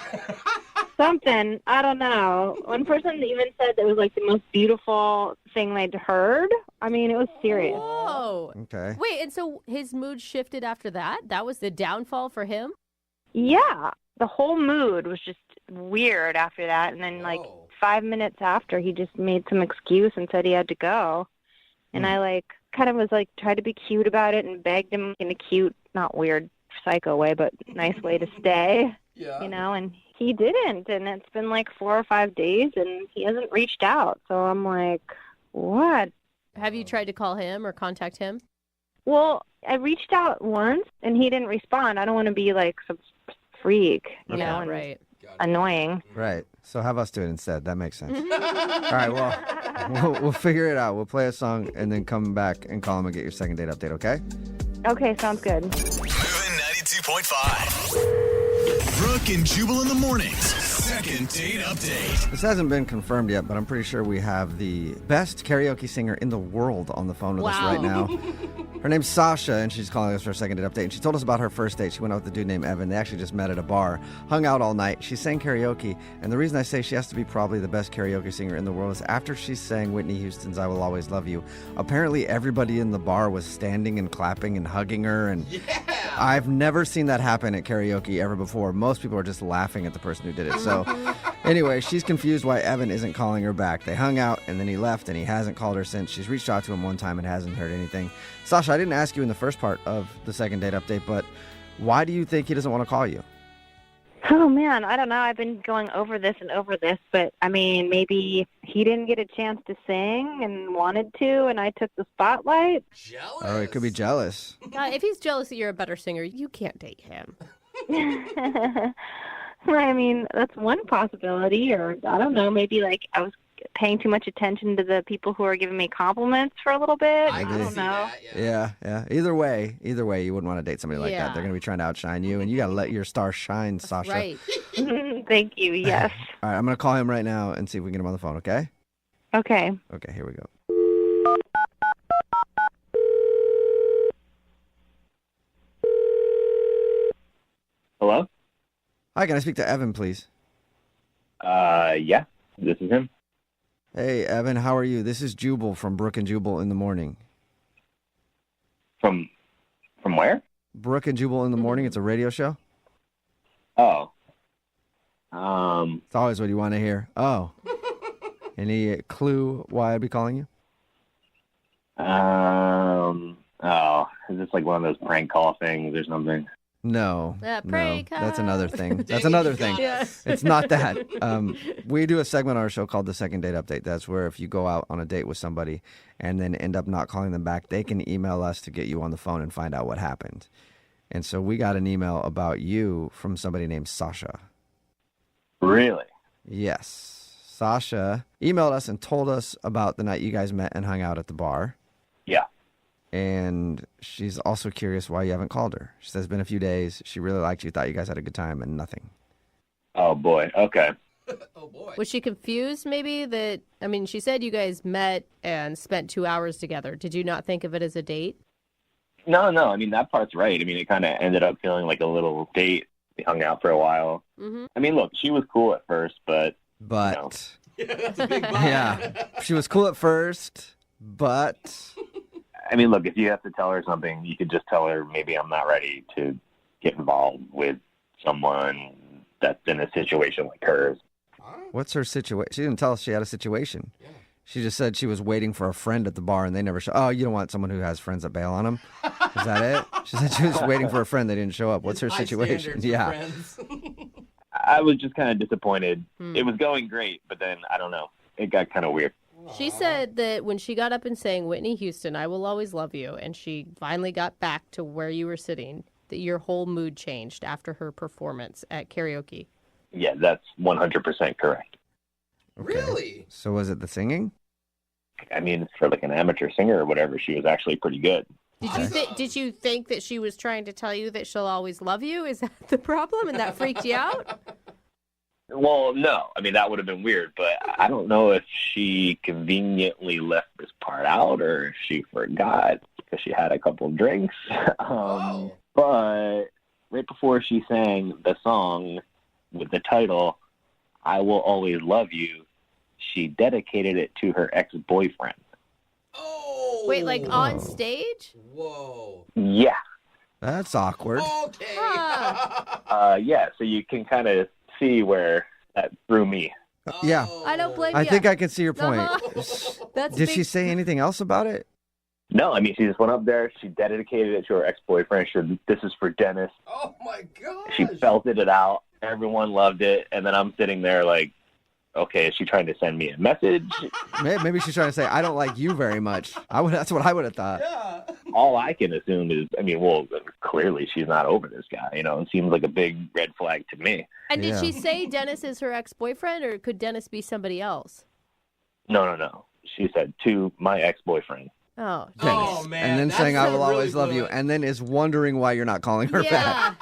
something, I don't know. One person even said that it was the most beautiful thing they'd heard. I mean, it was serious. Whoa. Okay. Wait, and so his mood shifted after that? That was the downfall for him? Yeah, the whole mood was just weird after that, and then 5 minutes after, he just made some excuse and said he had to go. And I like kind of was like tried to be cute about it and begged him in a cute, not weird psycho way, but nice way to stay. Yeah. You know, and he didn't. And it's been like 4 or 5 days and he hasn't reached out. So I'm like, what? Have you tried to call him or contact him? Well, I reached out once and he didn't respond. I don't want to be like some freak, you know, and right. annoying. Right. So have us do it instead. That makes sense. All right. Well, we'll figure it out. We'll play a song and then come back and call him and get your second date update, okay? Okay, sounds good. Moving 92.5. Brooke and Jubal in the mornings. Second date update. This hasn't been confirmed yet, but I'm pretty sure we have the best karaoke singer in the world on the phone with us right now. Her name's Sasha, and she's calling us for a second date update. And she told us about her first date. She went out with a dude named Evan. They actually just met at a bar, hung out all night. She sang karaoke, and the reason I say she has to be probably the best karaoke singer in the world is after she sang Whitney Houston's I Will Always Love You, apparently everybody in the bar was standing and clapping and hugging her, and I've never seen that happen at karaoke ever before. Most people are just laughing at the person who did it. So anyway, she's confused why Evan isn't calling her back. They hung out, and then he left, and he hasn't called her since. She's reached out to him one time and hasn't heard anything. Sasha, I didn't ask you in the first part of the second date update, but why do you think he doesn't want to call you? Oh, man, I don't know. I've been going over this and over this, but, I mean, maybe he didn't get a chance to sing and wanted to, and I took the spotlight. Jealous? Oh, he could be jealous. If he's jealous that you're a better singer, you can't date him. I mean, that's one possibility, or I don't know, maybe, like, I was paying too much attention to the people who are giving me compliments for a little bit. I don't know. Yeah. Either way, you wouldn't want to date somebody like Yeah. that. They're going to be trying to outshine you, and you got to let your star shine, Sasha. Right. Thank you, yes. All right, I'm going to call him right now and see if we can get him on the phone, okay? Okay. Okay, here we go. Hello? Hi, can I speak to Evan, please? Yeah, this is him. Hey, Evan, how are you? This is Jubal from Brooke and Jubal in the morning. From where? Brooke and Jubal in the morning. It's a radio show. Oh. It's always what you want to hear. Oh. Any clue why I'd be calling you? Oh, is this like one of those prank call things or something? No. Prank no, that's another thing. Dang That's it, another you thing. got us. It's not that. We do a segment on our show called the Second Date Update. That's where if you go out on a date with somebody and then end up not calling them back, they can email us to get you on the phone and find out what happened. And so we got an email about you from somebody named Sasha. Really? Yes. Sasha emailed us and told us about the night you guys met and hung out at the bar. Yeah. And she's also curious why you haven't called her. She says it's been a few days. She really liked you, thought you guys had a good time, and nothing. Oh, boy. Okay. Was she confused maybe that, I mean, she said you guys met and spent 2 hours together. Did you not think of it as a date? No. I mean, that part's right. I mean, it kind of ended up feeling like a little date. We hung out for a while. Mm-hmm. I mean, look, she was cool at first, but... But... You know. That's a big Yeah. She was cool at first, but... I mean, look, if you have to tell her something, you could just tell her, maybe I'm not ready to get involved with someone that's in a situation like hers. What's her situation? She didn't tell us she had a situation. She just said she was waiting for a friend at the bar, and they never show. Oh, you don't want someone who has friends that bail on them? Is that it? She said she was waiting for a friend. They didn't show up. What's her situation? Yeah. I was just kind of disappointed. It was going great, but then, I don't know. It got kind of weird. She said that when she got up and sang Whitney Houston, I Will Always Love You, and she finally got back to where you were sitting, that your whole mood changed after her performance at karaoke. Yeah, that's 100% correct. Really? So was it the singing? I mean, for like an amateur singer or whatever, she was actually pretty good. Did you think that she was trying to tell you that she'll always love you? Is that the problem, and that freaked you out? Well, no. I mean, that would have been weird, but I don't know if she conveniently left this part out or if she forgot because she had a couple of drinks. But right before she sang the song with the title, I Will Always Love You, she dedicated it to her ex-boyfriend. Wait, like on stage? Whoa. Yeah. That's awkward. Yeah, so you can kind of see where that threw me. Yeah. I don't blame you. I think I can see your point. That's Did big- she say anything else about it? No, I mean, she just went up there. She dedicated it to her ex-boyfriend. She said, "This is for Dennis." Oh, my God. She belted it out. Everyone loved it. And then I'm sitting there like, okay, is she trying to send me a message? Maybe she's trying to say, I don't like you very much. That's what I would have thought. All I can assume is, I mean, well, clearly she's not over this guy. It seems like a big red flag to me. And did she say Dennis is her ex-boyfriend, or could Dennis be somebody else? No. She said, to my ex-boyfriend. Oh, Dennis. man. And then that's saying, I will not really always love you. good. And then is wondering why you're not calling her back.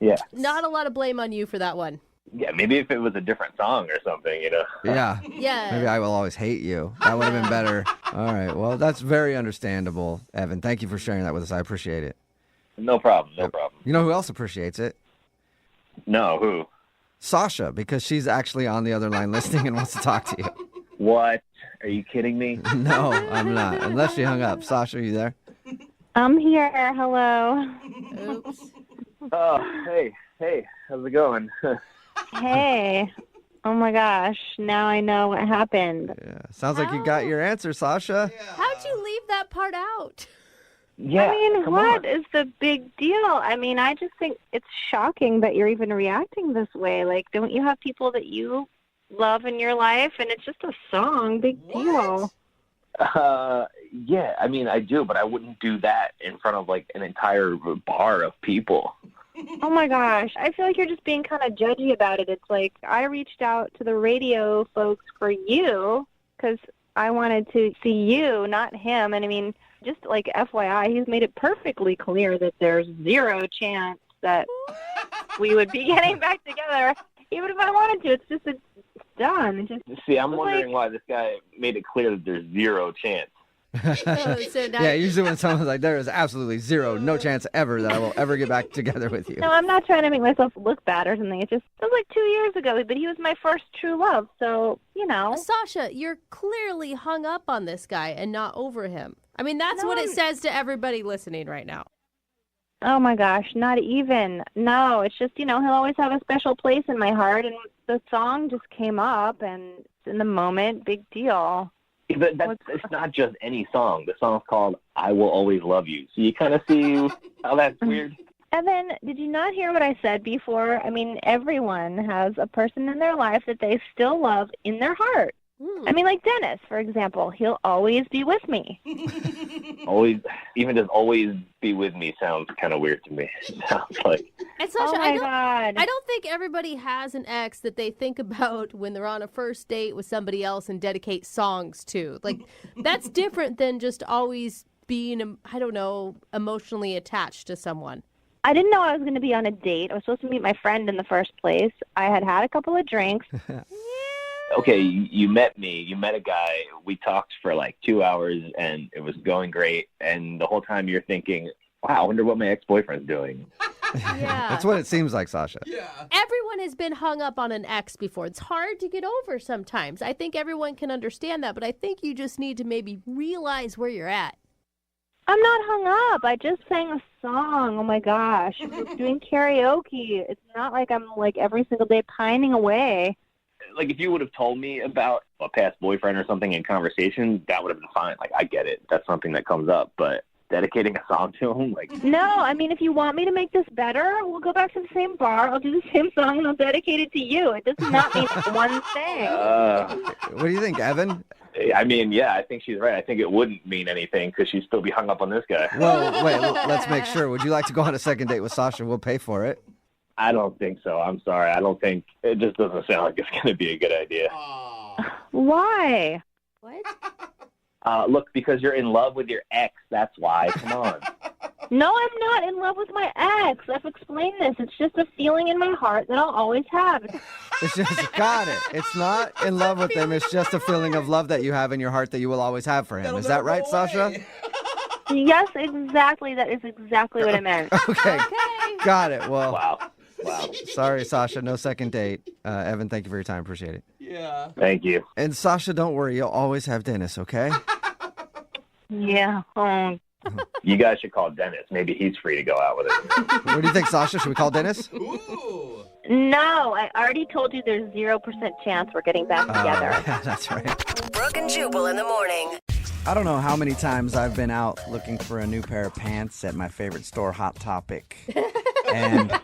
Yeah. Not a lot of blame on you for that one. Yeah, maybe if it was a different song or something, Yeah. Yeah. Maybe I will always hate you. That would have been better. All right. Well, that's very understandable, Evan. Thank you for sharing that with us. I appreciate it. No problem. You know who else appreciates it? No, who? Sasha, because she's actually on the other line listening and wants to talk to you. What? Are you kidding me? No, I'm not. Unless she hung up. Sasha, are you there? I'm here. Hello. Oops. Oh, hey, how's it going? Hey. Oh my gosh. Now I know what happened. Yeah. Sounds like you got your answer, Sasha. How'd you leave that part out? Yeah, I mean, come what on. is the big deal? I mean, I just think it's shocking that you're even reacting this way. Like, don't you have people that you love in your life? And it's just a song. Big deal. Yeah, I mean, I do, but I wouldn't do that in front of, like, an entire bar of people. Oh my gosh. I feel like you're just being kind of judgy about it. It's like I reached out to the radio folks for you because I wanted to see you, not him. And I mean, just like FYI, he's made it perfectly clear that there's zero chance that we would be getting back together, even if I wanted to. It's done. It's just, See, I'm wondering why this guy made it clear that there's zero chance. Yeah, usually when someone's like, there is absolutely no chance ever that I will ever get back together with you. No, I'm not trying to make myself look bad or something. It was like 2 years ago, but he was my first true love. So, Sasha, you're clearly hung up on this guy and not over him. I mean, that's what it says to everybody listening right now. Oh my gosh, not even. No, it's just, he'll always have a special place in my heart. And the song just came up, and in the moment, big deal. But it's not just any song. The song's called I Will Always Love You. So you kind of see how that's weird? Evan, did you not hear what I said before? I mean, everyone has a person in their life that they still love in their heart. I mean, like Dennis, for example. He'll always be with me. Always, even just always be with me sounds kind of weird to me. It sounds like. And Sasha, Oh my God. I don't think everybody has an ex that they think about when they're on a first date with somebody else and dedicate songs to. Like, that's different than just always being, I don't know, emotionally attached to someone. I didn't know I was going to be on a date. I was supposed to meet my friend in the first place. I had a couple of drinks. Okay, you met me. You met a guy. We talked for like 2 hours, and it was going great. And the whole time you're thinking, wow, I wonder what my ex-boyfriend's doing. Yeah. That's what it seems like, Sasha. Everyone has been hung up on an ex before. It's hard to get over sometimes. I think everyone can understand that, but I think you just need to maybe realize where you're at. I'm not hung up. I just sang a song. Oh, my gosh. I was doing karaoke. It's not like I'm, like, every single day pining away. Like, if you would have told me about a past boyfriend or something in conversation, that would have been fine. Like, I get it. That's something that comes up. But dedicating a song to him, like... No, I mean, if you want me to make this better, we'll go back to the same bar. I'll do the same song, and I'll dedicate it to you. It does not mean one thing. What do you think, Evan? I mean, yeah, I think she's right. I think it wouldn't mean anything because she'd still be hung up on this guy. Well, wait, let's make sure. Would you like to go on a second date with Sasha? We'll pay for it. I don't think so. I'm sorry. I don't think... It just doesn't sound like it's going to be a good idea. Why? What? Look, because you're in love with your ex. That's why. Come on. No, I'm not in love with my ex. I've explained this. It's just a feeling in my heart that I'll always have. It's just, got it. It's not in love with him. It's just a feeling of love that you have in your heart that you will always have for him. Is that right, Sasha? Yes, exactly. That is exactly what I meant. Okay. Got it. Well, wow. Sorry, Sasha. No second date. Evan, thank you for your time. Appreciate it. Yeah. Thank you. And Sasha, don't worry. You'll always have Dennis, okay? Yeah. You guys should call Dennis. Maybe he's free to go out with it. What do you think, Sasha? Should we call Dennis? Ooh. No, I already told you there's 0% chance we're getting back together. Yeah, that's right. Brooke and Jubal in the morning. I don't know how many times I've been out looking for a new pair of pants at my favorite store, Hot Topic. And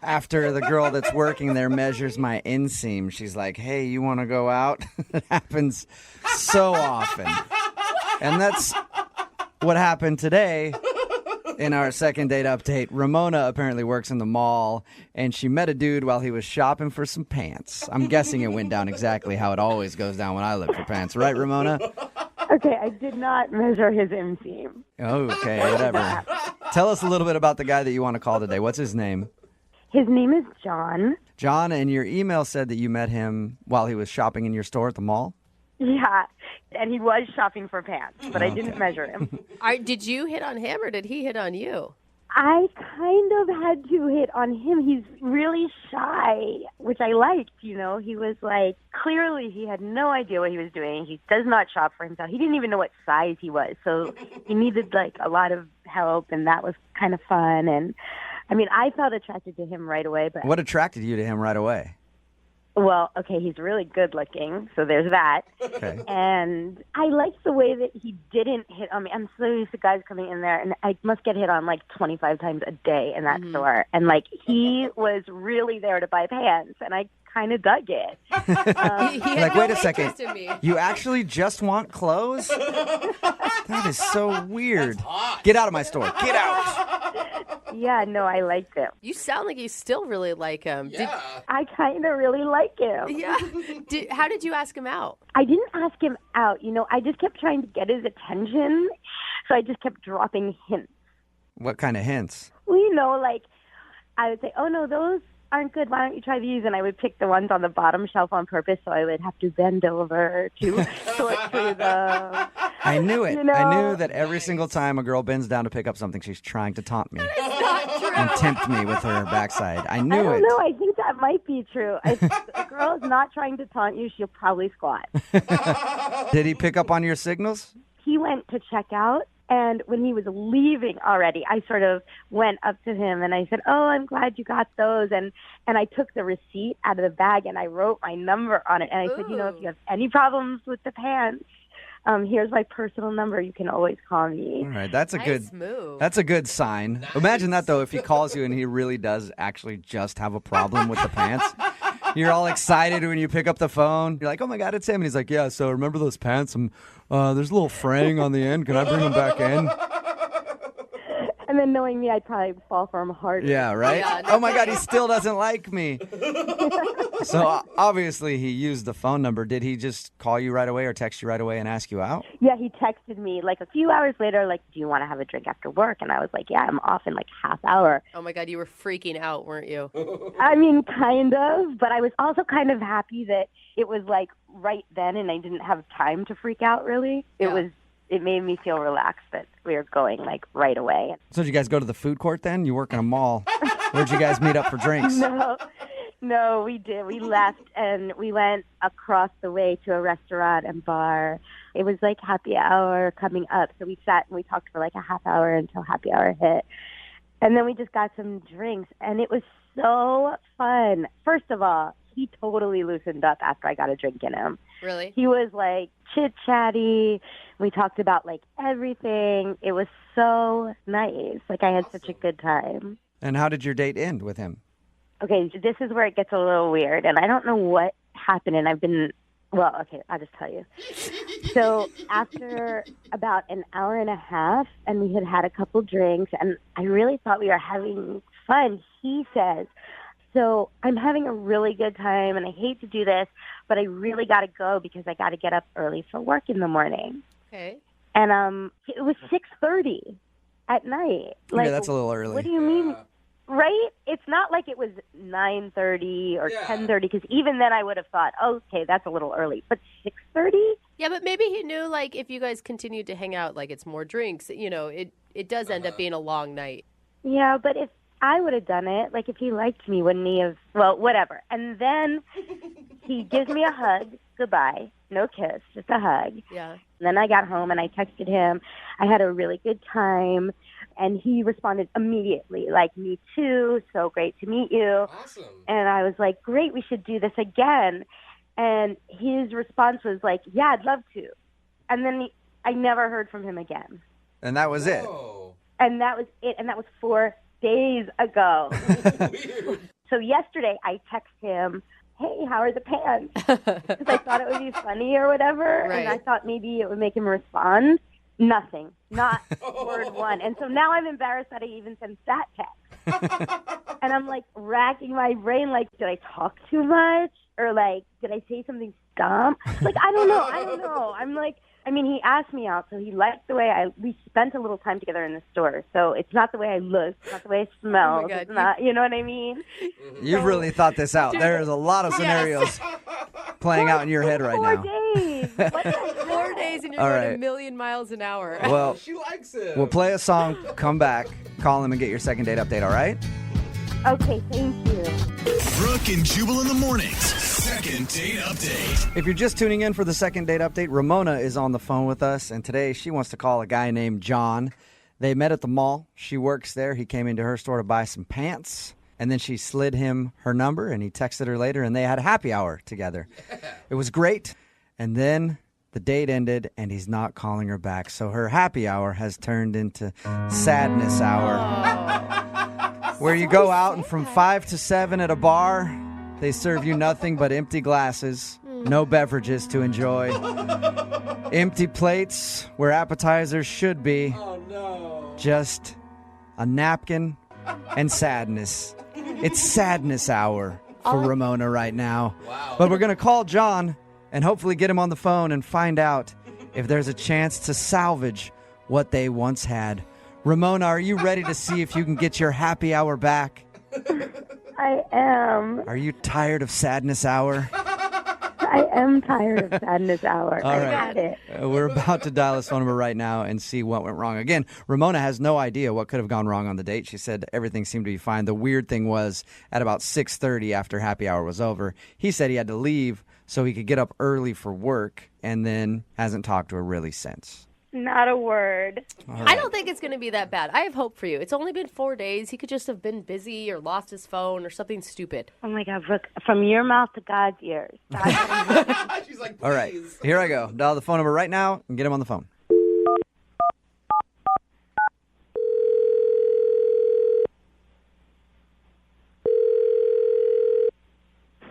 after the girl that's working there measures my inseam, she's like, hey, you want to go out? It happens so often. And that's what happened today. In our second date update, Ramona apparently works in the mall, and she met a dude while he was shopping for some pants. I'm guessing it went down exactly how it always goes down when I look for pants. Right, Ramona? Okay, I did not measure his inseam. Okay, whatever. Tell us a little bit about the guy that you want to call today. What's his name? His name is John. John, and your email said that you met him while he was shopping in your store at the mall? Yeah, and he was shopping for pants, but I didn't measure him. Did you hit on him or did he hit on you? I kind of had to hit on him. He's really shy, which I liked, you know. He was like, clearly he had no idea what he was doing. He does not shop for himself. He didn't even know what size he was. So he needed like a lot of help, and that was kind of fun. And I mean, I felt attracted to him right away. But What attracted you to him right away? well, okay, he's really good looking, so there's that. Okay. And I liked the way that he didn't hit on me. I'm so used to guys coming in there, and I must get hit on like 25 times a day in that store. And like, he was really there to buy pants, and I kind of dug it. Like, wait a second. You actually just want clothes? That is so weird. Get out of my store. Get out. Yeah, no, I liked him. You sound like you still really like him. Yeah. I kind of really like him. Yeah. How did you ask him out? I didn't ask him out. You know, I just kept trying to get his attention, so I just kept dropping hints. What kind of hints? Well, you know, like, I would say, oh, no, those aren't good. Why don't you try these? And I would pick the ones on the bottom shelf on purpose, so I would have to bend over to sort through them. I knew it. You know? I knew that every single time a girl bends down to pick up something, she's trying to taunt me and tempt me with her backside. I knew I don't it. know. I think that might be true. If a girl is not trying to taunt you, she'll probably squat. Did he pick up on your signals? He went to check out, and when he was leaving already, I sort of went up to him and I said, oh, I'm glad you got those. And I took the receipt out of the bag and I wrote my number on it. And I said, you know, if you have any problems with the pants, here's my personal number. You can always call me. All right, that's a Nice move. That's a good sign. Nice. Imagine that though, if he calls you and he really does actually just have a problem with the pants. You're all excited when you pick up the phone. You're like, oh my God, it's him. And he's like, yeah, so remember those pants? There's a little fraying on the end. Can I bring them back in? And then knowing me, I'd probably fall for him harder. Yeah, right? Yeah, Oh my God, he still doesn't like me. So obviously he used the phone number. Did he just call you right away or text you right away and ask you out? Yeah, he texted me like a few hours later, like, do you want to have a drink after work? And I was like, yeah, I'm off in like half hour. Oh my God, you were freaking out, weren't you? I mean, kind of, but I was also kind of happy that it was like right then and I didn't have time to freak out really. It made me feel relaxed that we were going like right away. So did you guys go to the food court then? You work in a mall. Where'd you guys meet up for drinks? No, we did. We left and we went across the way to a restaurant and bar. It was like happy hour coming up. So we sat and we talked for like a half hour until happy hour hit. And then we just got some drinks and it was so fun. First of all, he totally loosened up after I got a drink in him. Really? He was like chit-chatty. We talked about like everything. It was so nice. Like I had such a good time. And how did your date end with him? Okay, this is where it gets a little weird, and I don't know what happened, and I'll just tell you. So after about an hour and a half, and we had had a couple drinks, and I really thought we were having fun, he says, so I'm having a really good time, and I hate to do this, but I really got to go because I got to get up early for work in the morning. Okay. And it was 6:30 at night. Like, yeah, that's a little early. What do you mean? Right? It's not like it was 9:30 or 10:30, because even then I would have thought, okay, that's a little early. But 6:30? Yeah, but maybe he knew, like, if you guys continued to hang out, like, it's more drinks, you know, it does end up being a long night. Yeah, but if I would have done it, like, if he liked me, wouldn't he have? Well, whatever. And then he gives me a hug, goodbye, no kiss, just a hug. Yeah. And then I got home and I texted him. I had a really good time. And he responded immediately, like, me too, so great to meet you. Awesome. And I was like, great, we should do this again. And his response was like, yeah, I'd love to. And then I never heard from him again. And that was it. And that was it. And that was 4 days ago. So yesterday I texted him, hey, how are the pants? Because I thought it would be funny or whatever. Right. And I thought maybe it would make him respond. Nothing. Not word one. And so now I'm embarrassed that I even sent that text. And I'm like racking my brain, like, did I talk too much? Or like, did I say something dumb? Like, I don't know. I'm like, I mean, he asked me out, so he liked the way we spent a little time together in the store. So it's not the way I look, it's not the way I smell. Oh my God, it's not, you know what I mean? You've really thought this out. There's a lot of scenarios playing out in your head right 4 now. days. What the 4 days and you're All going right. a million miles an hour. Well, She likes him. we'll play a song, come back, call him, and get your second date update, all right? Okay, thank you. Brooke and Jubal in the mornings. Second date update. If you're just tuning in for the second date update, Ramona is on the phone with us, and today she wants to call a guy named John. They met at the mall. She works there. He came into her store to buy some pants, and then she slid him her number, and he texted her later, and they had a happy hour together. It was great, and then the date ended, and he's not calling her back, so her happy hour has turned into sadness hour. Where you go out and from 5 to 7 at a bar, they serve you nothing but empty glasses, no beverages to enjoy, empty plates where appetizers should be, just a napkin and sadness. It's sadness hour for Ramona right now. Wow. But we're going to call John and hopefully get him on the phone and find out if there's a chance to salvage what they once had. Ramona, are you ready to see if you can get your happy hour back? I am. Are you tired of sadness hour? I am tired of sadness hour. All I right. got it. We're about to dial his phone number right now and see what went wrong. Again, Ramona has no idea what could have gone wrong on the date. She said everything seemed to be fine. The weird thing was at about 6:30 after happy hour was over, he said he had to leave so he could get up early for work and then hasn't talked to her really since. Not a word. I don't think it's going to be that bad. I have hope for you. It's only been 4 days. He could just have been busy or lost his phone or something stupid. Oh my God, Brooke, from your mouth to God's ears. She's like, All right, here I go. Dial the phone number right now and get him on the phone.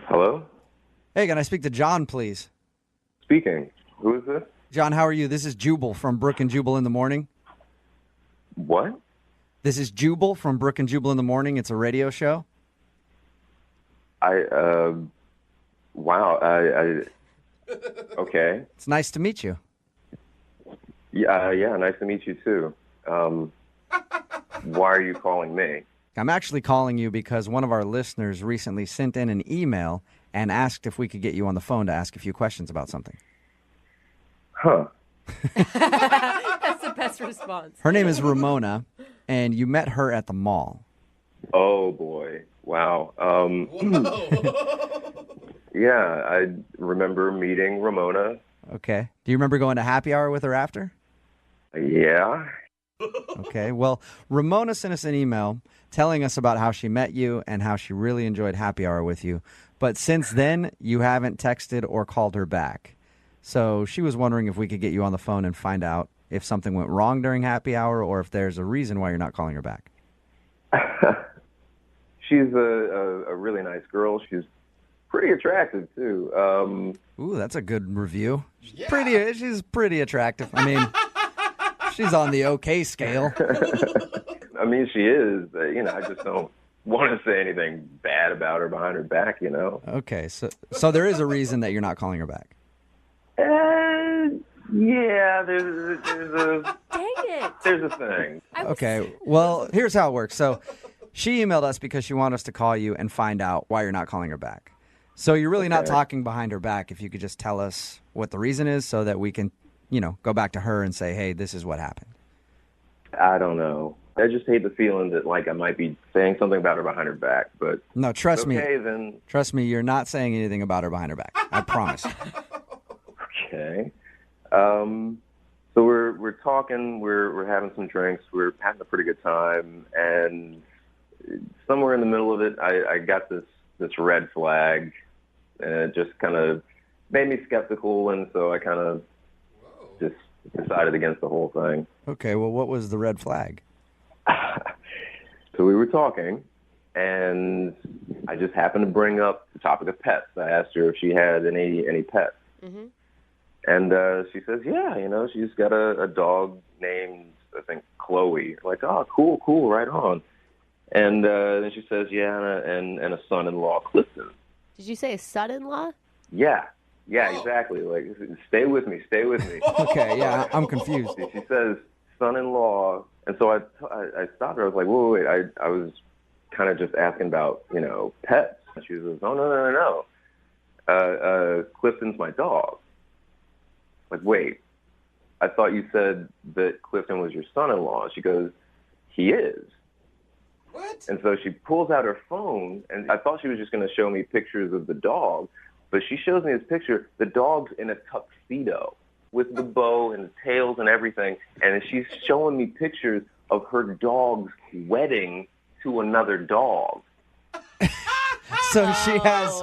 Hello? Hey, can I speak to John, please? Speaking. Who is this? John, how are you? This is Jubal from Brooke and Jubal in the Morning. What? This is Jubal from Brooke and Jubal in the Morning. It's a radio show. Wow. Okay. It's nice to meet you. Yeah, nice to meet you too. Why are you calling me? I'm actually calling you because one of our listeners recently sent in an email and asked if we could get you on the phone to ask a few questions about something. Huh. That's the best response. Her name is Ramona, and you met her at the mall. Oh, boy. Wow. Yeah, I remember meeting Ramona. Okay. Do you remember going to happy hour with her after? Yeah. Okay. Well, Ramona sent us an email telling us about how she met you and how she really enjoyed happy hour with you. But since then, you haven't texted or called her back. So she was wondering if we could get you on the phone and find out if something went wrong during happy hour or if there's a reason why you're not calling her back. She's a really nice girl. She's pretty attractive, too. Ooh, that's a good review. She's pretty attractive. I mean, she's on the okay scale. I mean, she is. I just don't want to say anything bad about her behind her back, Okay, so there is a reason that you're not calling her back. Yeah, there's a Dang it. there's a thing. Okay, well, here's how it works. So she emailed us because she wanted us to call you and find out why you're not calling her back. So you're really not Okay. talking behind her back. If you could just tell us what the reason is so that we can, go back to her and say, hey, this is what happened. I don't know. I just hate the feeling that I might be saying something about her behind her back, but No, trust me. okay, then Trust me, you're not saying anything about her behind her back. I promise. okay. So we're talking, we're having some drinks, we're having a pretty good time, and somewhere in the middle of it, I got this red flag, and it just kind of made me skeptical, and so I kind of just decided against the whole thing. Okay, well, what was the red flag? So we were talking, and I just happened to bring up the topic of pets. I asked her if she had any pets. Mm-hmm. And she says, yeah, she's got a dog named, I think, Chloe. Like, oh, cool, right on. And then she says, yeah, and a son-in-law, Clifton. Did you say a son-in-law? Yeah, exactly. Like, stay with me. Okay, yeah, I'm confused. She says son-in-law, and so I stopped her. I was like, wait. I was kind of just asking about, pets. And she says, oh, no. Clifton's my dog. Like, wait, I thought you said that Clifton was your son-in-law. She goes, he is. What? And so she pulls out her phone, and I thought she was just going to show me pictures of the dog, but she shows me this picture. The dog's in a tuxedo with the bow and the tails and everything, and she's showing me pictures of her dog's wedding to another dog. So she has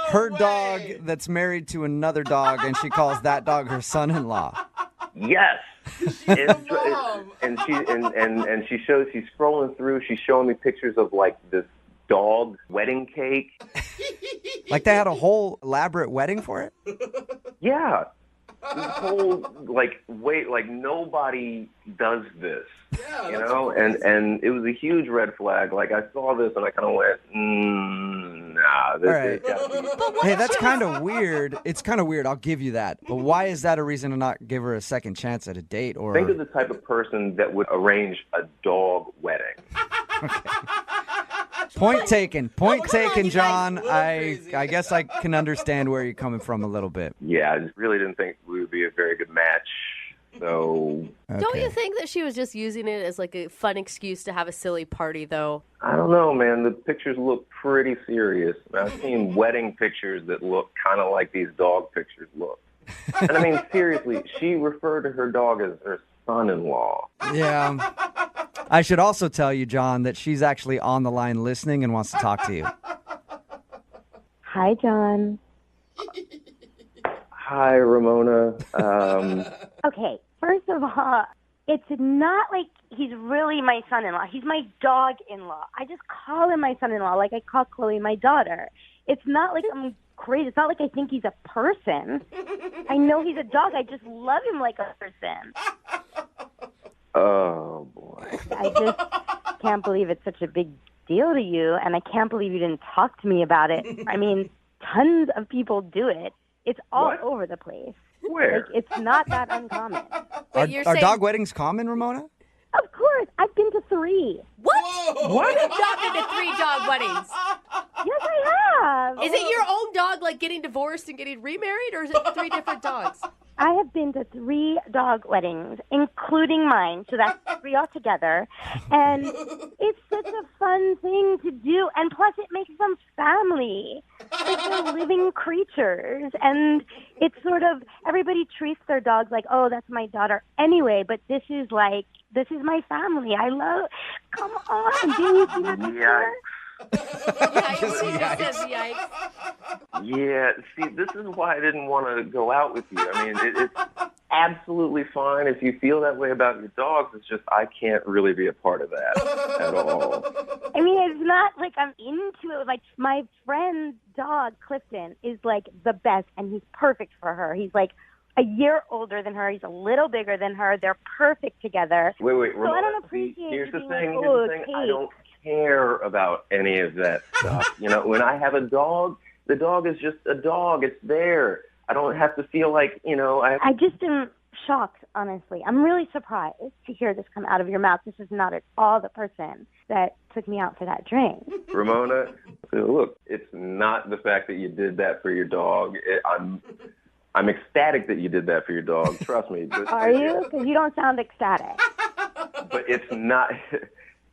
her dog that's married to another dog, and she calls that dog her son-in-law. Yes. And she's scrolling through. She's showing me pictures of like this dog wedding cake. Like they had a whole elaborate wedding for it? Yeah. This whole nobody does this. Yeah, and it was a huge red flag. Like I saw this and I kind of went, nah. This right. gotta be. Hey, that's kind of weird. It's kind of weird. I'll give you that. But why is that a reason to not give her a second chance at a date? Or Think of the type of person that would arrange a dog wedding. Point taken, John. I guess I can understand where you're coming from a little bit. Yeah, I just really didn't think we would be a very good match. So Don't you think that she was just using it as like a fun excuse to have a silly party, though? I don't know, man. The pictures look pretty serious. I've seen wedding pictures that look kind of like these dog pictures look. And I mean, seriously, she referred to her dog as her son-in-law. Yeah. I should also tell you, John, that she's actually on the line listening and wants to talk to you. Hi, John. Hi, Ramona. Okay, first of all, it's not like he's really my son-in-law. He's my dog-in-law. I just call him my son-in-law like I call Chloe my daughter. It's not like I'm crazy. It's not like I think he's a person. I know he's a dog. I just love him like a person. Oh, boy. I just can't believe it's such a big deal to you, and I can't believe you didn't talk to me about it. I mean, tons of people do it. It's all over the place. Where? Like, it's not that uncommon. Are dog weddings common, Ramona? Of course. I've been to 3. What? What? You've not been to 3 dog weddings. Yes, I have. Is it your own dog, like, getting divorced and getting remarried, or is it 3 different dogs? I have been to 3 dog weddings, including mine, so that's 3 altogether. And it's such a fun thing to do, and plus it makes them family. Like they're living creatures, and it's sort of, everybody treats their dogs like, oh, that's my daughter anyway, but this is my family. I love, come on, didn't you see that picture? Yikes. Yeah, see, this is why I didn't want to go out with you. I mean, it's absolutely fine if you feel that way about your dogs. It's just I can't really be a part of that at all. I mean, it's not like I'm into it. Like, my friend's dog, Clifton, is like the best, and he's perfect for her. He's like a year older than her. He's a little bigger than her. They're perfect together. Wait, so I don't appreciate here's the being thing. like, Here's the thing. I don't care about any of that stuff. When I have a dog, the dog is just a dog. It's there. I don't have to feel like, I just am shocked, honestly. I'm really surprised to hear this come out of your mouth. This is not at all the person that took me out for that drink. Ramona, look, it's not the fact that you did that for your dog. I'm ecstatic that you did that for your dog. Trust me. But, Are you? Because you don't sound ecstatic. But it's not.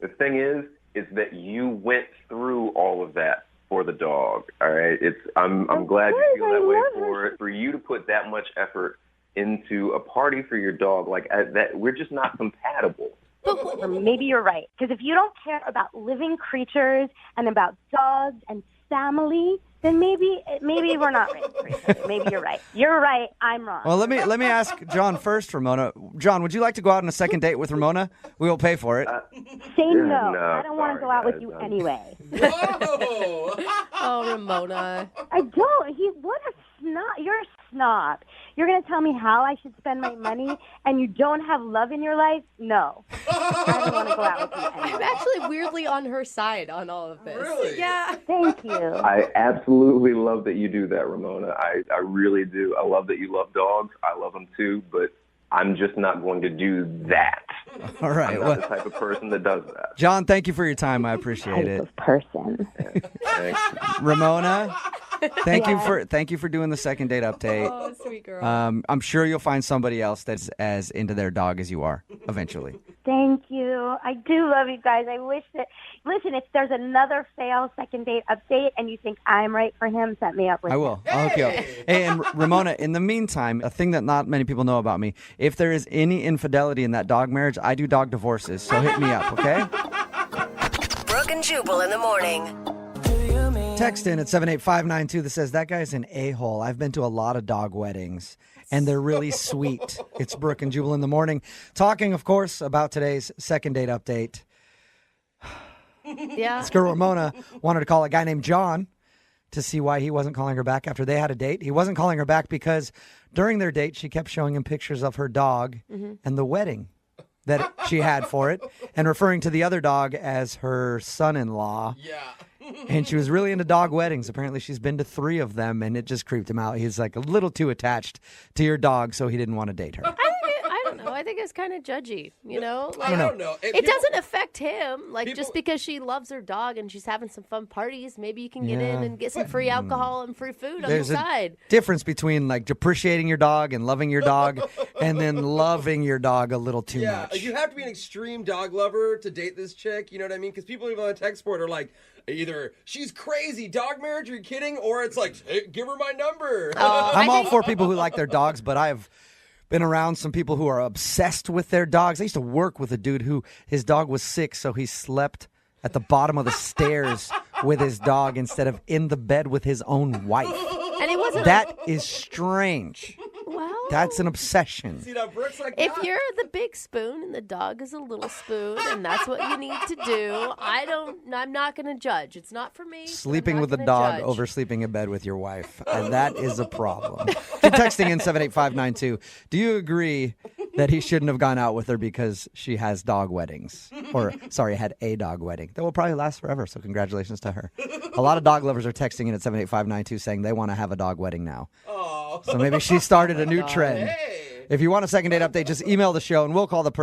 The thing is that you went through all of that for the dog. All right, I'm glad you feel that way for it. For you to put that much effort into a party for your dog, like that, we're just not compatible. Or maybe you're right. Because if you don't care about living creatures and about dogs and family, then maybe we're not right for each other. Maybe you're right. You're right. I'm wrong. Well, let me ask John first, Ramona. John, would you like to go out on a second date with Ramona? We will pay for it. Say no. I don't want to go out with you anyway. Oh, Ramona. I don't. What a snob. You're a snob. You're going to tell me how I should spend my money and you don't have love in your life? No. I don't want to go out with you anyway. I'm actually weirdly on her side on all of this. Really? Yeah. Thank you. I absolutely love that you do that, Ramona. I really do. I love that you love dogs. I love them too, but I'm just not going to do that. All right. I'm not the type of person that does that. John, thank you for your time. I appreciate it. Person. Thanks. Ramona, thank you for doing the second date update. Oh, sweet girl. I'm sure you'll find somebody else that's as into their dog as you are eventually. Thank you. I do love you guys. I wish that, listen, if there's another fail second date update and you think I'm right for him, set me up with I will. I'll hook you up. Hey, and Ramona, in the meantime, a thing that not many people know about me, if there is any infidelity in that dog marriage, I do dog divorces. So hit me up, okay? Brooke and Jubal in the morning. Text in at 78592 that says, that guy's an a-hole. I've been to a lot of dog weddings, and they're really sweet. It's Brooke and Jubal in the morning. Talking, of course, about today's second date update. Yeah. This girl, Ramona, wanted to call a guy named John to see why he wasn't calling her back after they had a date. He wasn't calling her back because during their date, she kept showing him pictures of her dog and the wedding that she had for it, and referring to the other dog as her son-in-law. Yeah. And she was really into dog weddings. Apparently, she's been to 3 of them, and it just creeped him out. He's like a little too attached to your dog, so he didn't want to date her. I don't know. I think it's kind of judgy, you know? Like, I don't know. It doesn't affect him. Like, just because she loves her dog and she's having some fun parties, maybe you can get in and get some free alcohol and free food on the side. Difference between, like, appreciating your dog and loving your dog and then loving your dog a little too much. Yeah, you have to be an extreme dog lover to date this chick, you know what I mean? Because people even on the text board are like, either she's crazy, dog marriage, are you kidding? Or it's like, hey, give her my number. I'm all for people who like their dogs, but I've been around some people who are obsessed with their dogs. I used to work with a dude who his dog was sick, so he slept at the bottom of the stairs with his dog instead of in the bed with his own wife. And it wasn't That is strange. Well, That's an obsession. See, now Brooke's like, if you're the big spoon and the dog is a little spoon and that's what you need to do, I'm not going to judge. It's not for me. Sleeping with a dog over sleeping in bed with your wife. And that is a problem. Keep texting in 78592. Do you agree that he shouldn't have gone out with her because she has dog weddings? Or, sorry, had a dog wedding. That will probably last forever, so congratulations to her. A lot of dog lovers are texting in at 78592 saying they want to have a dog wedding now. So maybe she started a new trend. If you want a second date update, just email the show and we'll call the person.